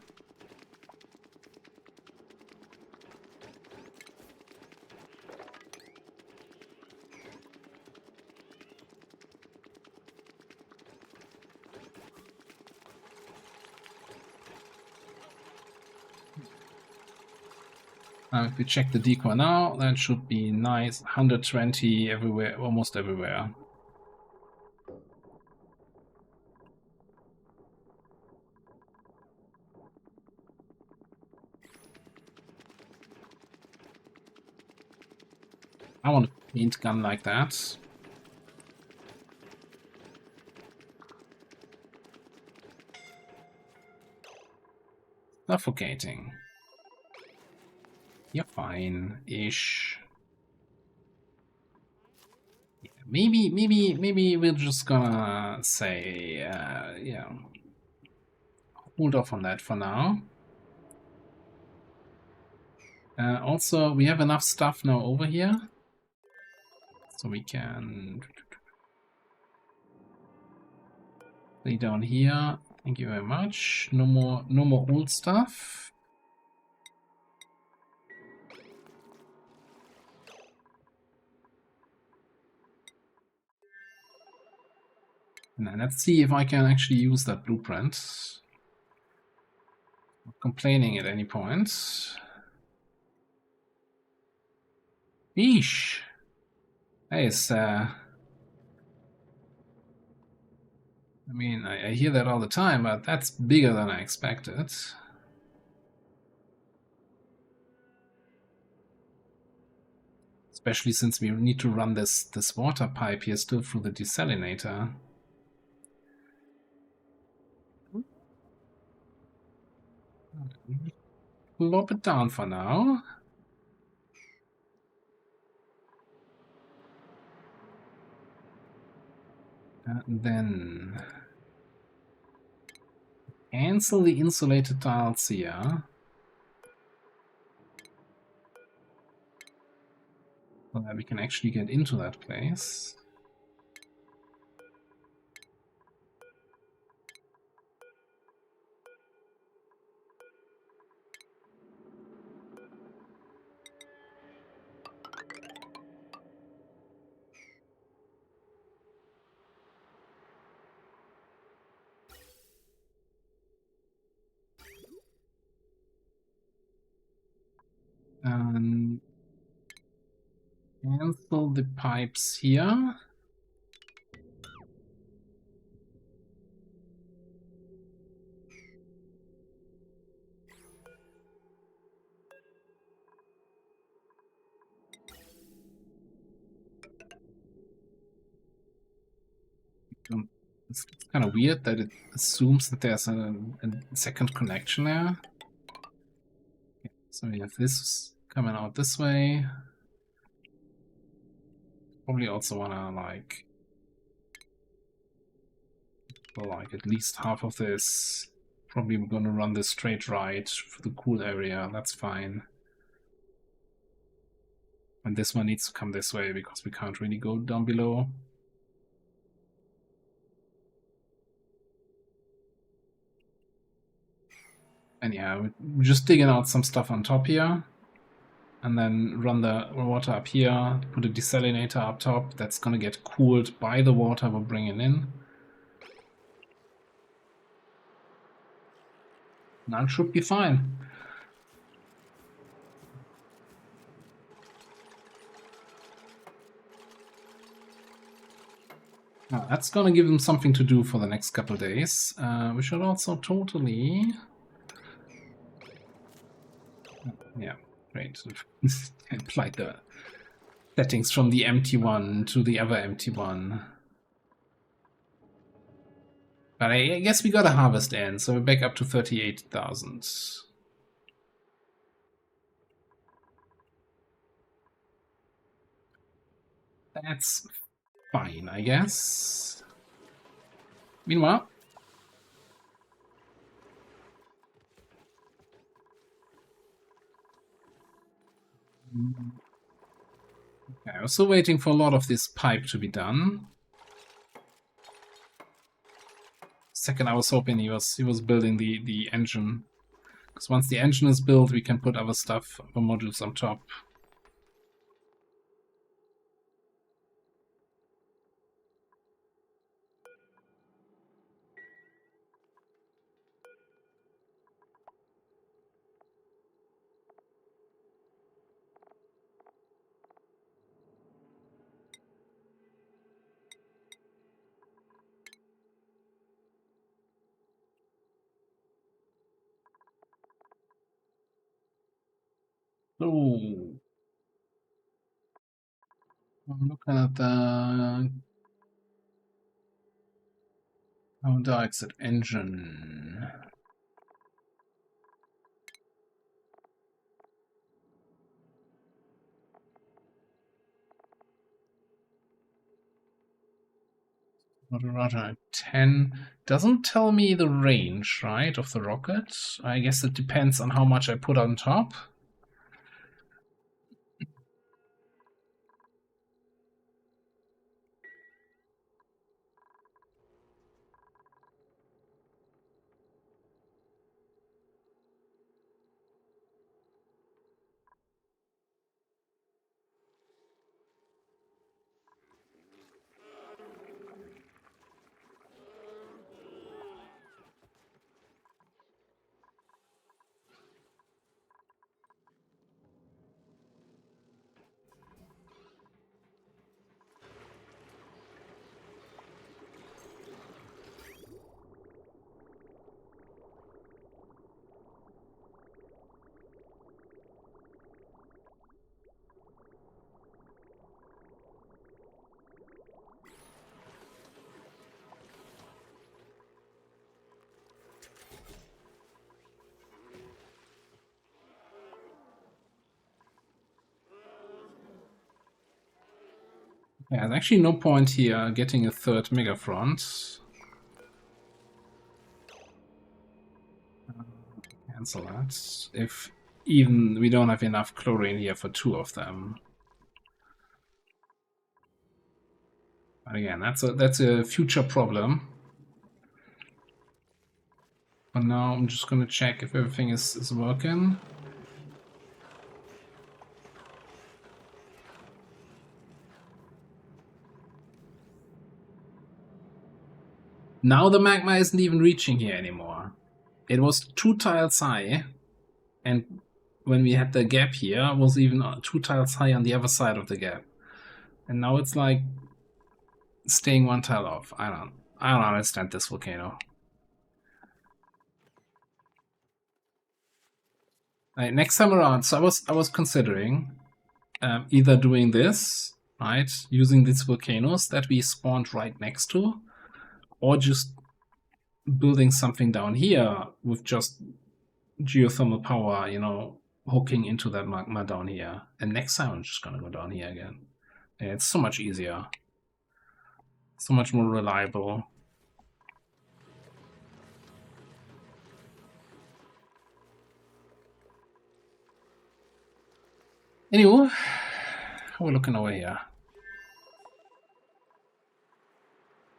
If we check the decor now, that should be nice. 120 everywhere, almost everywhere. I want a paint gun like that. Suffocating. You're fine-ish. Yeah, maybe we're just gonna say, yeah, hold off on that for now. Also, we have enough stuff now over here, so we can lay down here. Thank you very much. No more old stuff. Now let's see if I can actually use that blueprint. Not complaining at any point. Eesh. That is, I mean, I hear that all the time, but that's bigger than I expected. Especially since we need to run this water pipe here still through the desalinator. Plop it down for now. And then cancel the insulated tiles here. So that we can actually get into that place. And cancel the pipes here. It's kind of weird that it assumes that there's a second connection there. Okay, so we have this coming out this way. Probably also wanna like at least half of this. Probably we're gonna run this straight right for the cool area. That's fine. And this one needs to come this way because we can't really go down below. And yeah, we're just digging out some stuff on top here. And then run the water up here, put a desalinator up top. That's gonna get cooled by the water we're bringing in. That should be fine. Now, that's gonna give them something to do for the next couple days. We should also totally... Yeah, great. Applied the settings from the empty one to the other empty one. But I guess we got a harvest in, so we're back up to 38,000. That's fine, I guess. Meanwhile... Okay, I was still waiting for a lot of this pipe to be done. Second, I was hoping he was building the engine. Because once the engine is built, we can put other stuff, other modules on top. So I'm looking at the carbon dioxide engine. Roger, 10 doesn't tell me the range, right, of the rocket. I guess it depends on how much I put on top. Yeah, there's actually no point here getting a third megafront. Cancel that. If even we don't have enough chlorine here for 2 of them. But again, that's a future problem. But now I'm just gonna check if everything is working. Now the magma isn't even reaching here anymore. It was 2 tiles high, and when we had the gap here, it was even 2 tiles high on the other side of the gap. And now it's like staying 1 tile off. I don't understand this volcano. Right, next time around, so I was considering either doing this, right, using these volcanoes that we spawned right next to, or just building something down here with just geothermal power, you know, hooking into that magma down here. And next time I'm just gonna go down here again. Yeah, it's so much easier. So much more reliable. Anyway, we're looking over here.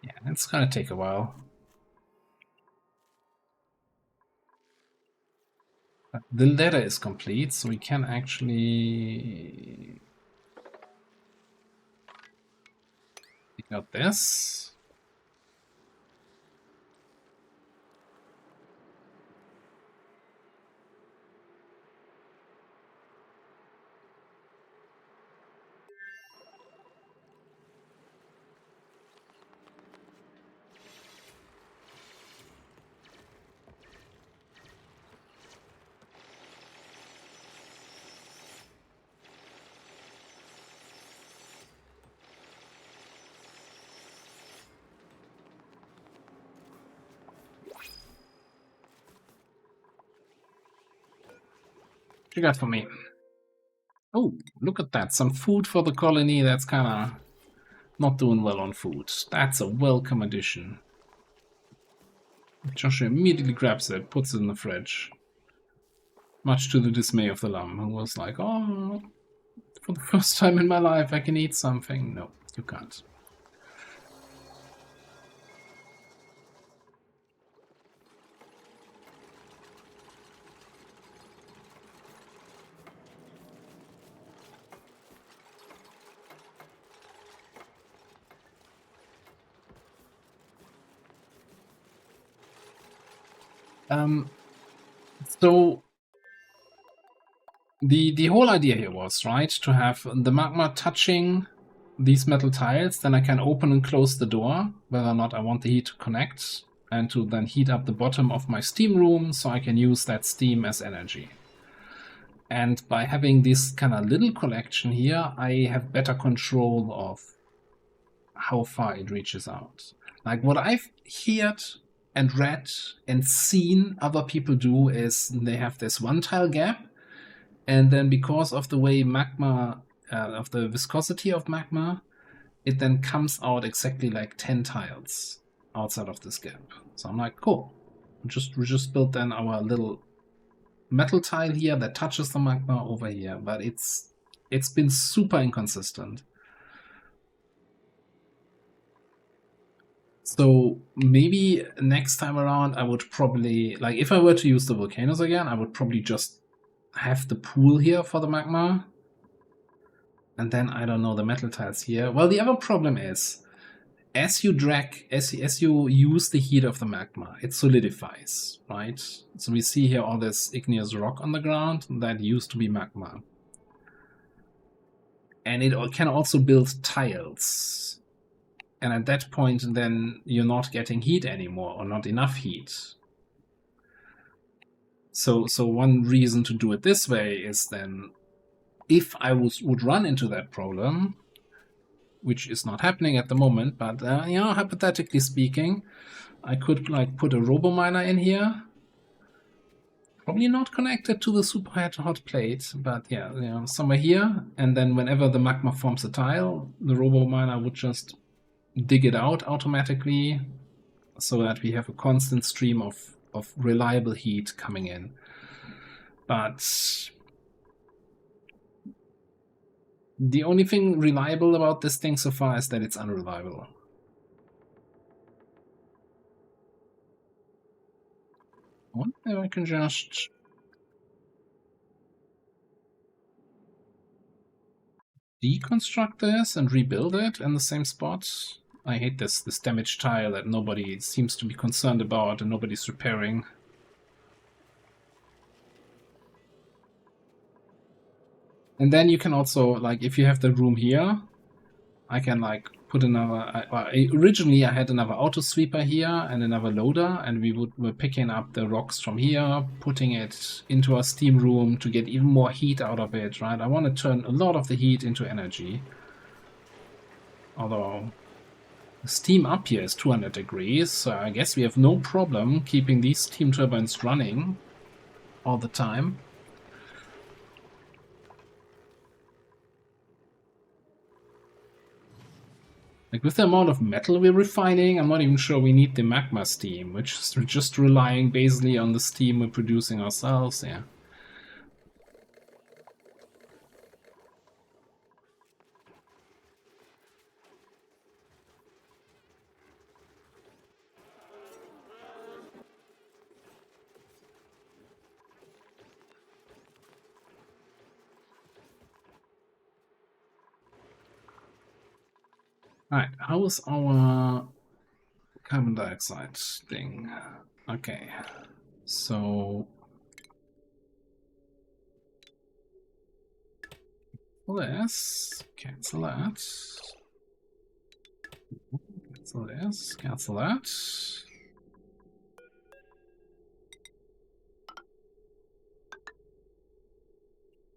Yeah, it's gonna take a while. But the ladder is complete, so we can actually take out this. What you got for me? Oh, look at that. Some food for the colony that's kind of not doing well on food. That's a welcome addition. Joshua immediately grabs it, puts it in the fridge. Much to the dismay of the llama, who was like, oh, for the first time in my life I can eat something. No, you can't. So the whole idea here was, right, to have the magma touching these metal tiles, then I can open and close the door, whether or not I want the heat to connect, and to then heat up the bottom of my steam room so I can use that steam as energy. And by having this kind of little collection here, I have better control of how far it reaches out. Like what I've heard and read and seen other people do is they have this one tile gap, and then because of the way magma, of the viscosity of magma, it then comes out exactly like 10 tiles outside of this gap. So I'm like, cool. We just built then our little metal tile here that touches the magma over here, but it's been super inconsistent. So maybe next time around I would probably, like if I were to use the volcanoes again, I would probably just have the pool here for the magma. And then, I don't know, the metal tiles here. Well, the other problem is, as you use the heat of the magma, it solidifies, right? So we see here all this igneous rock on the ground that used to be magma. And it can also build tiles. And at that point, then you're not getting heat anymore, or not enough heat. So one reason to do it this way is then, if I would run into that problem, which is not happening at the moment, but you know, hypothetically speaking, I could like put a robo miner in here. Probably not connected to the super hot plate, but yeah, you know, somewhere here. And then whenever the magma forms a tile, the robo miner would just dig it out automatically, so that we have a constant stream of reliable heat coming in. But the only thing reliable about this thing so far is that it's unreliable. I wonder if I can just deconstruct this and rebuild it in the same spot. I hate this damaged tile that nobody seems to be concerned about and nobody's repairing. And then you can also, like, if you have the room here, I can like put another. Originally, I had another auto sweeper here and another loader, and we're picking up the rocks from here, putting it into our steam room to get even more heat out of it. Right? I want to turn a lot of the heat into energy. Although the steam up here is 200 degrees, so I guess we have no problem keeping these steam turbines running all the time. Like with the amount of metal we're refining, I'm not even sure we need the magma steam, which is just relying basically on the steam we're producing ourselves. Yeah. Alright, how is our carbon dioxide thing? Okay, so this, cancel that, cancel this, cancel that.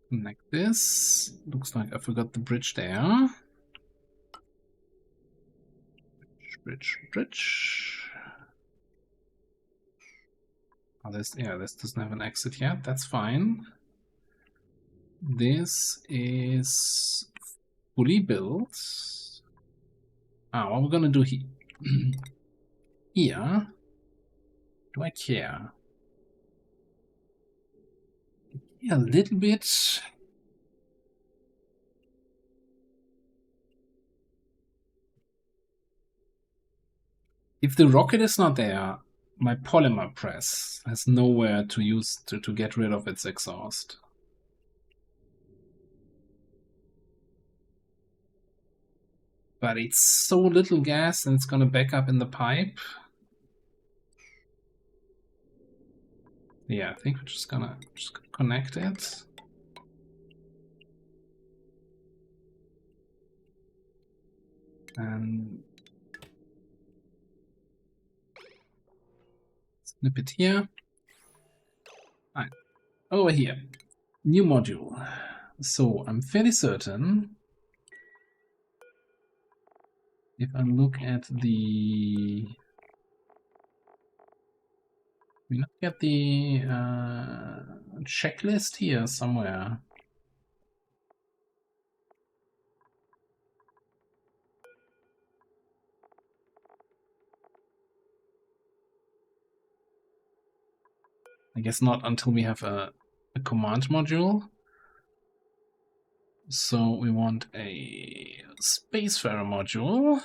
Connect this. Looks like I forgot the bridge there. Bridge. Oh, this doesn't have an exit yet. That's fine. This is fully built. What we're gonna do here? Here, do I care? Yeah, a little bit. If the rocket is not there, my polymer press has nowhere to use to get rid of its exhaust. But it's so little gas and it's gonna back up in the pipe. Yeah, I think we're just gonna connect it. And snip it here. Alright, over here. New module. So I'm fairly certain if I look at the... We look at the checklist here somewhere. I guess not until we have a command module. So we want a Spacefarer module.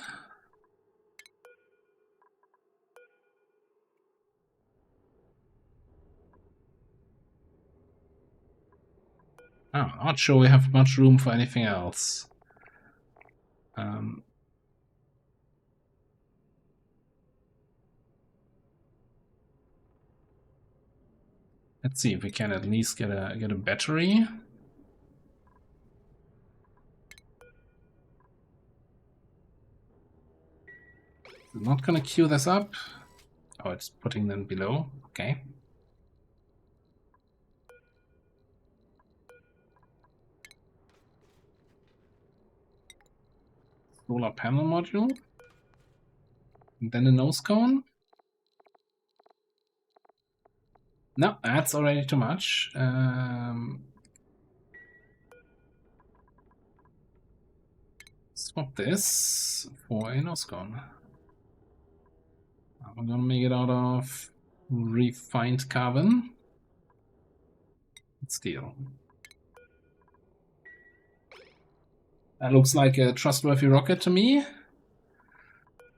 I'm not sure we have much room for anything else. Let's see if we can at least get a battery. I'm not gonna queue this up. Oh, it's putting them below. Okay. Solar panel module. And then a nose cone. No, that's already too much. Swap this for a nose cone. I'm gonna make it out of refined carbon. Steel. That looks like a trustworthy rocket to me.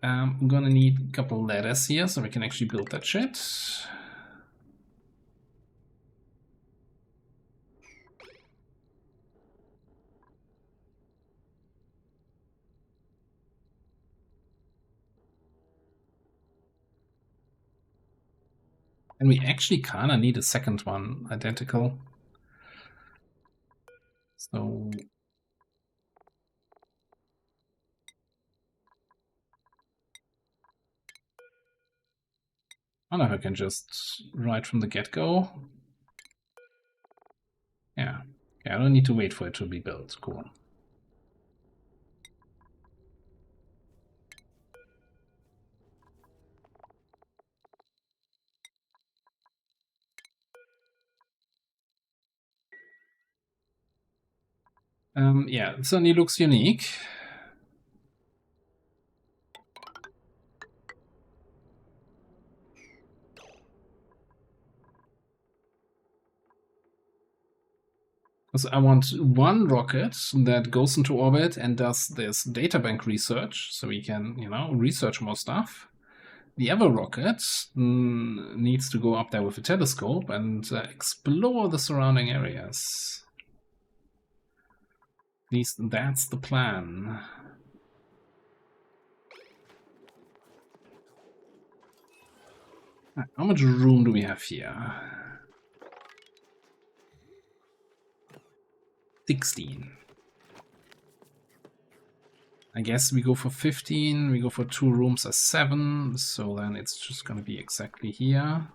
I'm gonna need a couple ladders here so we can actually build that shit. And we actually kinda need a second one, identical. So I don't know if I can just right from the get-go. Yeah. I don't need to wait for it to be built. Cool. Yeah, it certainly looks unique. Because I want one rocket that goes into orbit and does this databank research, so we can, research more stuff. The other rocket needs to go up there with a telescope and explore the surrounding areas. At least that's the plan. How much room do we have here? 16. I guess we go for 15, we go for 2 rooms as 7, so then it's just gonna be exactly here.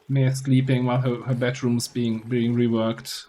Mia sleeping while her bedroom's being reworked.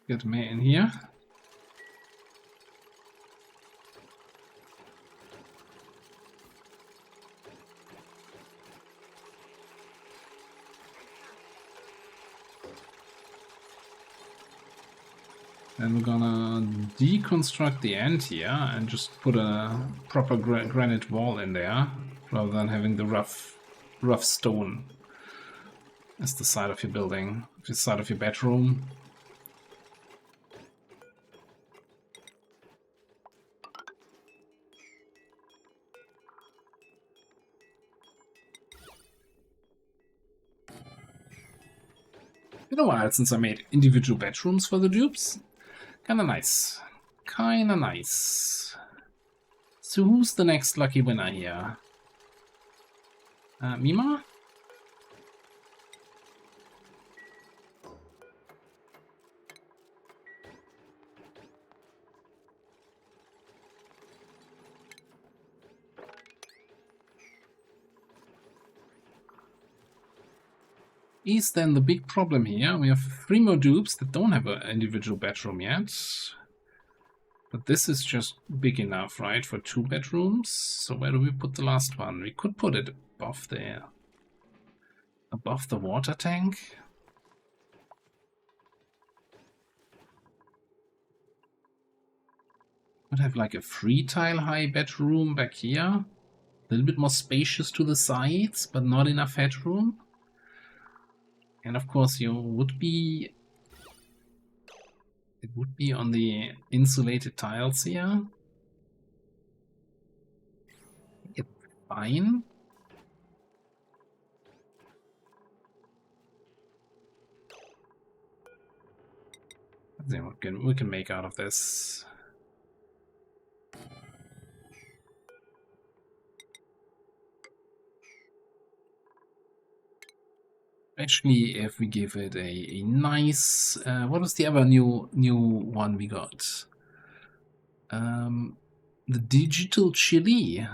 Get me in here. Then we're gonna deconstruct the end here and just put a proper granite wall in there, rather than having the rough stone as the side of your building, the side of your bedroom. Been a while since I made individual bedrooms for the dupes. Kinda nice. Kinda nice. So who's the next lucky winner here? Mima? Is then the big problem here. We have 3 more dupes that don't have an individual bedroom yet. But this is just big enough, right, for 2 bedrooms? So where do we put the last one? We could put it above the water tank. Could have like a 3 tile high bedroom back here. A little bit more spacious to the sides, but not enough headroom. And of course it would be on the insulated tiles here. It's fine. Let's see what we can make out of this. Especially if we give it a nice... what was the other new one we got? The digital chili.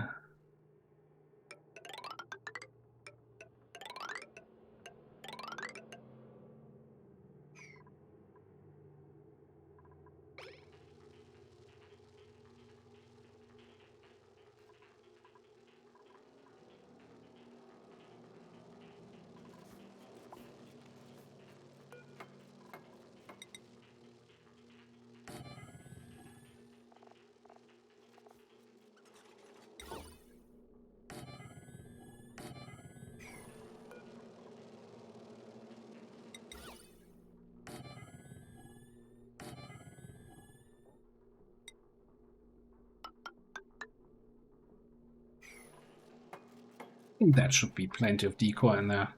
I think that should be plenty of decor in there.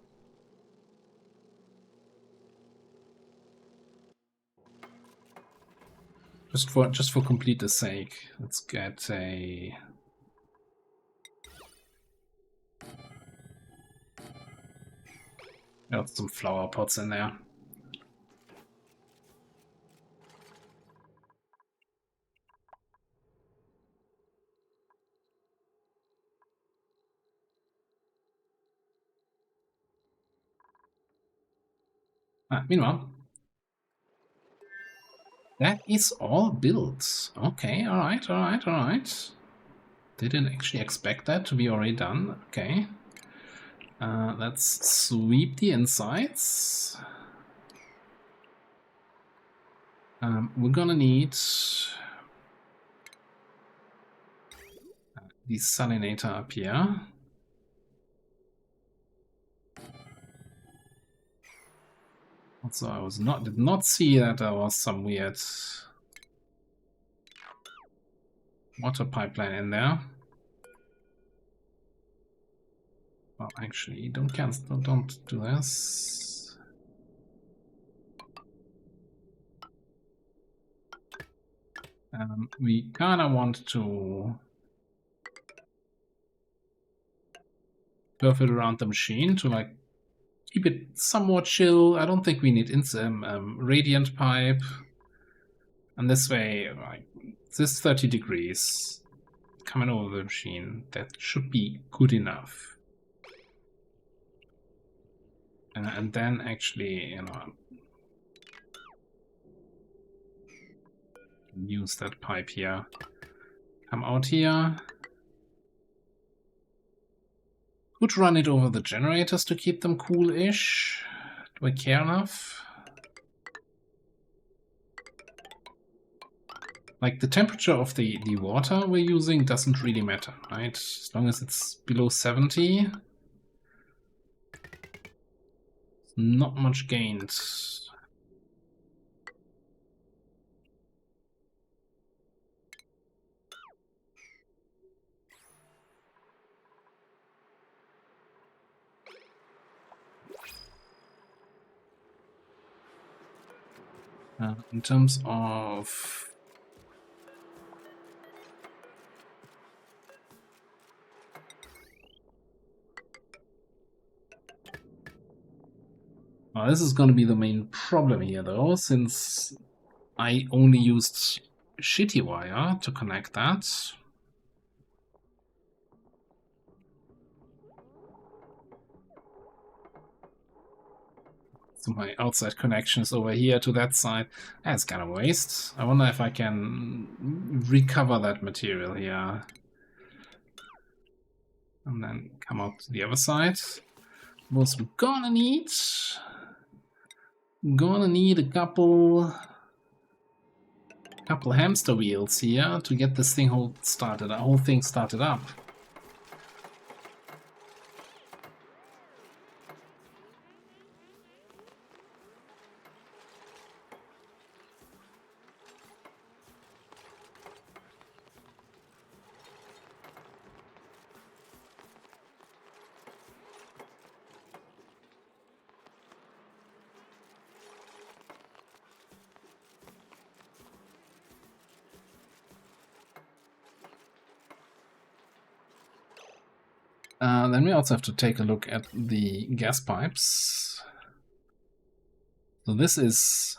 Just for completeness sake, let's get a... got some flower pots in there. Meanwhile, that is all built. Okay, alright. Didn't actually expect that to be already done. Okay. Let's sweep the insides. We're gonna need the salinator up here. Also, I did not see that there was some weird water pipeline in there. Well, actually, don't do this. We kind of want to curve it around the machine to like keep it somewhat chill. I don't think we need radiant pipe. And this way, like, this 30 degrees coming over the machine, that should be good enough. And then actually, use that pipe here. Come out here. Could run it over the generators to keep them cool-ish. Do I care enough? Like, the temperature of the water we're using doesn't really matter, right? As long as it's below 70. Not much gained. In terms of... Well, this is going to be the main problem here, though, since I only used shitty wire to connect that. So my outside connection is over here to that side. That's kind of a waste. I wonder if I can recover that material here. And then come out to the other side. What we're gonna need... a couple hamster wheels here to get this thing whole thing started up. Then we also have to take a look at the gas pipes. So this is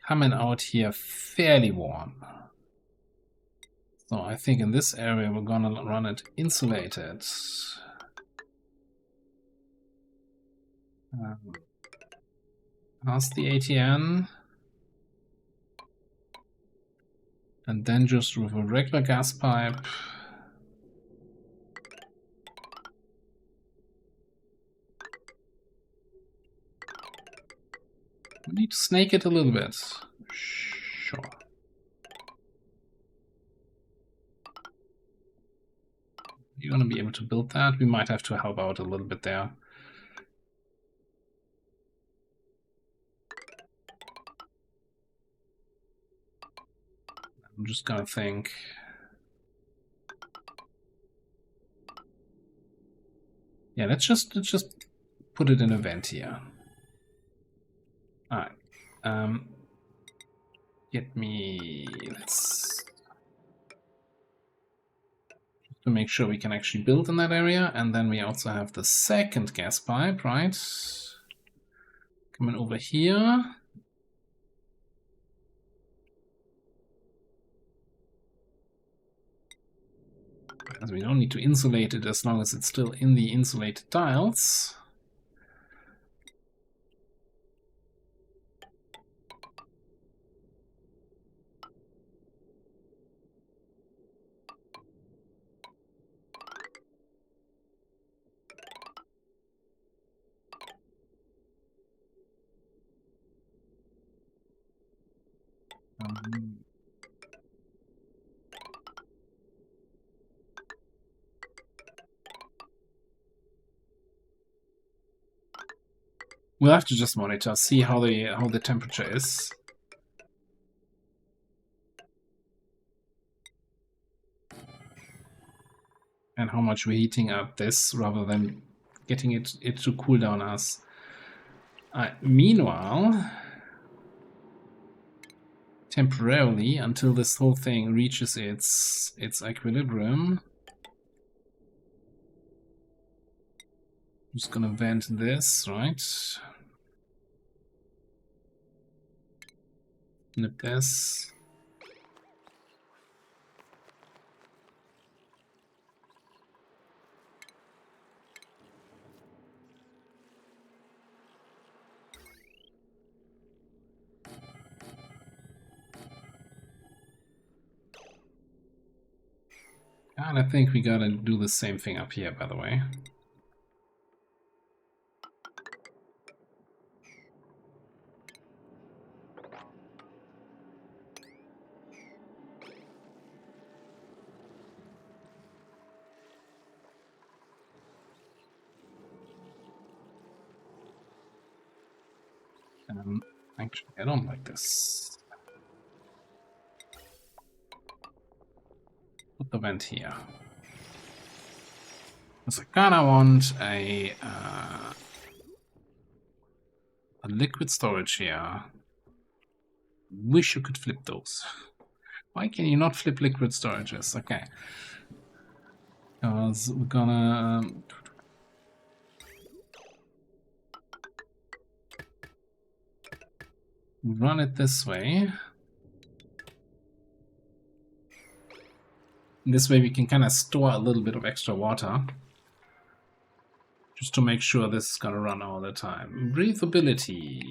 coming out here fairly warm. So I think in this area we're gonna run it insulated. Past the ATN. And then just with a regular gas pipe. We need to snake it a little bit. Sure. You're gonna be able to build that. We might have to help out a little bit there. I'm just gonna think. Yeah, let's just put it in a vent here. Alright. Let's to make sure we can actually build in that area, and then we also have the second gas pipe, right? Coming over here. Because we don't need to insulate it as long as it's still in the insulated tiles. We'll have to just monitor, see how the temperature is. And how much we're heating up this rather than getting it to cool down us. Meanwhile, temporarily, until this whole thing reaches its equilibrium, I'm just gonna vent this, right? Nip this. And I think we gotta do the same thing up here, by the way. Actually, I don't like this. Put the vent here. Because I kinda want a liquid storage here. Wish you could flip those. Why can you not flip liquid storages? Okay. Because we're gonna run it this way. This way we can kind of store a little bit of extra water. Just to make sure this is gonna run all the time. Breathability.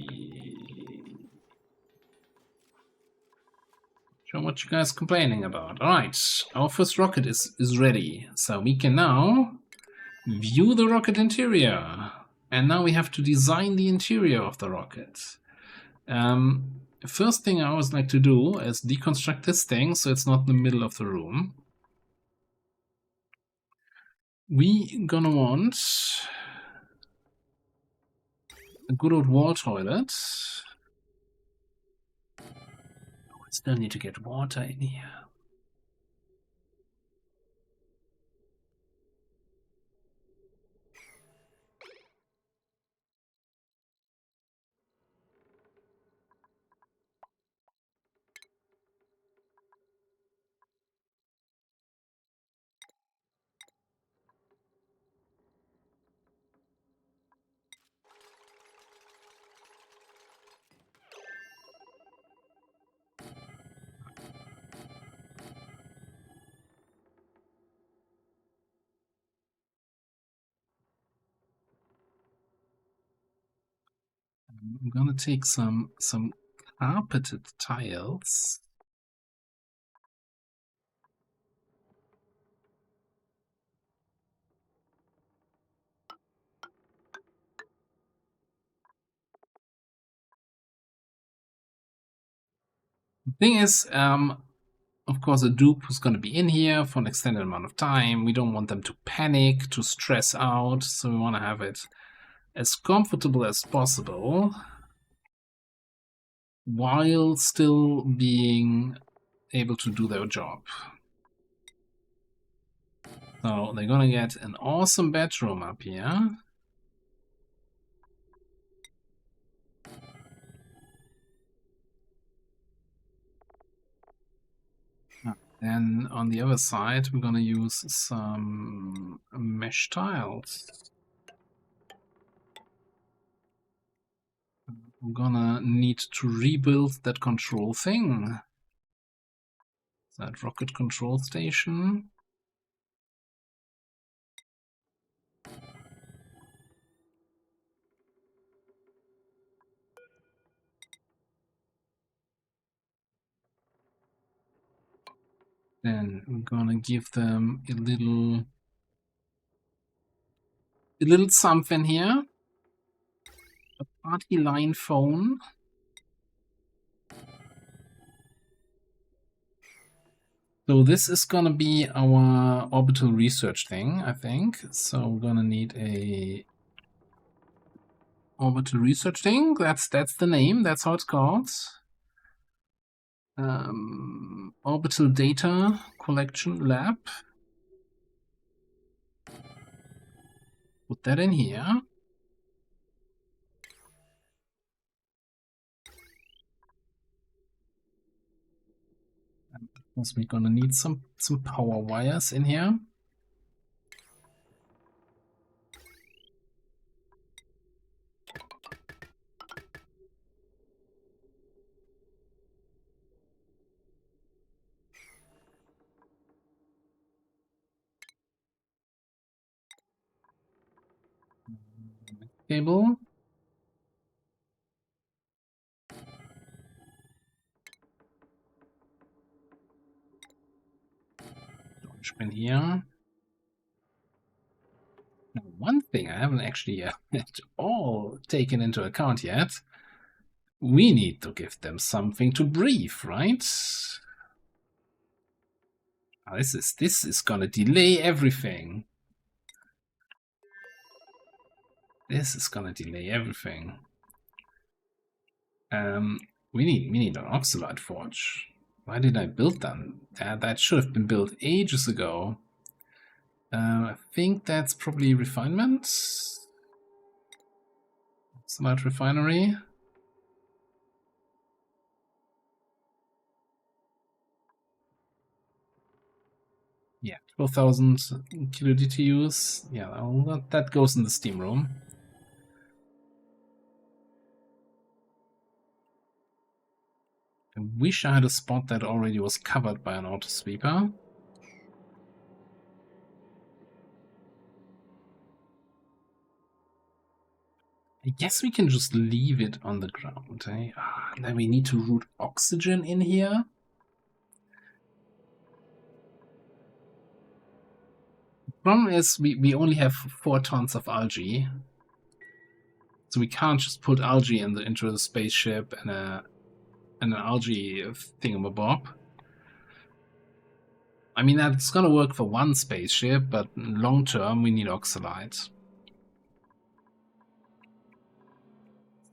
Show what you guys complaining about. Alright, our first rocket is ready. So we can now view the rocket interior. And now we have to design the interior of the rocket. First thing I always like to do is deconstruct this thing so it's not in the middle of the room. We gonna want a good old wall toilet. I still need to get water in here. I'm gonna take some carpeted tiles. The thing is, of course, a dupe is going to be in here for an extended amount of time. We don't want them to panic, to stress out, so we want to have it as comfortable as possible while still being able to do their job. So they're going to get an awesome bedroom up here. Then on the other side, we're going to use some mesh tiles. We're gonna need to rebuild that control thing. That rocket control station. Then we're gonna give them a little something here. A party line phone. So this is gonna be our orbital research thing, I think. So we're gonna need a orbital research thing. That's the name. That's how it's called. Orbital data collection lab. Put that in here. Because we're gonna need some power wires in here. Cable. bin here. Now, one thing I haven't actually at all taken into account yet. We need to give them something to breathe, right? This is gonna delay everything. This is gonna delay everything. We need an oxalate forge. Why did I build that? That should have been built ages ago. I think that's probably refinement. Oxalate refinery. Yeah, 12,000 kilo DTUs. Yeah, that goes in the steam room. I wish I had a spot that already was covered by an auto sweeper. I guess we can just leave it on the ground, eh? Then we need to route oxygen in here. The problem is we only have 4 tons of algae. So we can't just put algae into the spaceship and an algae thingamabob. I mean, that's gonna work for one spaceship, but long term we need oxalate.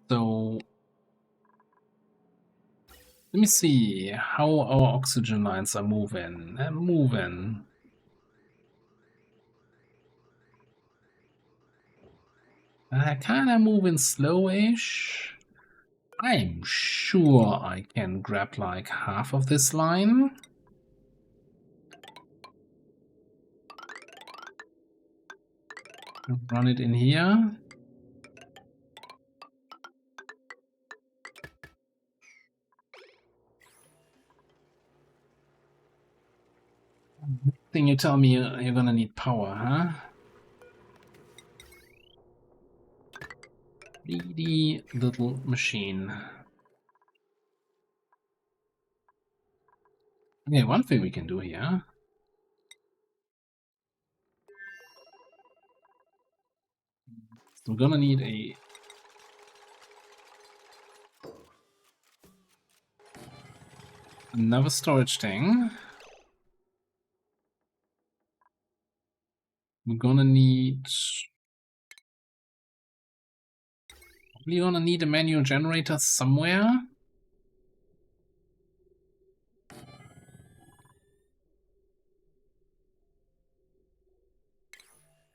So let me see how our oxygen lines are moving. They're moving. Kinda moving slowish. I'm sure I can grab like half of this line. Run it in here. Thing you tell me you're gonna need power, huh? Greedy little machine. Okay, one thing we can do here. So we're gonna need another storage thing. We're gonna need... Probably gonna need a manual generator somewhere.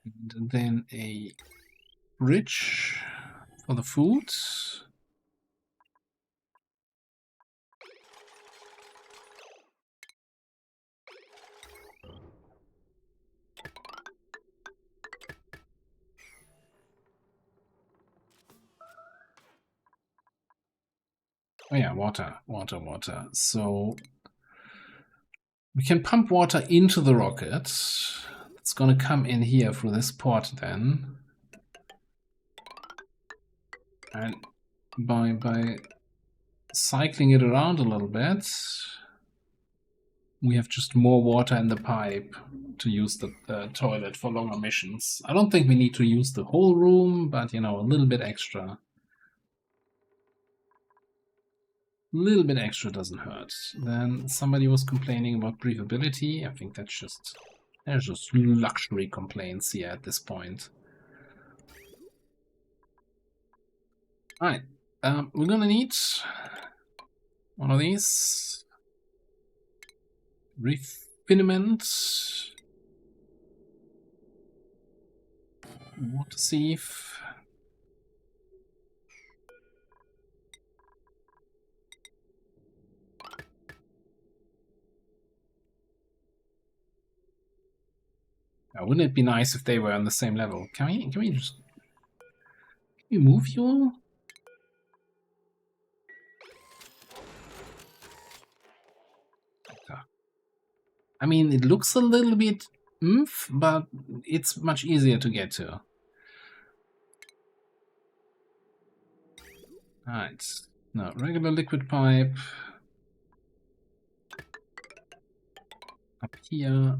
And then a bridge for the food. Oh yeah, water. So we can pump water into the rocket. It's gonna come in here through this port then. And by cycling it around a little bit, we have just more water in the pipe to use the toilet for longer missions. I don't think we need to use the whole room, but you know, a little bit extra. A little bit extra doesn't hurt. Then somebody was complaining about breathability. I think that's just... There's just luxury complaints here at this point. Alright. We're gonna need one of these. Refinement. Water sieve. Wouldn't it be nice if they were on the same level? Can we just... Can we move you all? I mean, it looks a little bit but it's much easier to get to. Alright. Now, regular liquid pipe. Up here.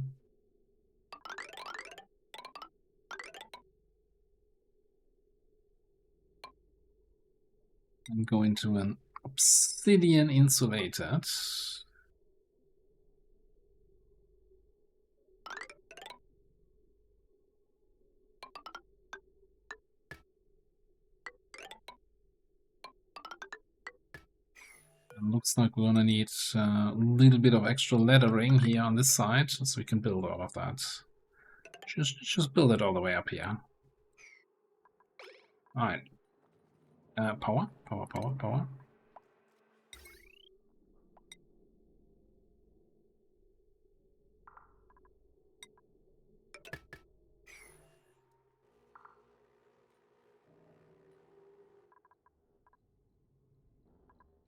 and go into an obsidian insulated. And looks like we're gonna need a little bit of extra lettering here on this side, so we can build all of that. Just build it all the way up here. Alright. Power.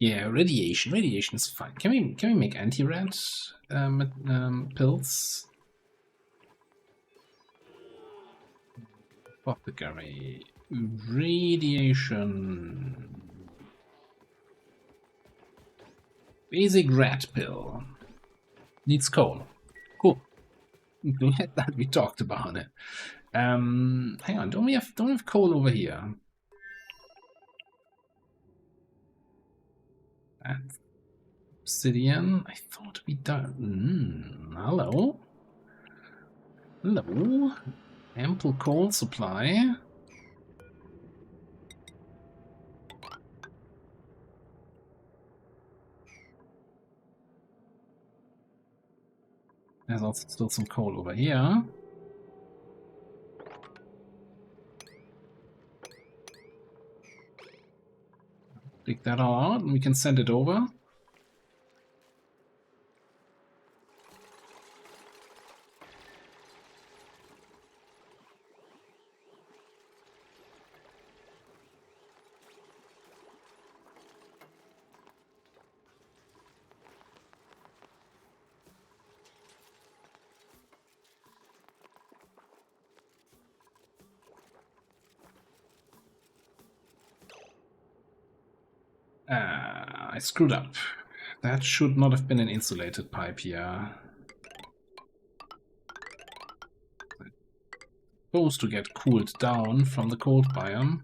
Yeah, radiation. Radiation is fine. Can we make anti-rad pills? Apothecary. Radiation. Basic rat pill. Needs coal. Cool. I'm glad that we talked about it. Hang on, don't we have coal over here? That's obsidian. I thought we done. Hello. Hello. Ample coal supply. There's also still some coal over here. Dig that all out and we can send it over. I screwed up. That should not have been an insulated pipe here. It's supposed to get cooled down from the cold biome.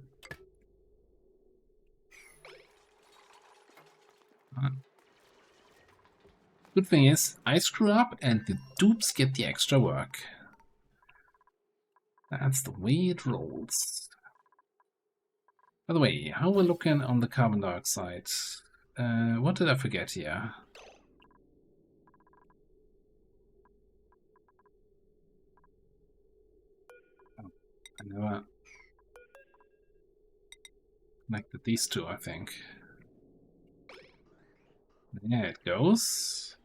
Good thing is, I screw up and the dupes get the extra work. That's the way it rolls. By the way, how we're looking on the carbon dioxide? What did I forget here? Oh, I never connected these two, I think. There it goes.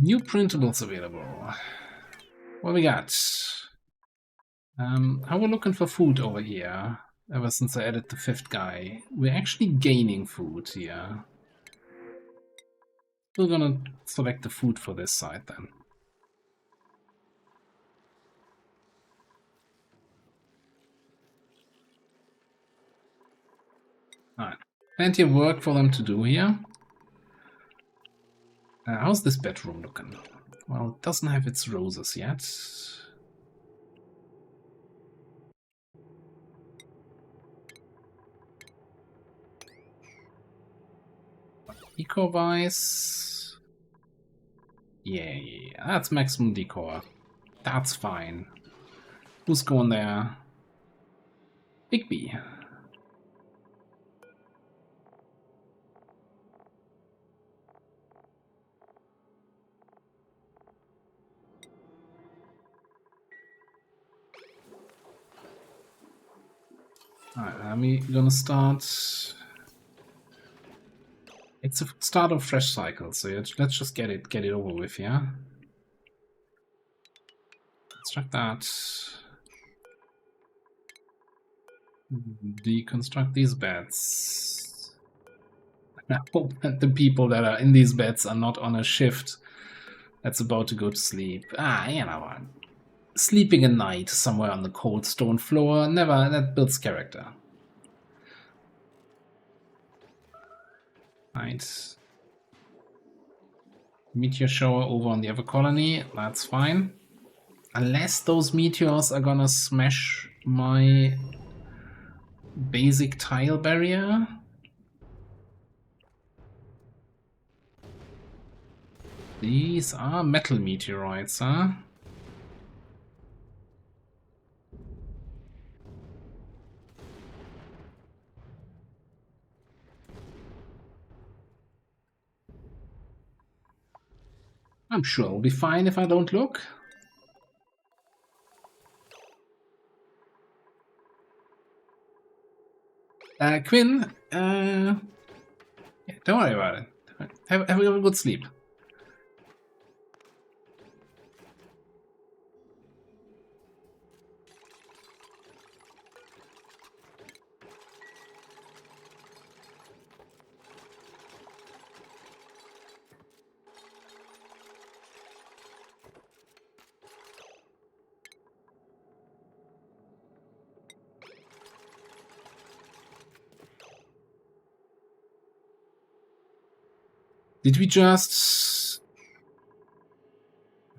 New printables available. What we got? How we're looking for food over here? Ever since I added the 5th guy, we're actually gaining food here. We're gonna select the food for this side then. Alright, plenty of work for them to do here. How's this bedroom looking? Well, it doesn't have its roses yet. Decor-wise... Yeah, that's maximum decor. That's fine. Who's going there? Bigby. Alright, I'm gonna start... It's a start of fresh cycle, so let's just get it over with, yeah? Let's check that. Deconstruct these beds. I hope that the people that are in these beds are not on a shift that's about to go to sleep. You know what? Sleeping at night somewhere on the cold stone floor, never, that builds character. Right. Meteor shower over on the other colony, that's fine. Unless those meteors are gonna smash my basic tile barrier. These are metal meteoroids, huh? I'm sure it'll be fine if I don't look. Quinn, yeah, don't worry about it. Have a good sleep. Did we just...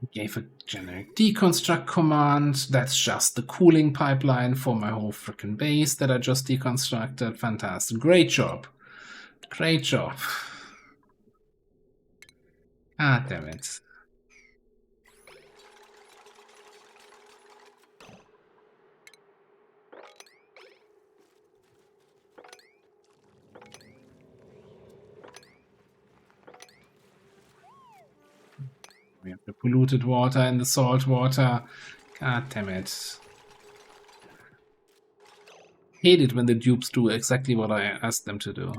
We gave a generic deconstruct command. That's just the cooling pipeline for my whole freaking base that I just deconstructed. Fantastic. Great job. Great job. Ah, damn it. We have the polluted water and the salt water. God damn it. Hate it when the dupes do exactly what I asked them to do.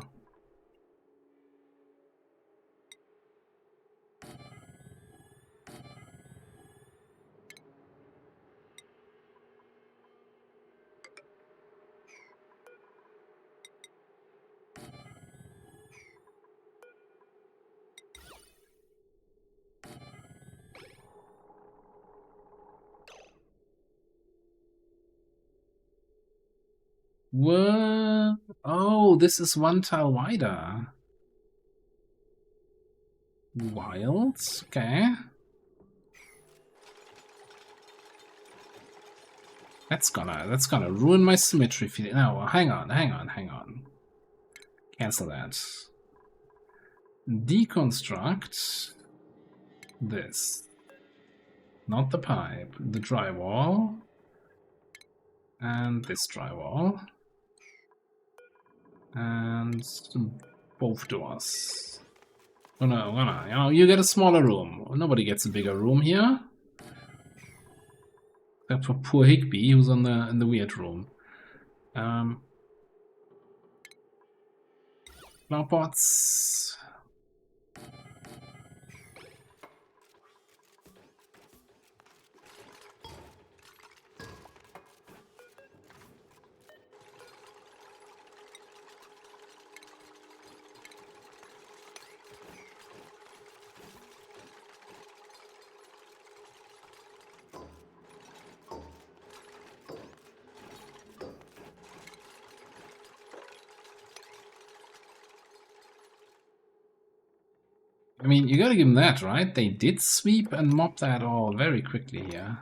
What? Oh, this is one tile wider. Wild? Okay. That's gonna ruin my symmetry feeling. No, hang on. Cancel that. Deconstruct this. Not the pipe, the drywall. And this drywall. And both doors. Oh no, you get a smaller room. Nobody gets a bigger room here. Except for poor Higby, who's in the weird room. Flower pots. I mean, you gotta give them that, right? They did sweep and mop that all very quickly here.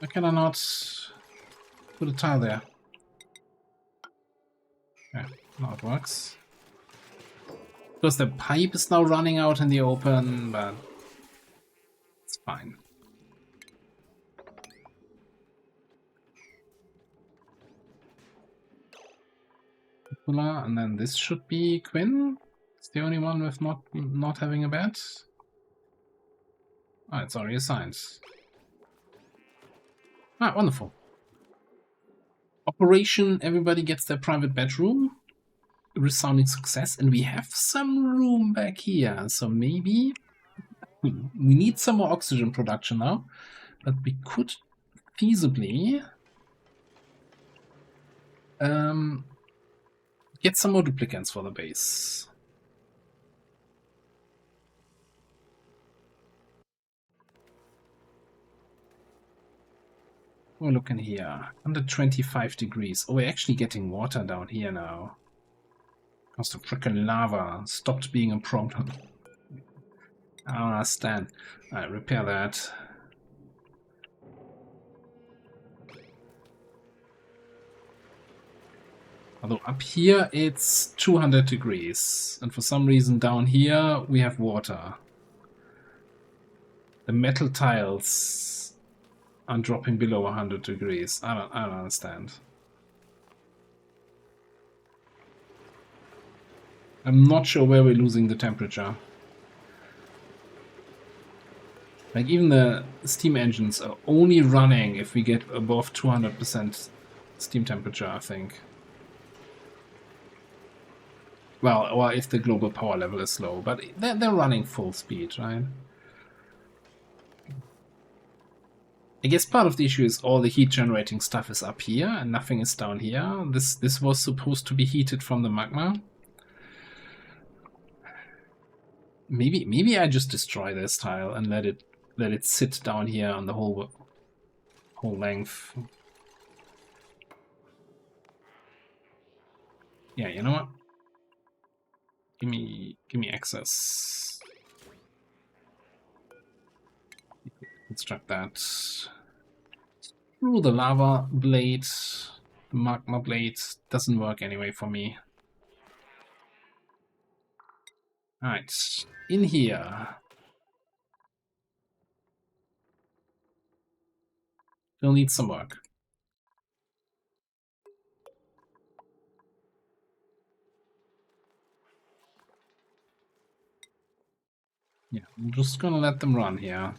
Why can I not put a tile there? Yeah, now it works. Because the pipe is now running out in the open, but it's fine. And then this should be Quinn. It's the only one with not having a bed. Oh, it's already assigned. Ah, wonderful. Operation, everybody gets their private bedroom. Resounding success, and we have some room back here, so maybe we need some more oxygen production now, but we could feasibly get some more duplicants for the base. Oh, look in here, 125 degrees. Oh, we're actually getting water down here now. Because the frickin' lava stopped being a problem. I don't understand. Alright, repair that. Although up here it's 200 degrees, and for some reason down here we have water. The metal tiles are dropping below 100 degrees. I don't understand. I'm not sure where we're losing the temperature. Like, even the steam engines are only running if we get above 200% steam temperature, I think. Well, or if the global power level is low, but they're running full speed, right? I guess part of the issue is all the heat generating stuff is up here and nothing is down here. This was supposed to be heated from the magma. Maybe I just destroy this tile and let it sit down here on the whole length. Yeah, you know what? Give me access. Construct that. Through the lava blade, the magma blade doesn't work anyway for me. Alright, in here. Still need some work. Yeah, I'm just gonna let them run here.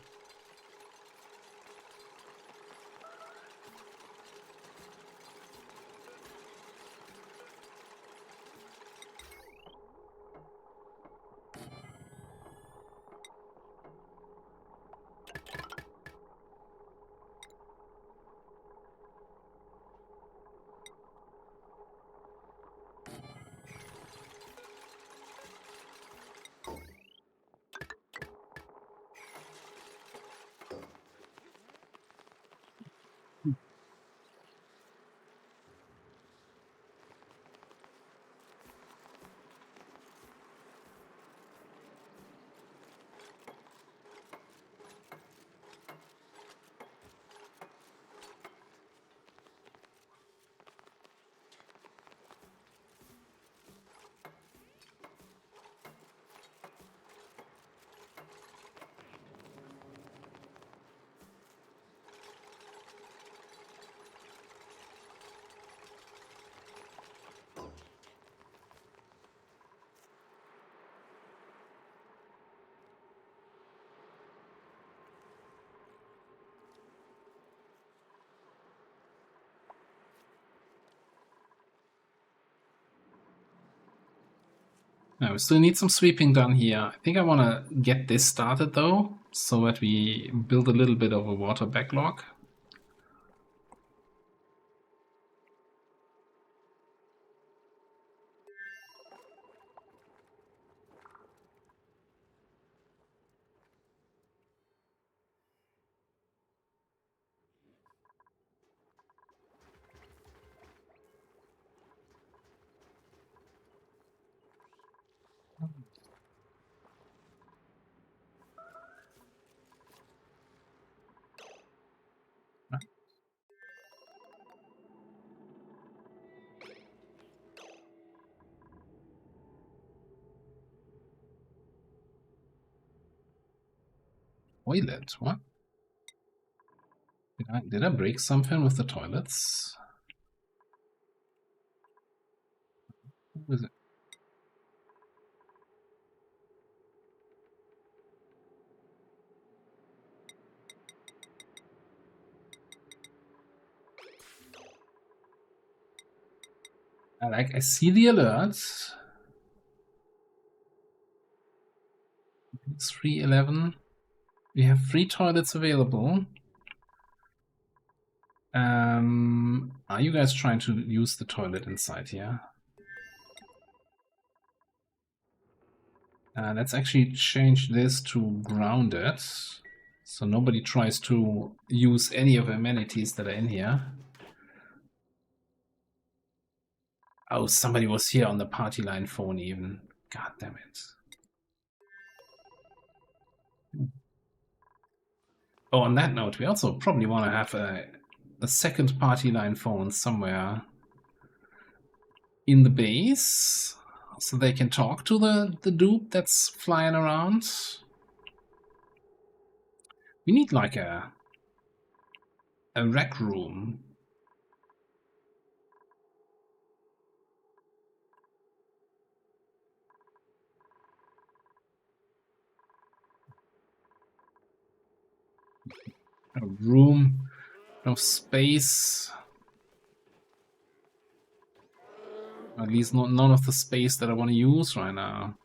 Now, we still need some sweeping done here. I think I want to get this started though, so that we build a little bit of a water backlog. Toilet? What? Did I break something with the toilets? What is it? I see the alert. 311. We have 3 toilets available. Are you guys trying to use the toilet inside here? Let's actually change this to grounded, so nobody tries to use any of the amenities that are in here. Oh, somebody was here on the party line phone even. God damn it. Oh, on that note, we also probably want to have a second party line phone somewhere in the base, so they can talk to the dupe that's flying around. We need like a rec room. A room, enough space. At least none of the space that I want to use right now.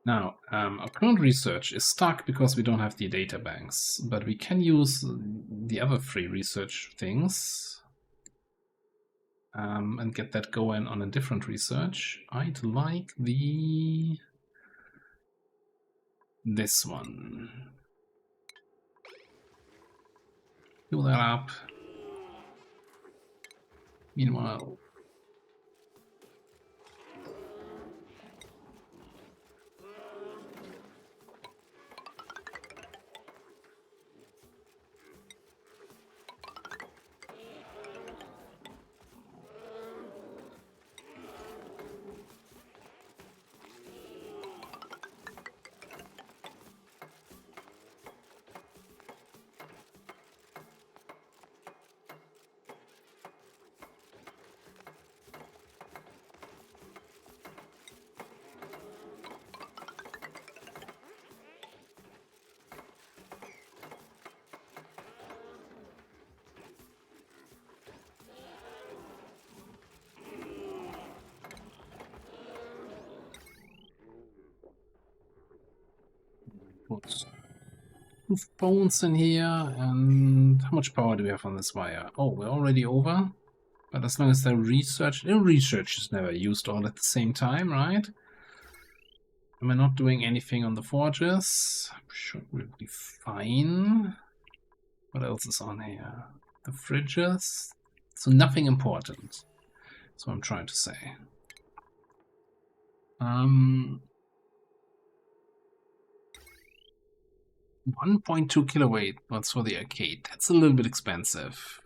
Now, our current research is stuck because we don't have the data banks, but we can use the other 3 research things and get that going on a different research. I'd like this one. Fill that up. Meanwhile, put 2 phones in here, and how much power do we have on this wire? Oh, we're already over. But as long as the research is never used all at the same time, right? And we're not doing anything on the forges. Should we be fine? What else is on here? The fridges. So nothing important. That's what I'm trying to say. 1.2 kilowatt watts for the arcade. That's a little bit expensive.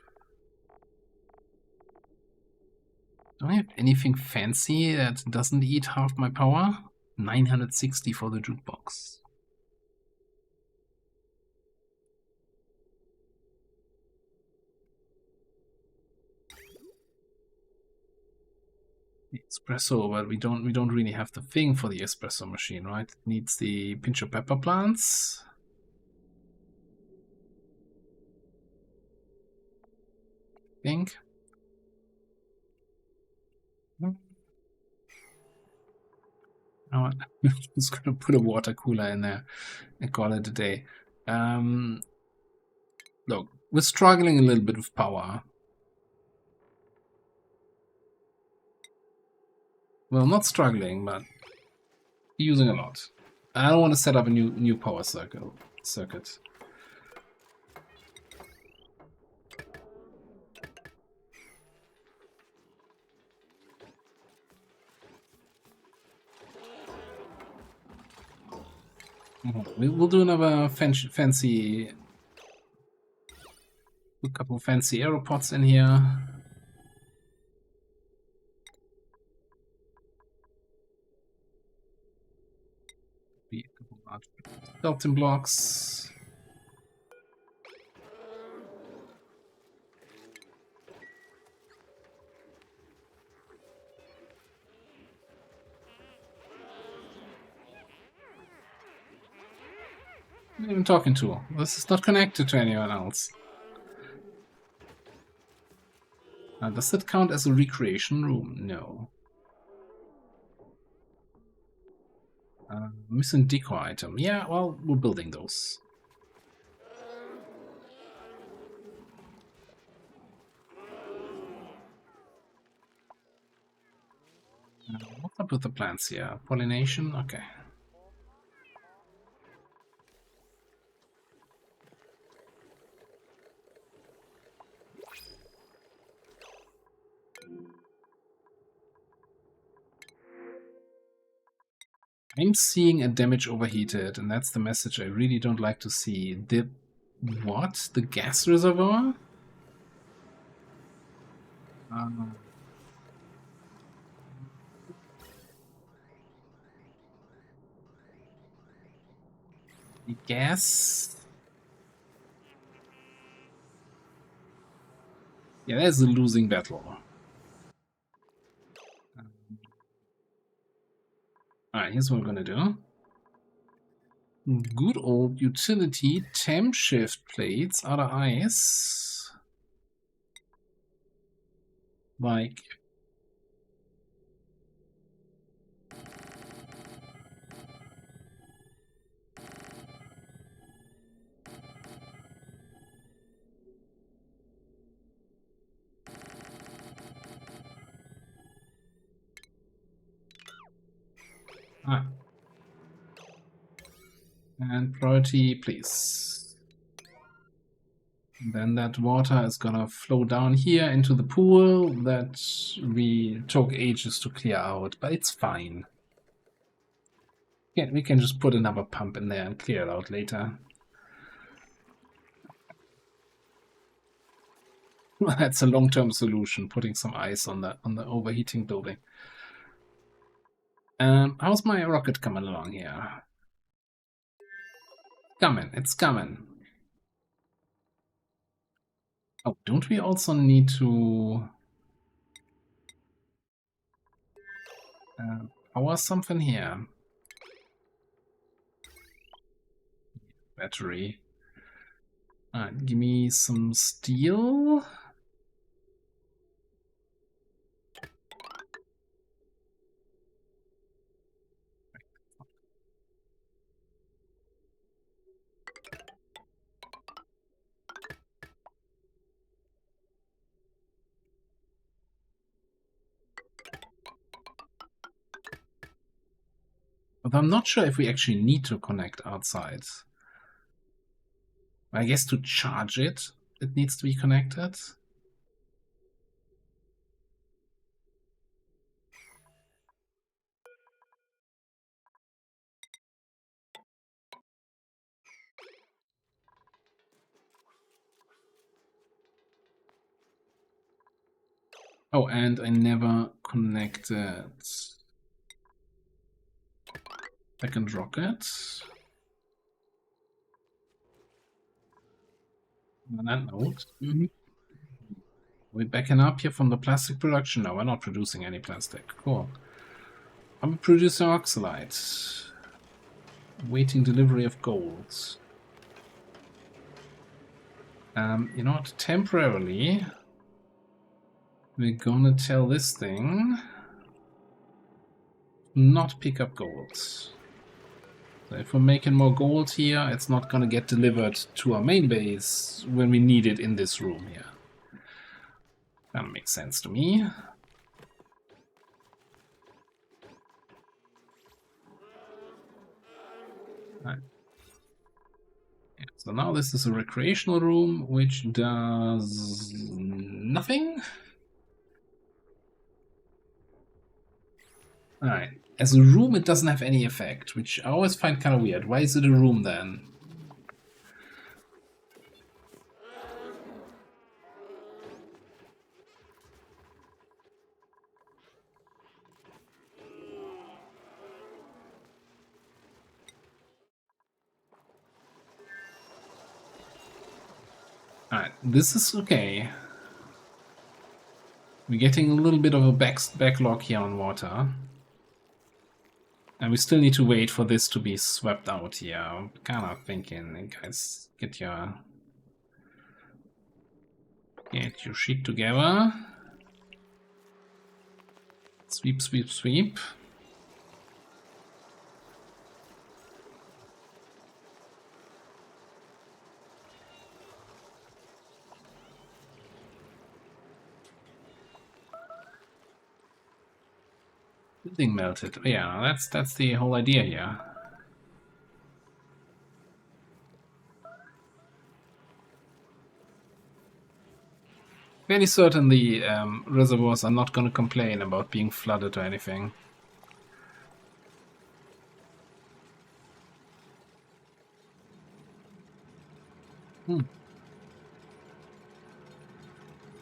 Don't I have anything fancy that doesn't eat half my power? 960 for the jukebox. Espresso, but we don't really have the thing for the espresso machine, right? It needs the pinch of pepper plants. I think. I'm just gonna put a water cooler in there and call it a day. Look, we're struggling a little bit with power. Well, not struggling, but using a lot. I don't want to set up a new power circuit. We'll do another fancy, a couple fancy aeropods in here. Skeleton blocks. Who am I even talking to? This is not connected to anyone else. Does that count as a recreation room? No. Missing decor item. Yeah, well, we're building those. What's up with the plants here? Pollination? Okay. I'm seeing a damage overheated, and that's the message I really don't like to see. The what? The gas reservoir? The gas? Yeah, that's a losing battle. Alright, here's what we're gonna do. Good old utility temp shift plates out of ice. Like and priority, please. And then that water is gonna flow down here into the pool that we took ages to clear out, but it's fine. Yeah, we can just put another pump in there and clear it out later. That's a long-term solution, putting some ice on the overheating building. How's my rocket coming along here? It's coming. Oh, don't we also need to power something here? Battery. Alright, give me some steel. But I'm not sure if we actually need to connect outside. I guess to charge it, it needs to be connected. Oh, and I never connected second rocket. On that note, we're backing up here from the plastic production. No, we're not producing any plastic. Cool. I'm producing oxalite. Waiting delivery of gold. You know what? Temporarily, we're gonna tell this thing not pick up gold. So if we're making more gold here, it's not gonna get delivered to our main base when we need it in this room here. That makes sense to me. Right. Yeah, so now this is a recreational room, which does nothing. Alright. As a room, it doesn't have any effect, which I always find kind of weird. Why is it a room then? Alright, this is okay. We're getting a little bit of a backlog here on water. And we still need to wait for this to be swept out here. I'm kind of thinking, guys, get your shit together. Sweep, sweep, sweep. Building melted. Yeah, that's the whole idea here. Fairly certain the reservoirs are not going to complain about being flooded or anything.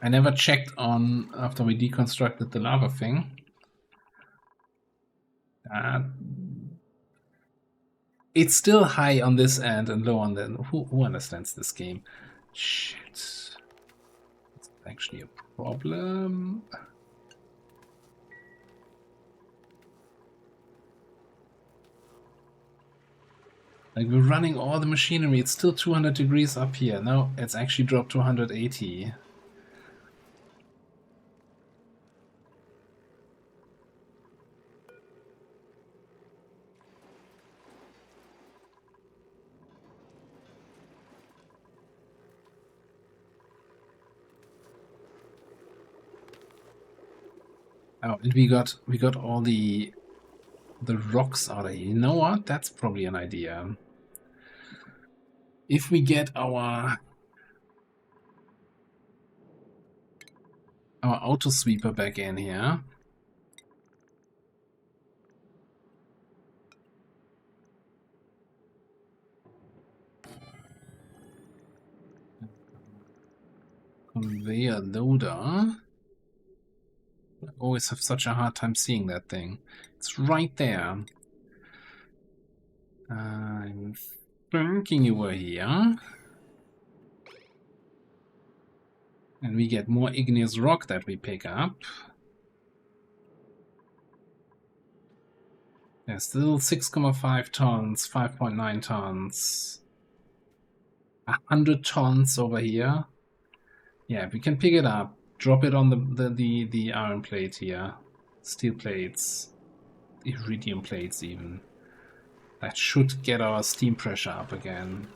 I never checked on after we deconstructed the lava thing. It's still high on this end and low on the... Who understands this game? Shit. It's actually a problem. Like, we're running all the machinery. It's still 200 degrees up here. No, it's actually dropped to 180. Oh, and we got all the rocks out of here. You know what? That's probably an idea. If we get our auto sweeper back in here. Conveyor loader. I always have such a hard time seeing that thing. It's right there. I'm thinking you were here. And we get more igneous rock that we pick up. There's still 6.5 tons, 5.9 tons. 100 tons over here. Yeah, we can pick it up. Drop it on the iron plate here. Steel plates. Iridium plates even. That should get our steam pressure up again.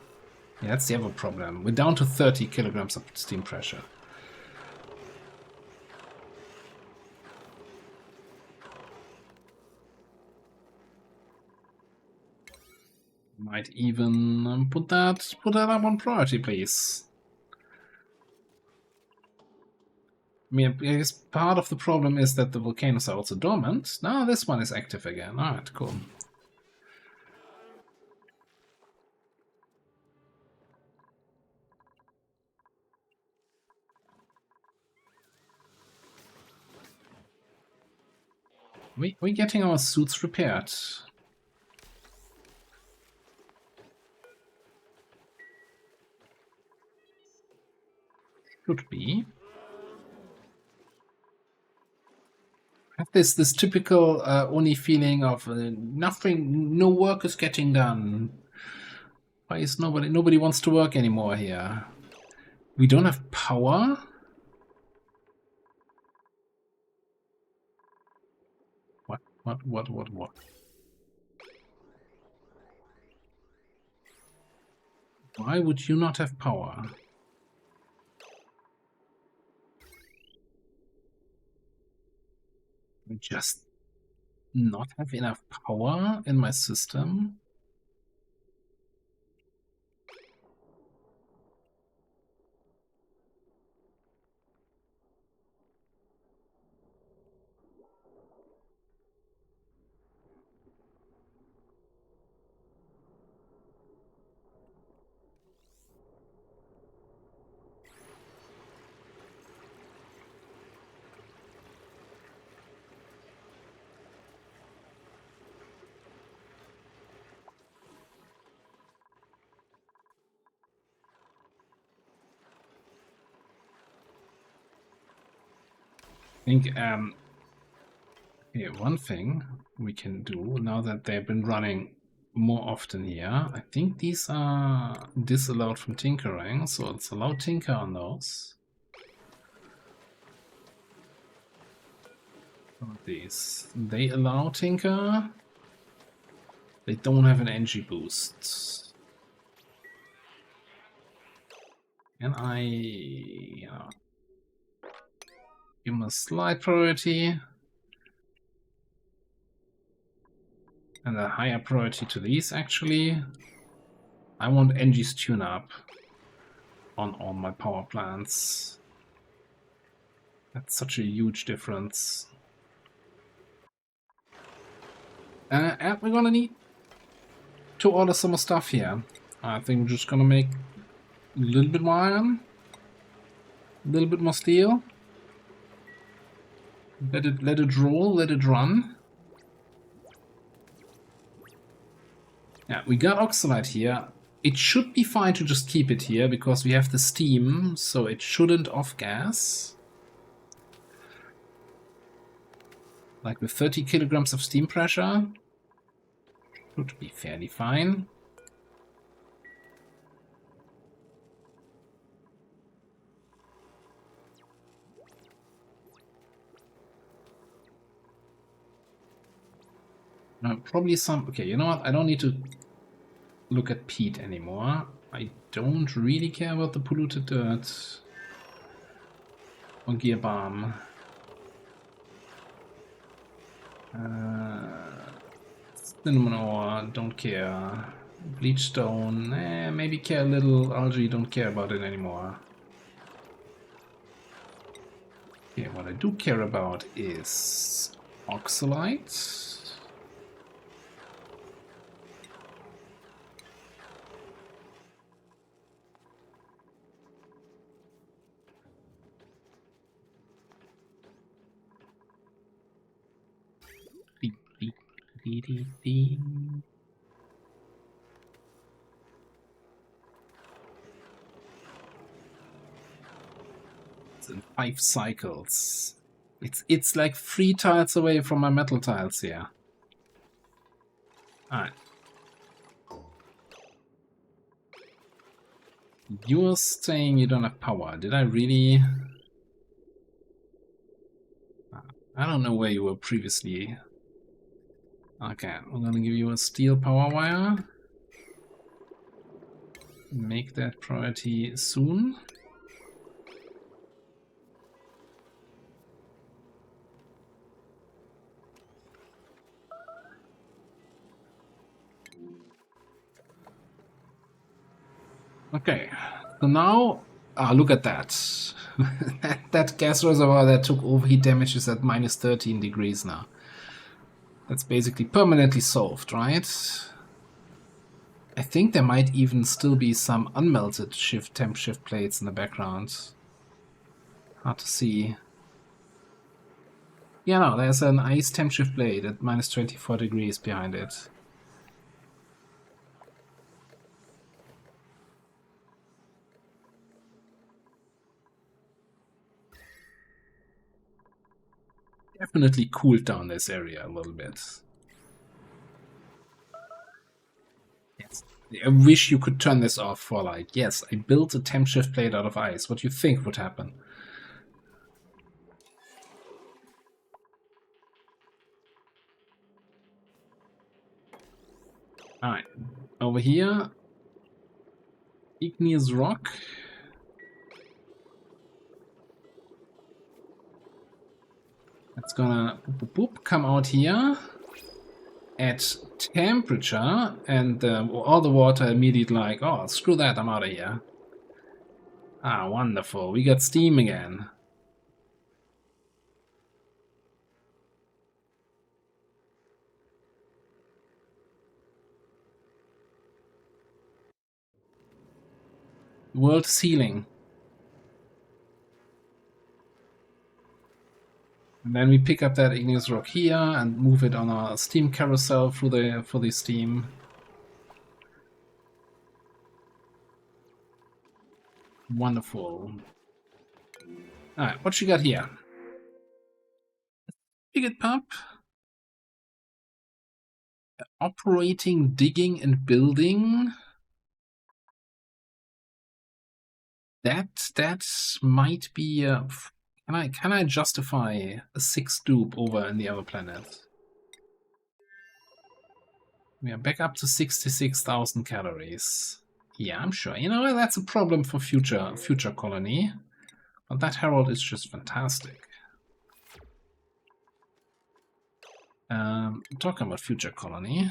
Yeah, that's the other problem. We're down to 30 kilograms of steam pressure. Might even put that up on priority, please. I mean, I guess part of the problem is that the volcanoes are also dormant. Now this one is active again. Alright, cool. We're getting our suits repaired. Should be. Have this typical Oni feeling of nothing, no work is getting done. Why is nobody wants to work anymore here? We don't have power? What? Why would you not have power? I just not have enough power in my system? think okay, one thing we can do now that they've been running more often here, I think these are disallowed from tinkering, so it's allowed tinker on those. These they allow tinker. They don't have an NG boost. And give them a slight priority. And a higher priority to these, actually. I want NG's tune-up on all my power plants. That's such a huge difference. And we're gonna need to order some more stuff here. I think we're just gonna make a little bit more iron. A little bit more steel. Let it roll, let it run. Yeah, we got oxalite here. It should be fine to just keep it here because we have the steam, so it shouldn't off-gas. Like with 30 kilograms of steam pressure, should be fairly fine. Probably some... Okay, you know what? I don't need to look at peat anymore. I don't really care about the polluted dirt. Or gear balm. Cinnamon ore, don't care. Bleach stone, maybe care a little. Algae, don't care about it anymore. Okay, what I do care about is oxalite. It's in 5 cycles. It's like 3 tiles away from my metal tiles here. Alright. You're saying you don't have power. Did I really? I don't know where you were previously. Okay, I'm gonna give you a steel power wire. Make that priority soon. Okay, so now, look at that. that gas reservoir that took overheat damage is at minus 13 degrees now. That's basically permanently solved, right? I think there might even still be some unmelted temp shift plates in the background. Hard to see. Yeah, no, there's an ice temp shift plate at minus 24 degrees behind it. Definitely cooled down this area a little bit. Yes. I wish you could turn this off for like, yes, I built a temp shift plate out of ice. What do you think would happen? Alright, over here, igneous rock. It's gonna boop, boop, boop, come out here at temperature, and all the water immediately like, oh, screw that, I'm out of here. Ah, wonderful. We got steam again. World ceiling. And then we pick up that igneous rock here and move it on our steam carousel for the steam. Wonderful. Alright, what you got here? Bigot Pup. Operating, digging, and building. That might be. Can I justify a 6 dupe over in the other planet? We are back up to 66,000 calories. Yeah, I'm sure. You know, that's a problem for future colony. But that Herald is just fantastic. Talking about future colony.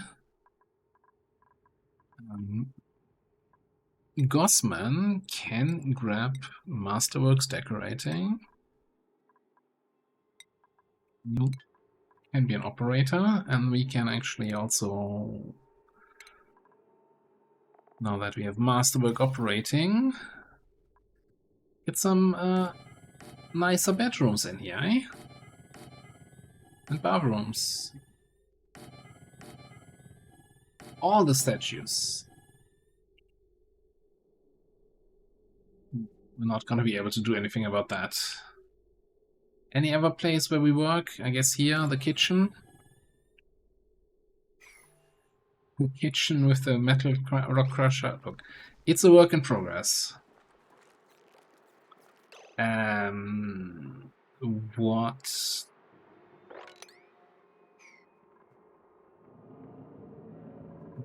Gossman can grab Masterworks Decorating. You can be an operator, and we can actually also, now that we have Masterwork Operating, get some nicer bedrooms in here, eh? And bathrooms. All the statues. We're not going to be able to do anything about that. Any other place where we work? I guess here, the kitchen. The kitchen with the metal rock crusher. Look, it's a work in progress. What?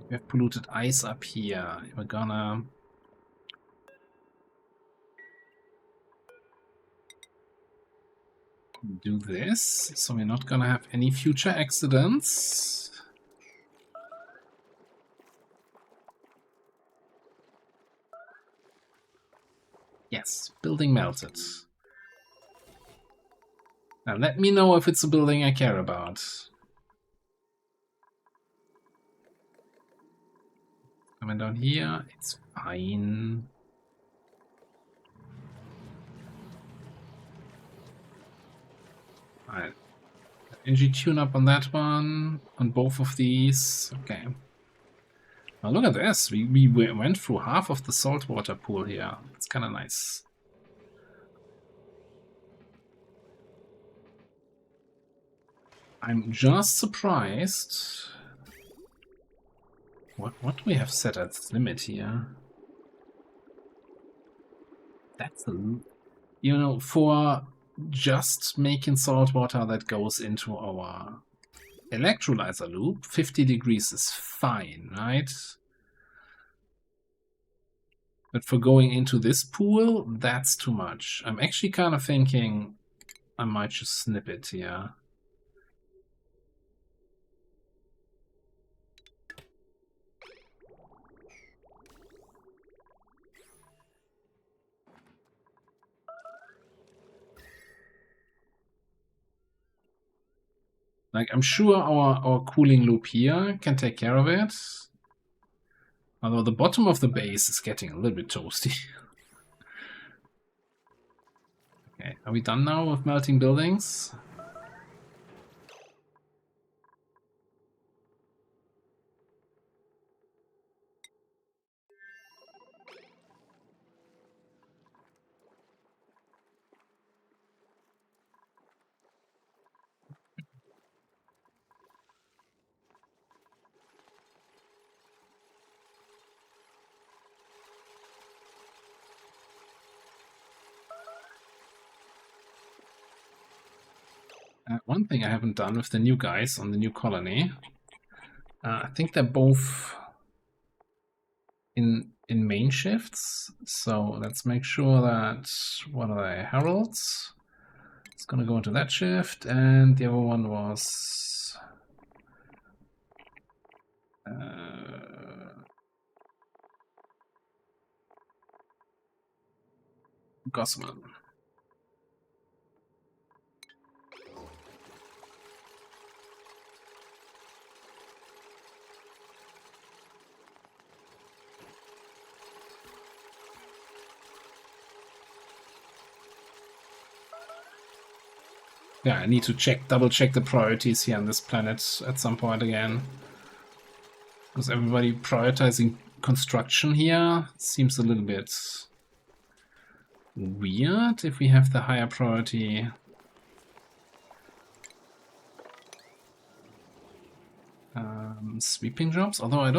We have polluted ice up here. We're gonna... do this, so we're not gonna have any future accidents. Yes, building melted. Now let me know if it's a building I care about. Coming down here, it's fine. Alright. Energy tune up on that one, on both of these. Okay. Now look at this. We went through half of the saltwater pool here. It's kind of nice. I'm just surprised. What do we have set as limit here? That's a... You know, for just making salt water that goes into our electrolyzer loop, 50 degrees is fine, right? But for going into this pool, that's too much. I'm actually kind of thinking I might just snip it here. Like, I'm sure our cooling loop here can take care of it. Although the bottom of the base is getting a little bit toasty. Okay, are we done now with melting buildings? One thing I haven't done with the new guys on the new colony, I think they're both in main shifts. So let's make sure that one of the heralds is going to go into that shift, and the other one was Gossamer. Yeah, I need to double check the priorities here on this planet at some point again. Because everybody prioritizing construction here seems a little bit weird if we have the higher priority. Sweeping jobs, although I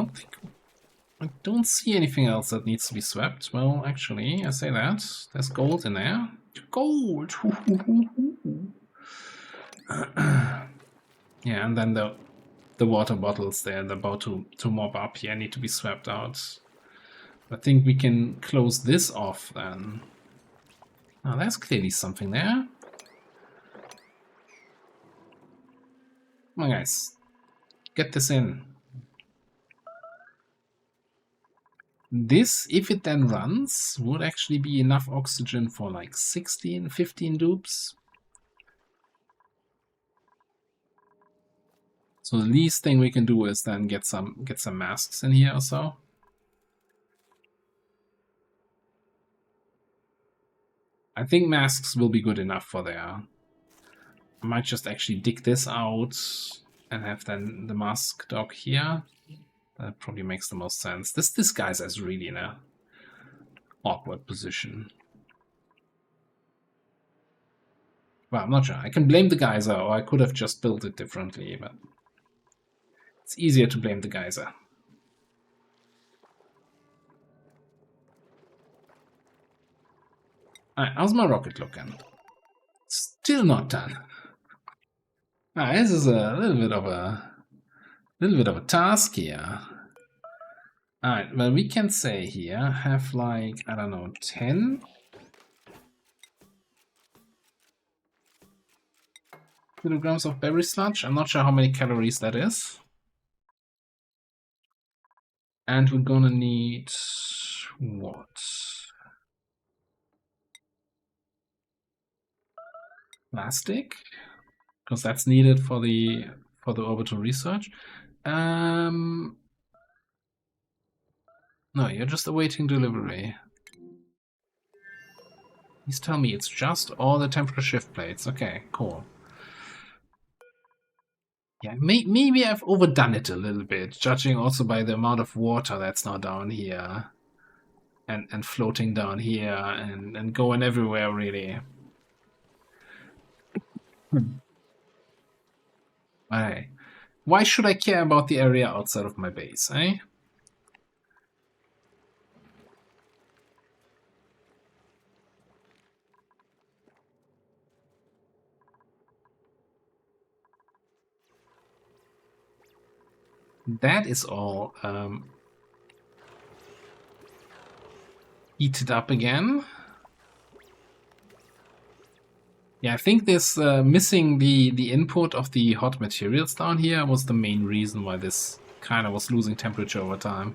don't see anything else that needs to be swept. Well, actually, I say that. There's gold in there. Gold! Yeah, and then the water bottles there, they're about to mob up here, need to be swept out. I think we can close this off then. Oh, there's clearly something there. Come on, guys. Get this in. This, if it then runs, would actually be enough oxygen for like 16, 15 dupes. So the least thing we can do is then get some masks in here or so. I think masks will be good enough for there. I might just actually dig this out and have then the mask dog here. That probably makes the most sense. This guy's is really in a awkward position. Well, I'm not sure. I can blame the geyser, or I could have just built it differently, but it's easier to blame the geyser. Alright, how's my rocket looking? Still not done. Alright, this is a little bit of a task here. Alright, well, we can say here, have like, I don't know, 10 kilograms of berry sludge. I'm not sure how many calories that is. And we're gonna need what? Plastic, because that's needed for the orbital research. No, you're just awaiting delivery. Please tell me it's just all the temperature shift plates. Okay, cool. Yeah, maybe I've overdone it a little bit, judging also by the amount of water that's now down here. And floating down here and going everywhere, really. Alright. Why should I care about the area outside of my base, eh? That is all heated up again. Yeah, I think this missing the input of the hot materials down here was the main reason why this kind of was losing temperature over time.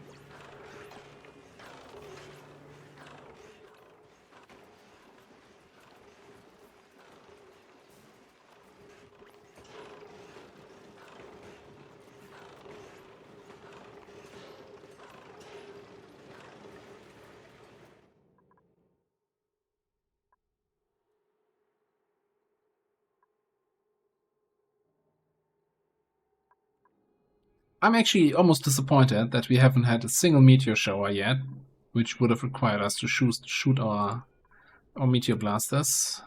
I'm actually almost disappointed that we haven't had a single meteor shower yet, which would have required us to shoot our meteor blasters.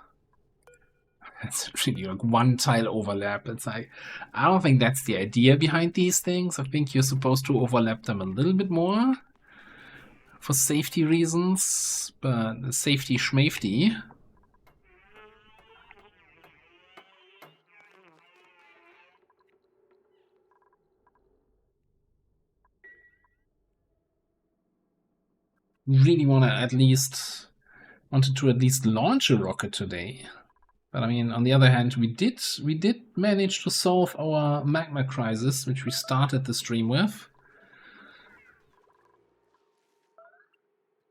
It's really like one tile overlap. It's like, I don't think that's the idea behind these things. I think you're supposed to overlap them a little bit more for safety reasons, but safety schmafety. Really wanted to at least launch a rocket today. But I mean, on the other hand, we did manage to solve our magma crisis, which we started the stream with.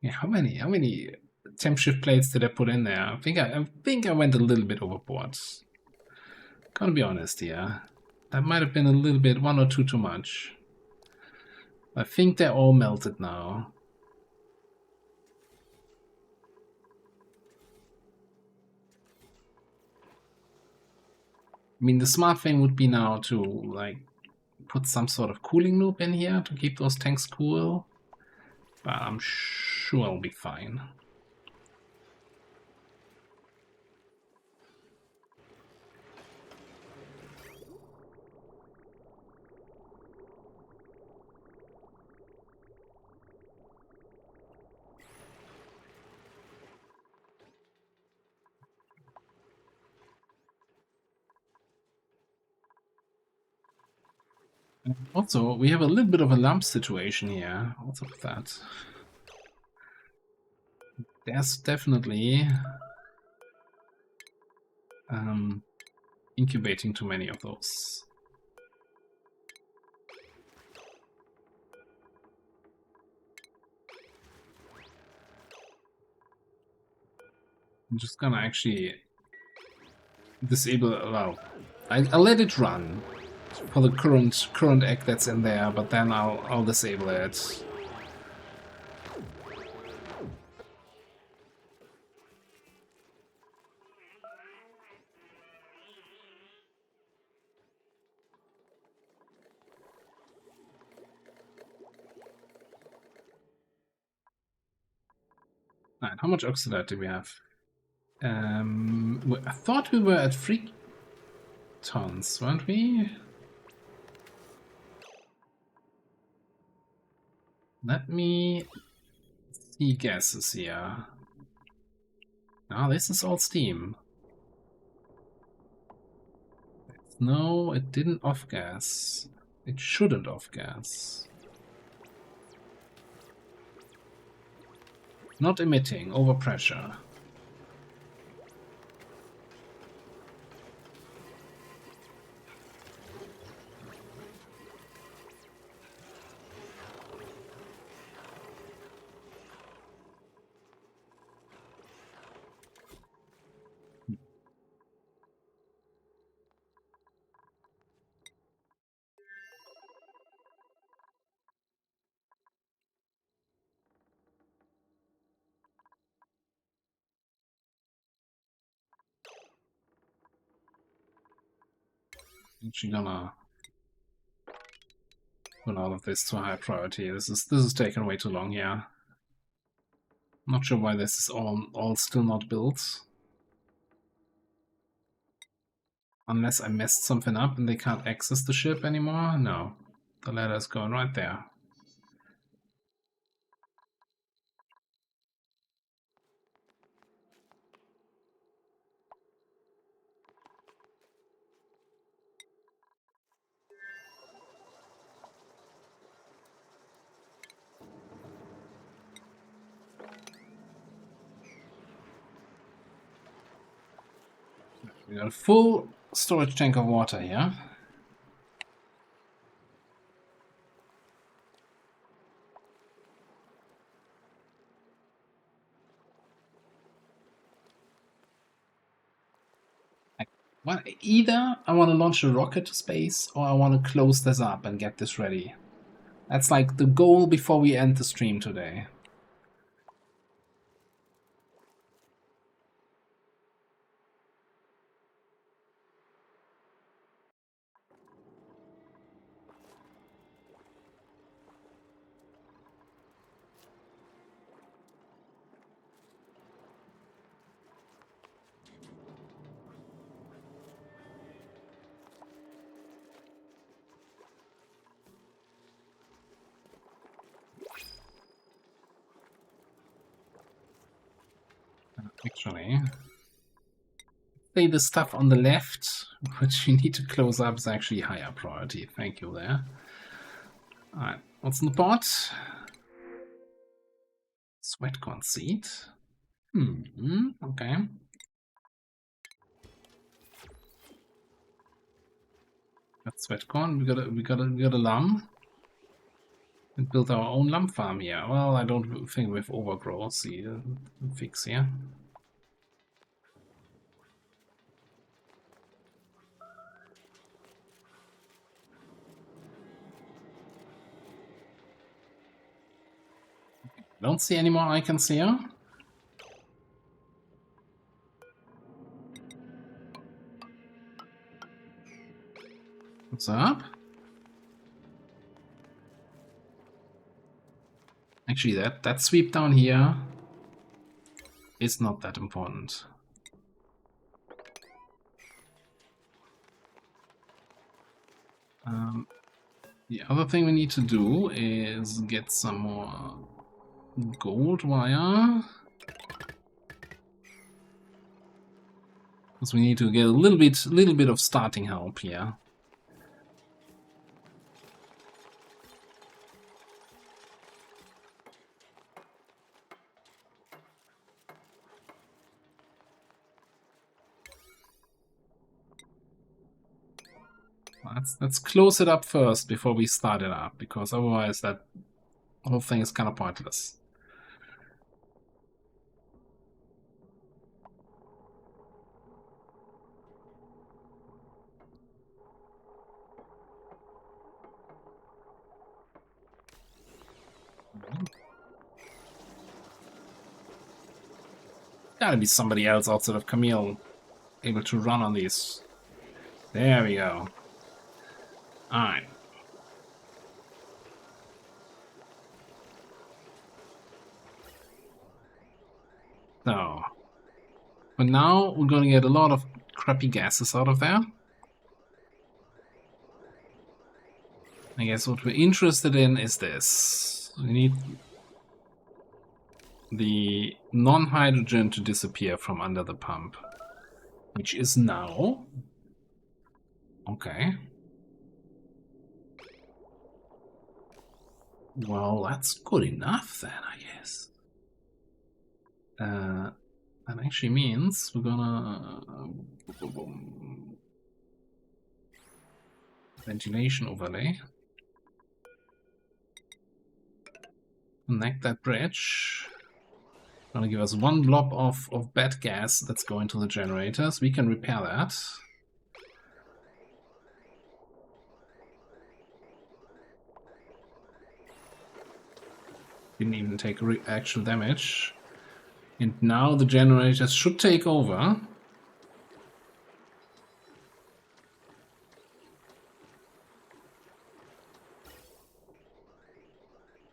Yeah, how many temp shift plates did I put in there? I think I went a little bit overboard. Gotta be honest here. That might have been a little bit, one or two too much. I think they're all melted now. I mean, the smart thing would be now to, like, put some sort of cooling loop in here to keep those tanks cool. But I'm sure I'll be fine. Also, we have a little bit of a lump situation here. What's up with that? There's definitely incubating too many of those. I'm just gonna actually disable. Well, I'll let it run for the current egg that's in there, but then I'll disable it. Alright, how much oxalate do we have? I thought we were at 3 tons, weren't we? Let me see gases here. Ah, this is all steam. No, it didn't off-gas. It shouldn't off-gas. Not emitting, overpressure. Actually gonna put all of this to high priority. This is taking way too long here. Not sure why this is all still not built. Unless I messed something up and they can't access the ship anymore? No. The ladder is going right there. We got a full storage tank of water here. Well, either I want to launch a rocket to space or I want to close this up and get this ready. That's like the goal before we end the stream today. Actually, say the stuff on the left, which you need to close up, is actually higher priority. Thank you there. Alright, what's in the pot? Sweat corn seed. Okay. Got sweat corn. We got a lamb. And build our own lamb farm here. Well, I don't think we have overgrowth. See, fix here. Don't see any more icons here. What's up? Actually, that sweep down here is not that important. The other thing we need to do is get some more gold wire. Because we need to get a little bit of starting help here. Let's close it up first before we start it up, because otherwise that whole thing is kind of pointless. Gotta be somebody else outside of Camille able to run on these. There we go. Alright. So. But now we're gonna get a lot of crappy gases out of there. I guess what we're interested in is this. We need the non-hydrogen to disappear from under the pump, which is now. Okay. Well, that's good enough then, I guess. That actually means we're gonna ventilation overlay. Connect that bridge. Gonna give us one blob of bad gas that's going to the generators. We can repair that. Didn't even take actual damage. And now the generators should take over.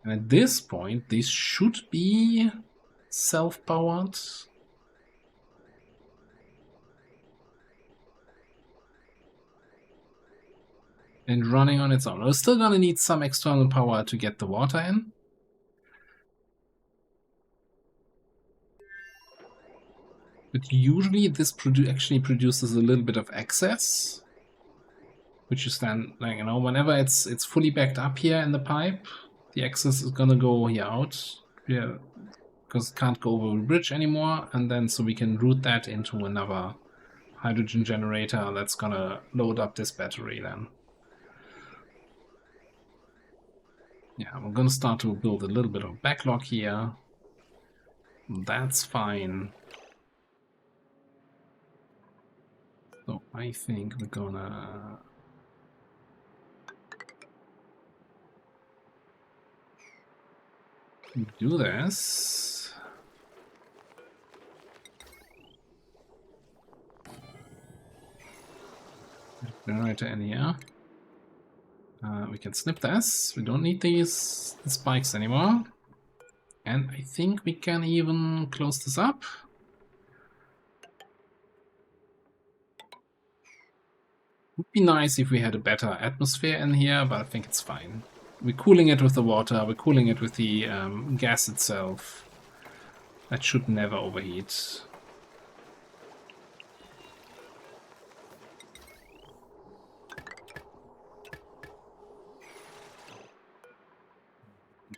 And at this point, these should be self-powered. And running on its own. We're still gonna need some external power to get the water in. But usually this actually produces a little bit of excess. Which is then, like, you know, whenever it's fully backed up here in the pipe, the excess is gonna go here out. Yeah, because it can't go over the bridge anymore, and then so we can route that into another hydrogen generator that's gonna load up this battery then. Yeah, we're gonna start to build a little bit of backlog here. That's fine. So I think we're gonna do this. Generator in here. We can snip this. We don't need these spikes anymore. And I think we can even close this up. Would be nice if we had a better atmosphere in here, but I think it's fine. We're cooling it with the water, we're cooling it with the gas itself. That should never overheat.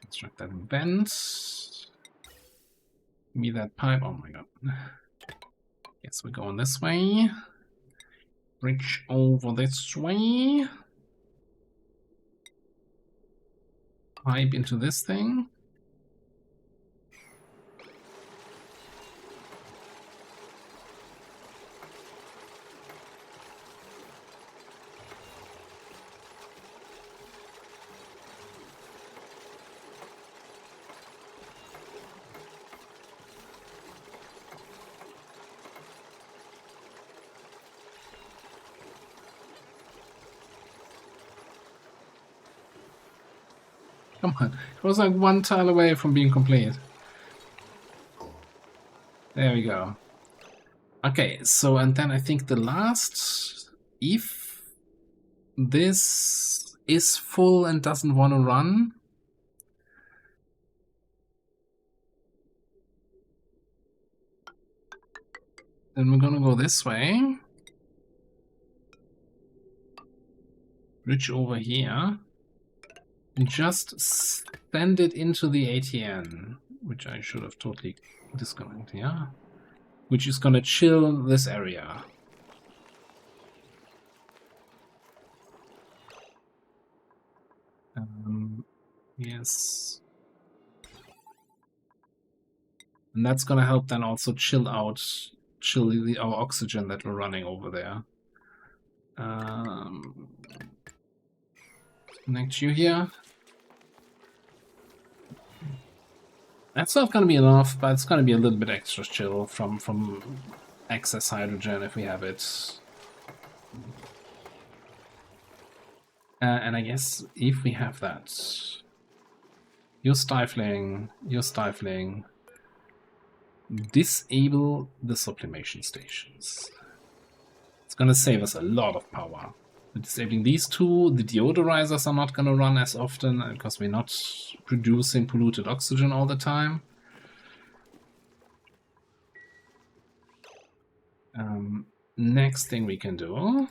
Construct that vent. Give me that pipe. Oh my god. Yes, we're going this way. Bridge over this way. Pipe into this thing. Come on, it was like one tile away from being complete. There we go. Okay, so and then I think the last, if this is full and doesn't want to run, then we're gonna go this way. Bridge over here. And just send it into the ATN, which I should have totally disconnected, yeah? Which is gonna chill this area. Yes. And that's gonna help then also chill our oxygen that we're running over there. Connect you here. That's not gonna be enough, but it's gonna be a little bit extra chill from excess hydrogen if we have it. And I guess if we have that, you're stifling. Disable the sublimation stations. It's gonna save us a lot of power. Disabling these two, the deodorizers are not gonna run as often because we're not producing polluted oxygen all the time. Next thing we can do,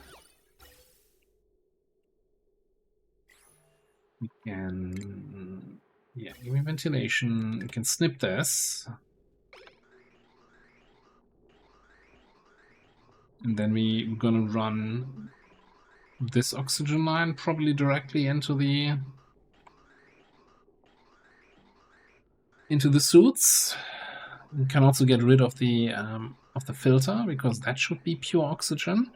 we can, yeah, give me ventilation. We can snip this. And then we're gonna run this oxygen line probably directly into the suits. We can also get rid of the filter because that should be pure oxygen.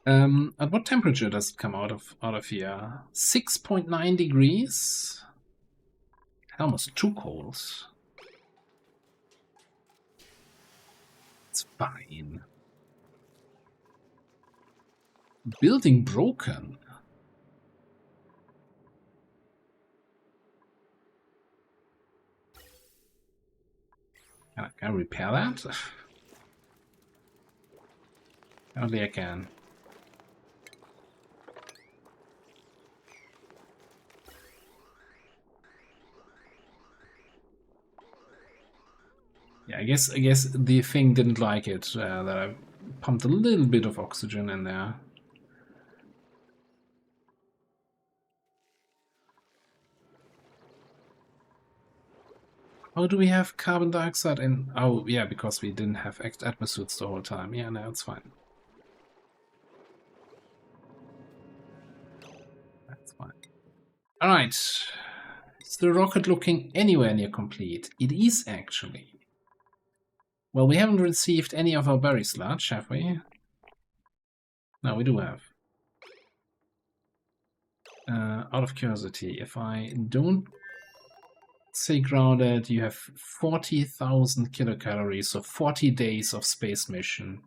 At what temperature does it come out of here? 6.9 degrees. Almost too cold. It's fine. Building broken. Can I repair that? Apparently I can. Yeah, I guess the thing didn't like it that I pumped a little bit of oxygen in there. How do we have carbon dioxide in? Oh, yeah, because we didn't have atmospheres the whole time. Yeah, no, it's fine. That's fine. All right. Is the rocket looking anywhere near complete? It is actually. Well, we haven't received any of our berry sludge, have we? No, we do have. Out of curiosity, if I don't say grounded, you have 40,000 kilocalories, so 40 days of space mission.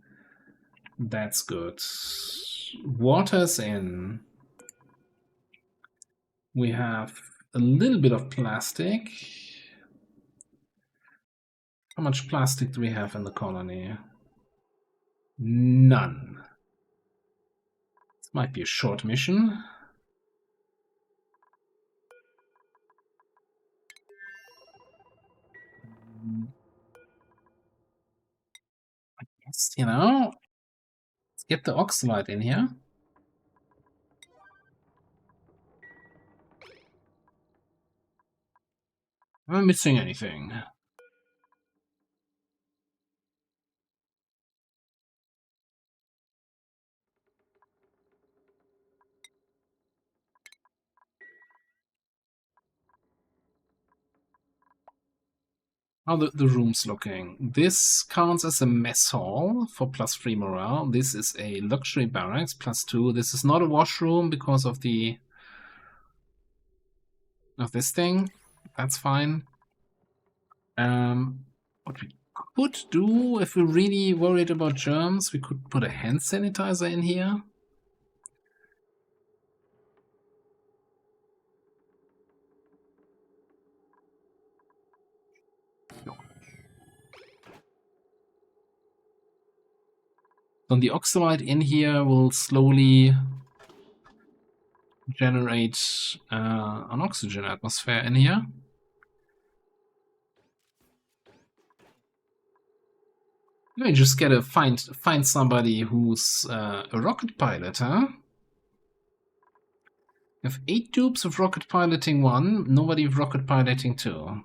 That's good. Water's in. We have a little bit of plastic. How much plastic do we have in the colony? None. This might be a short mission. I guess, you know, let's get the oxalate in here. Am I missing anything? How the room's looking. This counts as a mess hall for +3 morale. This is a luxury barracks +2. This is not a washroom because of this thing. That's fine. What we could do, if we're really worried about germs, we could put a hand sanitizer in here. So the oxalate in here will slowly generate an oxygen atmosphere in here. Let me just get find somebody who's a rocket pilot, huh? We have 8 tubes of rocket piloting 1, nobody of rocket piloting 2.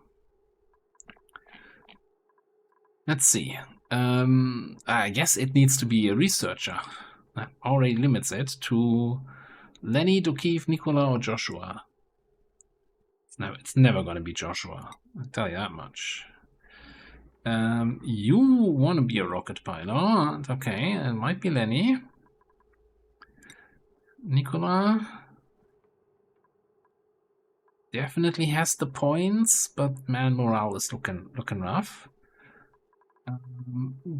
Let's see. I guess it needs to be a researcher. That already limits it to Lenny, Dokeev, Nicola, or Joshua. It's never going to be Joshua. I'll tell you that much. You want to be a rocket pilot. Okay, it might be Lenny. Nicola definitely has the points, but man, morale is looking rough.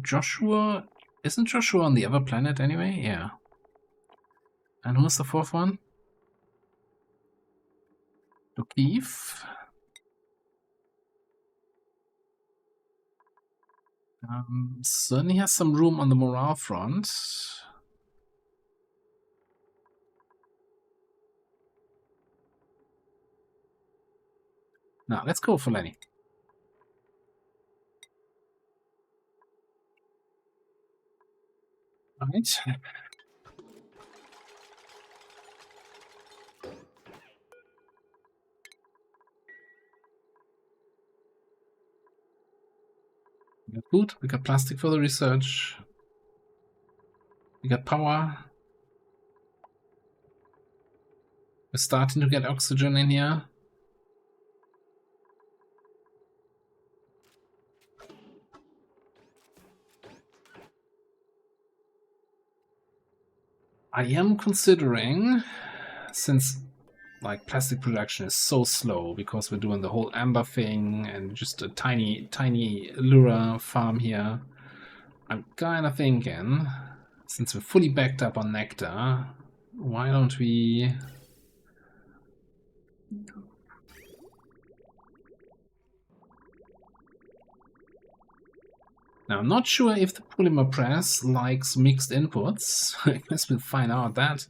Joshua, isn't Joshua on the other planet anyway? Yeah. And who's the fourth one? Dokeev. Certainly has some room on the morale front. Now, let's go for Lenny. Right. We got food, we got plastic for the research. We got power. We're starting to get oxygen in here. I am considering, since like plastic production is so slow because we're doing the whole amber thing and just a tiny lure farm here, I'm kind of thinking, since we're fully backed up on nectar, why don't we... Now, I'm not sure if the polymer press likes mixed inputs. I guess we'll find out that.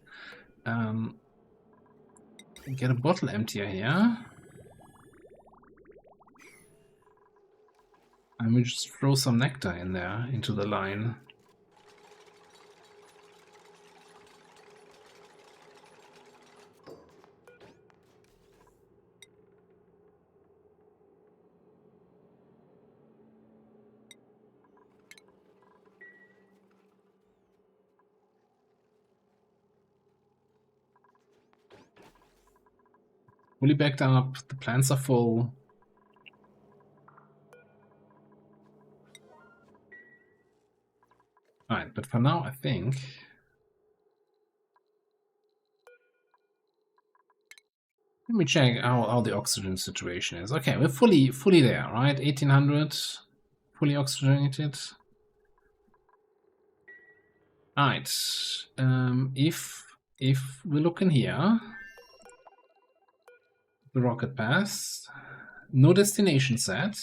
Get a bottle emptier here. And we just throw some nectar in there, into the line. Fully backed up, the plants are full. Alright, but for now I think... Let me check how the oxygen situation is. Okay, we're fully there, right? 1800, fully oxygenated. Alright, if we look in here, the rocket path, no destination set,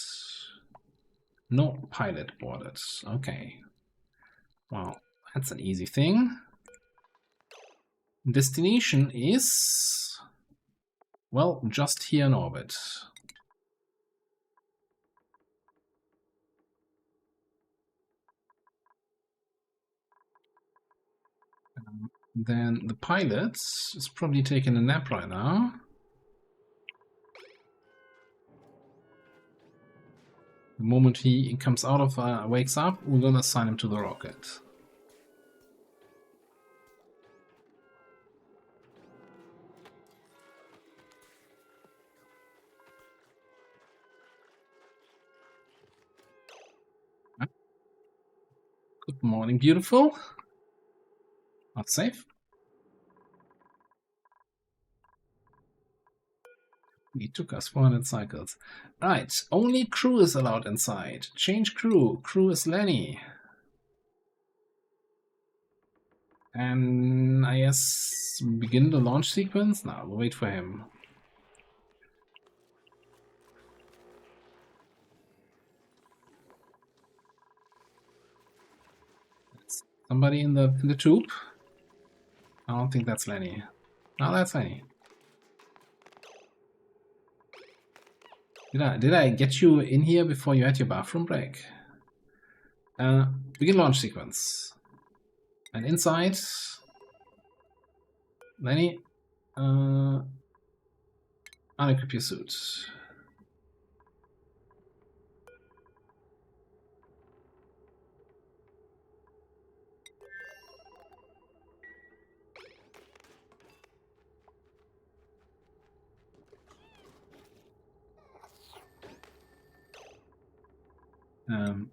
no pilot boarded. Okay, well, that's an easy thing. Destination is, well, just here in orbit. Then the pilot is probably taking a nap right now. The moment he comes out of, wakes up, we're gonna assign him to the rocket. Good morning, beautiful. Not safe. It took us 400 cycles. Right, only crew is allowed inside. Change crew. Crew is Lenny. And I guess begin the launch sequence? No, we'll wait for him. Somebody in the tube? I don't think that's Lenny. No, that's Lenny. Did I get you in here before you had your bathroom break? Begin launch sequence. And inside, Lenny, unequip your suit. Um,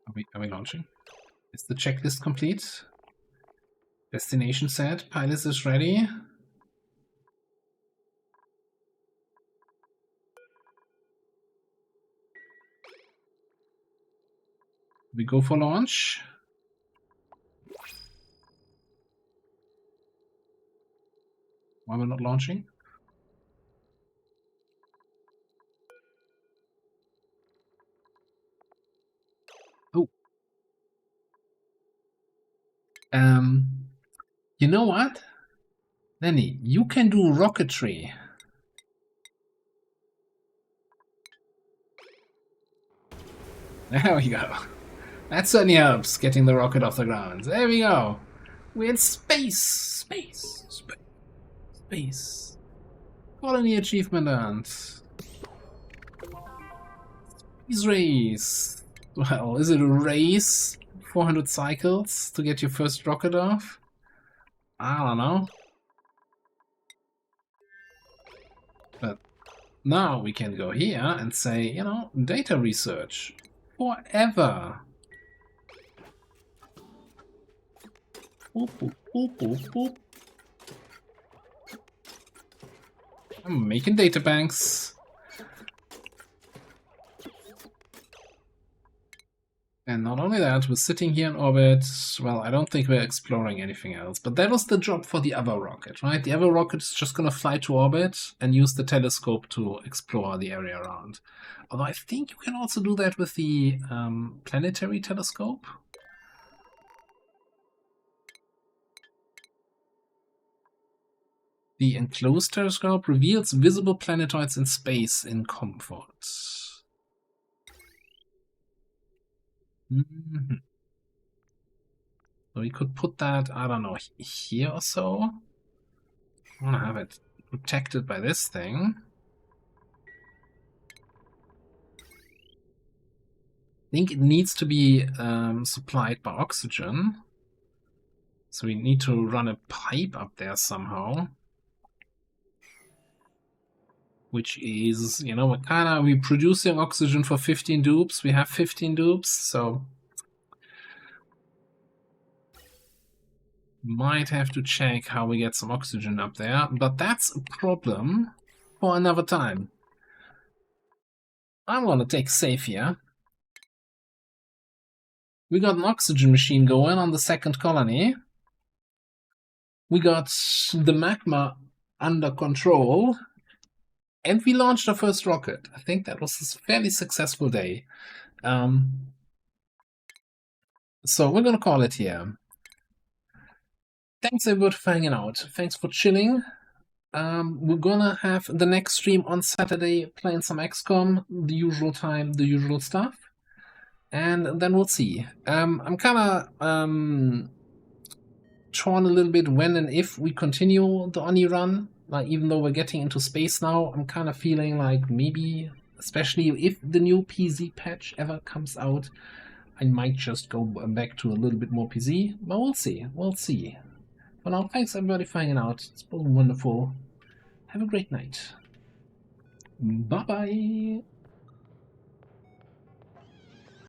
are we launching? Is the checklist complete? Destination set. Pilot is ready. We go for launch. Why we're not launching? Oh. You know what? Lenny, you can do rocketry. There we go. That certainly helps getting the rocket off the ground. There we go. We're in space. Space. Colony achievement earned. Space race. Well, is it a race? 400 cycles to get your first rocket off? I don't know. But now we can go here and say, you know, data research. Forever. Boop, boop, boop, boop, boop. I'm making data banks. And not only that, we're sitting here in orbit. Well, I don't think we're exploring anything else. But that was the job for the other rocket, right? The other rocket is just going to fly to orbit and use the telescope to explore the area around. Although I think you can also do that with the planetary telescope. The enclosed telescope reveals visible planetoids in space in comfort. Mm-hmm. So we could put that, I don't know, here or so. I want to have it protected by this thing. I think it needs to be supplied by oxygen. So we need to run a pipe up there somehow. Which is, you know, we're producing oxygen for 15 dupes. We have 15 dupes, so might have to check how we get some oxygen up there, but that's a problem for another time. I'm gonna take safe here. We got an oxygen machine going on the second colony. We got the magma under control. And we launched our first rocket. I think that was a fairly successful day. So we're gonna call it here. Thanks everybody for hanging out. Thanks for chilling. We're gonna have the next stream on Saturday playing some XCOM, the usual time, the usual stuff. And then we'll see. I'm kinda torn a little bit when and if we continue the Oni run. Like, even though we're getting into space now, I'm kind of feeling like maybe, especially if the new PZ patch ever comes out, I might just go back to a little bit more PZ. But we'll see. We'll see. For now, thanks everybody for hanging out. It's been wonderful. Have a great night. Bye-bye.